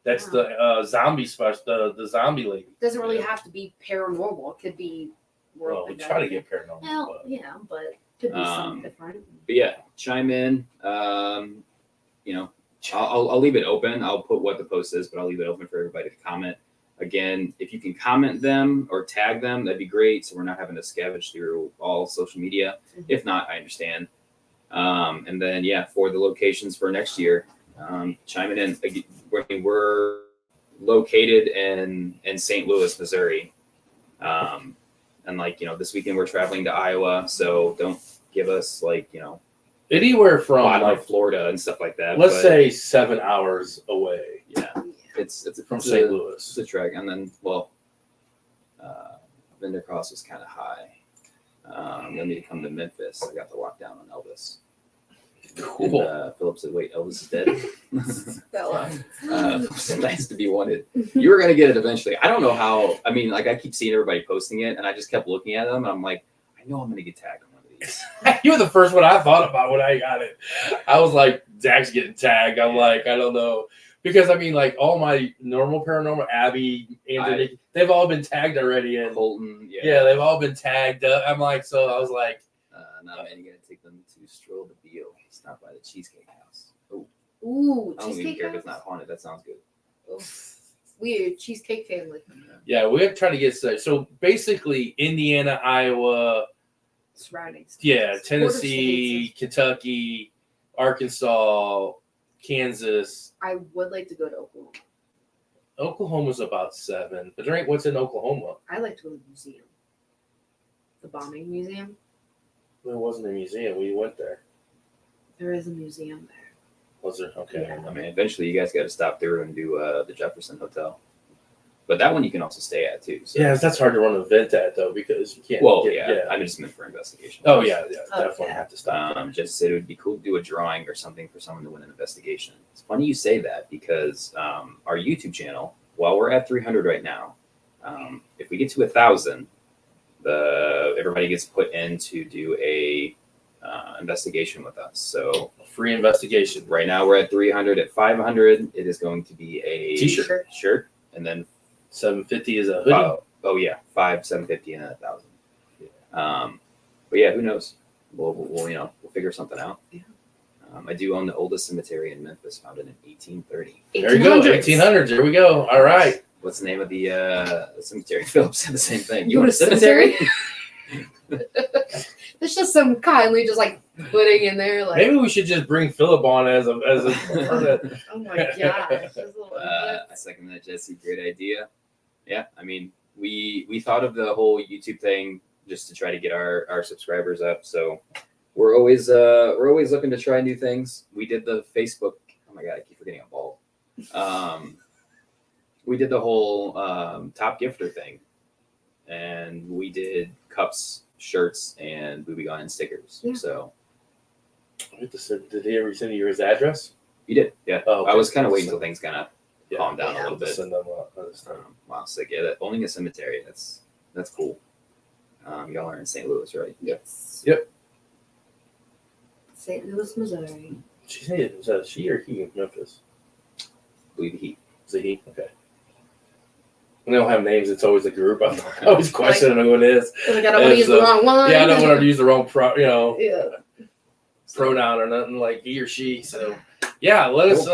That's the zombie special, the zombie lady. Doesn't really have to be paranormal. It could be Well, we try to get paranormal. Well, but yeah, but it could be something different. But yeah, chime in. I'll leave it open. I'll put what the post is, but I'll leave it open for everybody to comment. Again, if you can comment them or tag them, that'd be great. So we're not having to scavenge through all social media. Mhm. If not, I understand. And then for the locations for next year, chime it in. We're located in St. Louis, Missouri. And this weekend we're traveling to Iowa, so don't give us anywhere from bottom like of Florida and stuff like that. let's but, say 7 hours away it's from it's St. a- Louis. It's a trek, and then vendor cost was kind of high. Then to come to Memphis, I got to walk down on Elvis. Cool. And, Philip said, "Wait, Elvis is dead." Bella. It's nice to be wanted. You were gonna get it eventually. I don't know how. I mean, I keep seeing everybody posting it, and I just kept looking at them, and I'm like, I know I'm gonna get tagged on one of these. You were the first one I thought about when I got it. I was like, Zach's getting tagged. I'm like, I don't know. Because I mean, like all my normal paranormal, Abby, Andrew, they've all been tagged already, and Colton, yeah, they've all been tagged. I'm like, so I was like, Now I'm gonna take them to stroll the Beale. Stop by the Cheesecake House. Oh, Ooh, I don't even cheesecake care if it's house? not haunted. That sounds good. Oh, weird cheesecake family. yeah, we're trying to get safe. So basically, Indiana, Iowa, Surroundings. yeah, Border Tennessee, states. Kentucky, Arkansas, Kansas. I would like to go to Oklahoma. Oklahoma's about 7. But there ain't what's in Oklahoma. I like to go to the museum. The bombing museum. There wasn't a museum. We went there. There is a museum there. Was there? Okay. Yeah. I mean, eventually you guys got to stop through and do the Jefferson Hotel, but that one you can also stay at too. So. Yeah, that's hard to run an event at though because you can't. Well, get, I just meant for investigation. Oh yeah, Oh, definitely yeah. have to stop. there. Just said it would be cool to do a drawing or something for someone to win an investigation. It's funny you say that because our YouTube channel, while we're at 300 right now, if we get to 1,000, everybody gets put in to do a investigation with us. So Free investigation. right now we're at 300. At 500, it is going to be a T-shirt. shirt, and then $750 is a hoodie. oh yeah, 750 and 1,000. But yeah, who knows? We'll figure something out. Yeah. I do own the oldest cemetery in Memphis, founded in 1830. There you go. 1800s. There we go. All right. What's the name of the cemetery? Philip said the same thing. You want a cemetery? It's just some kindly just like putting in there like. Maybe we should just bring Philip on as a Oh my gosh. I second that, Jesse. Great idea. Yeah, I mean, we thought of the whole YouTube thing just to try to get our subscribers up. So we're always looking to try new things. We did the Facebook. Oh my god, I keep forgetting I'm bald. We did the whole top gifter thing, and we did cups, shirts, and Booby Gone and stickers. Yeah. So Did he ever send you his address? you did, yeah. Oh, okay. I was kind of waiting until things kind of Yeah. calm down Yeah. a little bit. Send them other stuff. Wow, sick. Yeah, owning a cemetery, that's cool. Y'all are in St. Louis, right? Yes. Yep. St. Louis, Missouri. She said it was she or he in Memphis. Believe the Heat. Is it he? Okay. When they don't have names, it's always a group. I'm always questioning who it is. Like, I don't want to use the wrong one. Yeah, I don't want to use the wrong Yeah. pronoun or nothing like he or she. So yeah, let us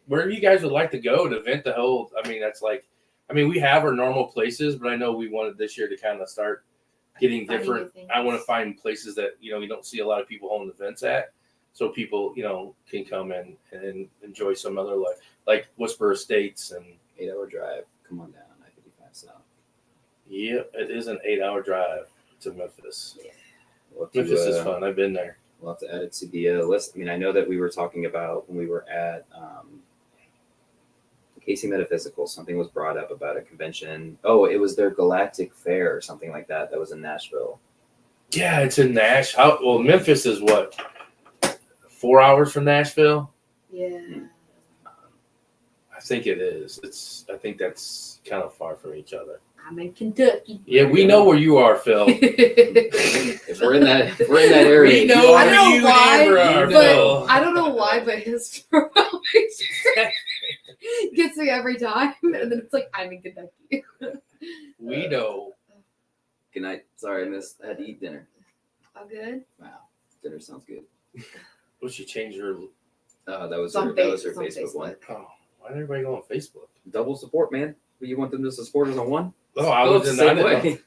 wherever you guys would like to go, an event to hold. I mean, that's like, I mean, we have our normal places, but I know we wanted this year to kind of start getting Finding different. new things. I want to find places that, you know, you don't see a lot of people holding events at. So people, you know, can come in and enjoy some other like Whisper Estates and 8-hour drive. Come on down, I-55 South. yeah, it is an 8-hour drive to Memphis. We'll have to, Memphis is fun. I've been there. We'll have to add it to the list. I mean, I know that we were talking about when we were at Casey Metaphysical, something was brought up about a convention. Oh, it was their Galactic Fair or something like that. That was in Nashville. Yeah, it's in Nashville. Well, Memphis is what, 4 hours from Nashville? Yeah. I think it is. I think that's kind of far from each other. I'm in Kentucky. Yeah, we know where you are, Phil. If we're in that area, We know I where don't know you why, and Amber are, but Phil. I don't know why, but his profile picture gets me every time, and then it's like I'm in Kentucky. We know. Good night. Sorry, I missed. I had to eat dinner. All good. Wow, dinner sounds good. Well, she changed her. That was It's on her it's on Facebook one. Oh, why did everybody go on Facebook? Double support, man. You want them to support us on one? Oh, I Go was the in same that. way.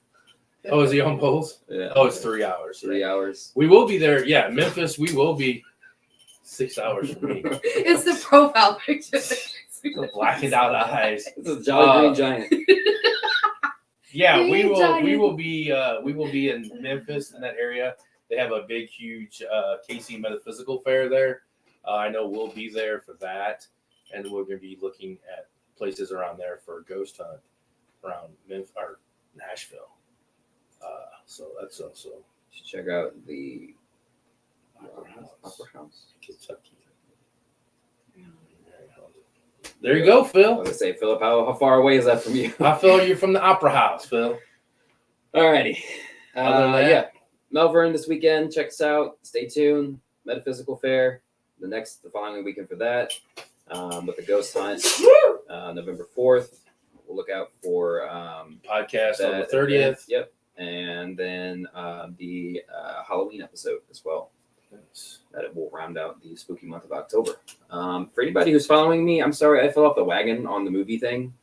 Oh, is he on polls? Yeah. Oh, it's 3 hours. 3 hours. We will be there. Yeah, Memphis. We will be 6 hours from me. It's the profile picture. The blackened out eyes. This is Jolly Green Giant. Yeah, Green we will. Giant. We will be in Memphis in that area. They have a big, huge Casey Metaphysical Fair there. I know we'll be there for that, and we're going to be looking at places around there for a ghost hunt around Memphis or Nashville. So that's also Should check out the Opera House. Kentucky. There you go, I Phil. was gonna say, Philip, how far away is that from you? I feel you're from the Opera House, Phil. Alrighty. Other than that- Yeah. Melbourne this weekend. Check us out. Stay tuned. Metaphysical Fair. The following weekend for that. With the ghost hunt. November 4th. We'll look out for Podcast on the that 30th. event. Yep. And then the Halloween episode as well. That it will round out the spooky month of October. For anybody who's following me, I'm sorry I fell off the wagon on the movie thing.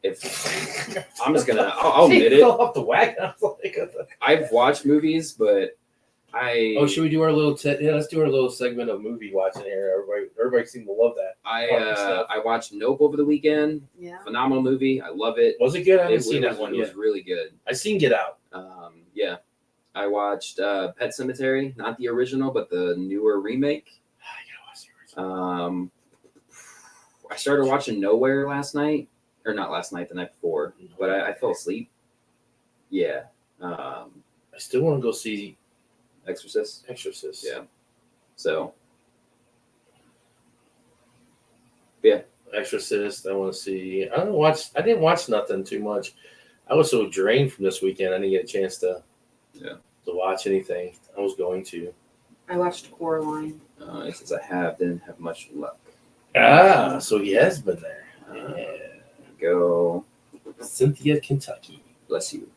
I'm just gonna I'll admit it. Fell off the wagon. I was like, I've watched movies, but should we do our little? Let's do our little segment of movie watching here. Everybody seemed to love that. I watched Nope over the weekend. Yeah. Phenomenal movie. I love it. Was it good? I haven't It seen was- that one It yet. was really good. I seen Get Out. Yeah. I watched Pet Cemetery, not the original, but the newer remake. I gotta watch the original. I started watching Nowhere last night, or not last night, the night before, but I fell asleep. Yeah. I still want to go see Exorcist. Exorcist. Yeah. So. Exorcist. I want to see. I didn't watch nothing too much. I was so drained from this weekend. I didn't get a chance to watch anything. I was going to. I watched Coraline. Since I didn't have much luck. So he has been there. Yeah. Go. Cynthia, Kentucky. Bless you.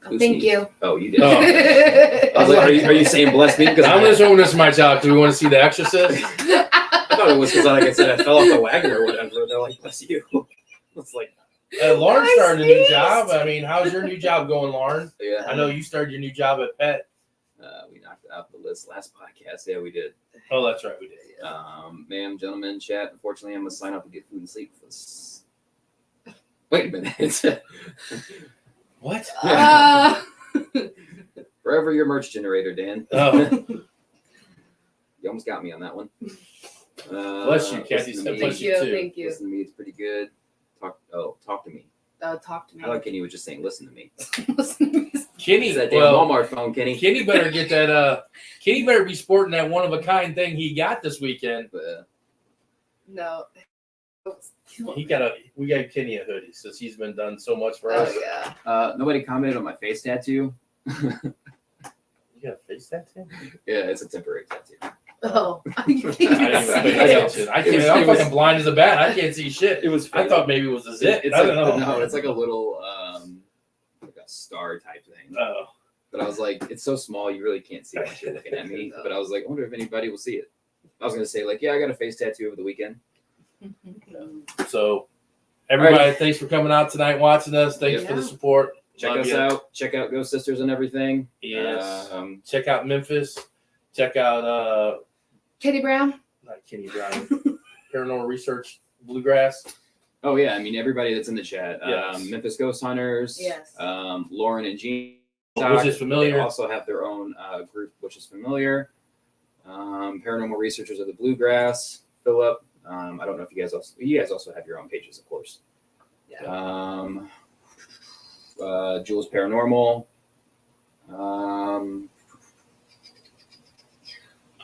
Oh, thank you. Oh, you did. Oh. I was like, are you saying bless me? Because I'm assuming this is my job. Do we want to see The Exorcist? I thought it was because, like I said, I fell off the wagon or whatever. They're like, bless you. It's like, Lauren started a new sneezed. job. I mean, how's your new job going, Lauren? yeah. I know you started your new job at Pet. We knocked out the list last podcast. Yeah, we did. Oh, that's right, we did. Ma'am, gentlemen, chat. Unfortunately, I must sign up and get food and sleep for this. Wait a minute. What? Forever your merch generator, Dan. Oh. You almost got me on that one. Bless you, Kathy. Listen to me. Bless you too. Thank you. Listen to me. It's pretty good. Talk to me. Talk to me. I like Kenny was just saying, listen to me. Kenny, Use that damn well, Walmart phone, Kenny. Kenny better get that. Kenny better be sporting that one of a kind thing he got this weekend. No. We got Kenny a hoodie since he's been done so much for Oh us. yeah. Nobody commented on my face tattoo. You got a face tattoo? Yeah, it's a temporary tattoo. Oh. I didn't even pay attention. I'm fucking blind as a bat. I can't see shit. It was. I thought maybe it was a zit. It's I don't know. No, it's like a little like a star type thing. Oh. But I was like, it's so small, you really can't see once you're looking at me. But I was like, I wonder if anybody will see it. I was gonna say like, yeah, I got a face tattoo over the weekend. So, everybody, thanks for coming out tonight, watching us. Thanks Yeah. for the support. Check Love us you. out. Check out Ghost Sisters and everything. Yes. Check out Memphis. Check out Kitty Brown. not Kenny Brown. Paranormal Research Bluegrass. Oh yeah, I mean everybody that's in the chat. Yes. Memphis Ghost Hunters. Yes. Lauren and Jean. Which is familiar. They also have their own group, which is familiar. Paranormal Researchers of the Bluegrass. Philip. I don't know if you guys also have your own pages, of course. Yeah. Jules Paranormal.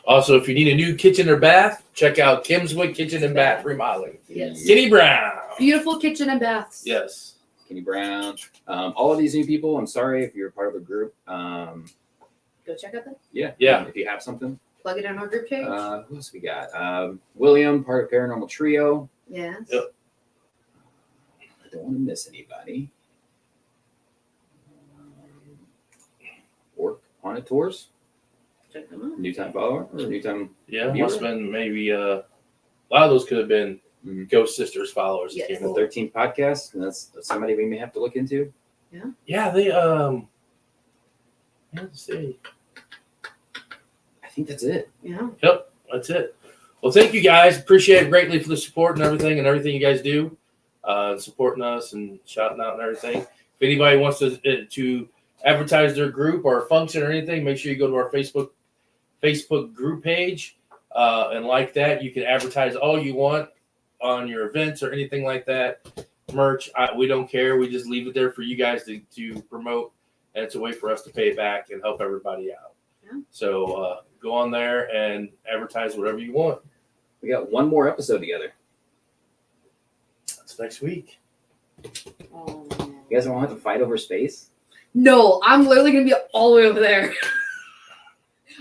Also, if you need a new kitchen or bath, check out Kimswood Kitchen and Bath Remodeling. Yes. Kenny Brown. Beautiful kitchen and baths. Yes. Kenny Brown. All of these new people, I'm sorry if you're part of a group. Go check out them. Yeah. Yeah. If you have something. Plug it in our group page. Who else we got? William, part of Paranormal Trio. Yes. Yep. I don't want to miss anybody. Work Haunted Tours. Check them out. New time follower or new time. Yeah, Viewer. must have been maybe a lot of those could have been Mhm. Ghost Sisters followers. that Yes. came The over. 13th podcast, and that's somebody we may have to look into. Yeah, they let's see. I think that's it. Yeah. Yep, that's it. Well, thank you guys. Appreciate it greatly for the support and everything you guys do, supporting us and shouting out and everything. If anybody wants to advertise their group or a function or anything, make sure you go to our Facebook group page and like that. You can advertise all you want on your events or anything like that. Merch, we don't care. We just leave it there for you guys to promote, and it's a way for us to pay back and help everybody out. Yeah. So go on there and advertise whatever you want. We got one more episode together. That's next week. Oh. You guys don't have to fight over space. No, I'm literally gonna be all the way over there.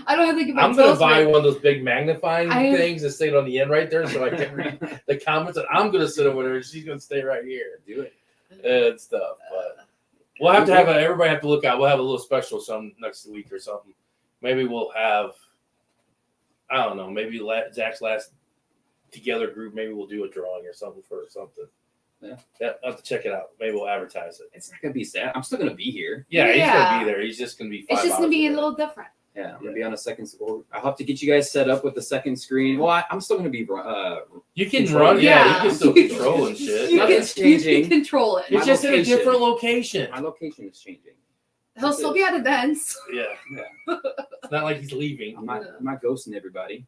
I don't have to think about. I'm gonna buy one of those big magnifying I- things and stick it on the end right there, so I can read the comments. And I'm gonna sit over there, and she's gonna stay right here Do it. and stuff. But we'll have to have everybody have to look out. We'll have a little special some next week or something. Maybe we'll have. I don't know. Maybe Zach's last together group. Maybe we'll do a drawing or something for something. Yeah. I'll have to check it out. Maybe we'll advertise it. It's not gonna be sad. I'm still gonna be here. Yeah, he's Yeah. gonna be there. He's just gonna be. 5 It's just gonna hours be a away. little different. Yeah, I'm gonna be on a second. I'll have to get you guys set up with the second screen. Well, I'm still gonna be. You can Control. run. Yeah, Yeah. you can still control and shit. Nothing's You changing. can control it. It's just in a location. different location. My location is changing. He'll still be at events. Yeah. Yeah. It's not like he's leaving. I'm not ghosting everybody.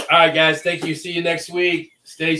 All right, guys. Thank you. See you next week. Stay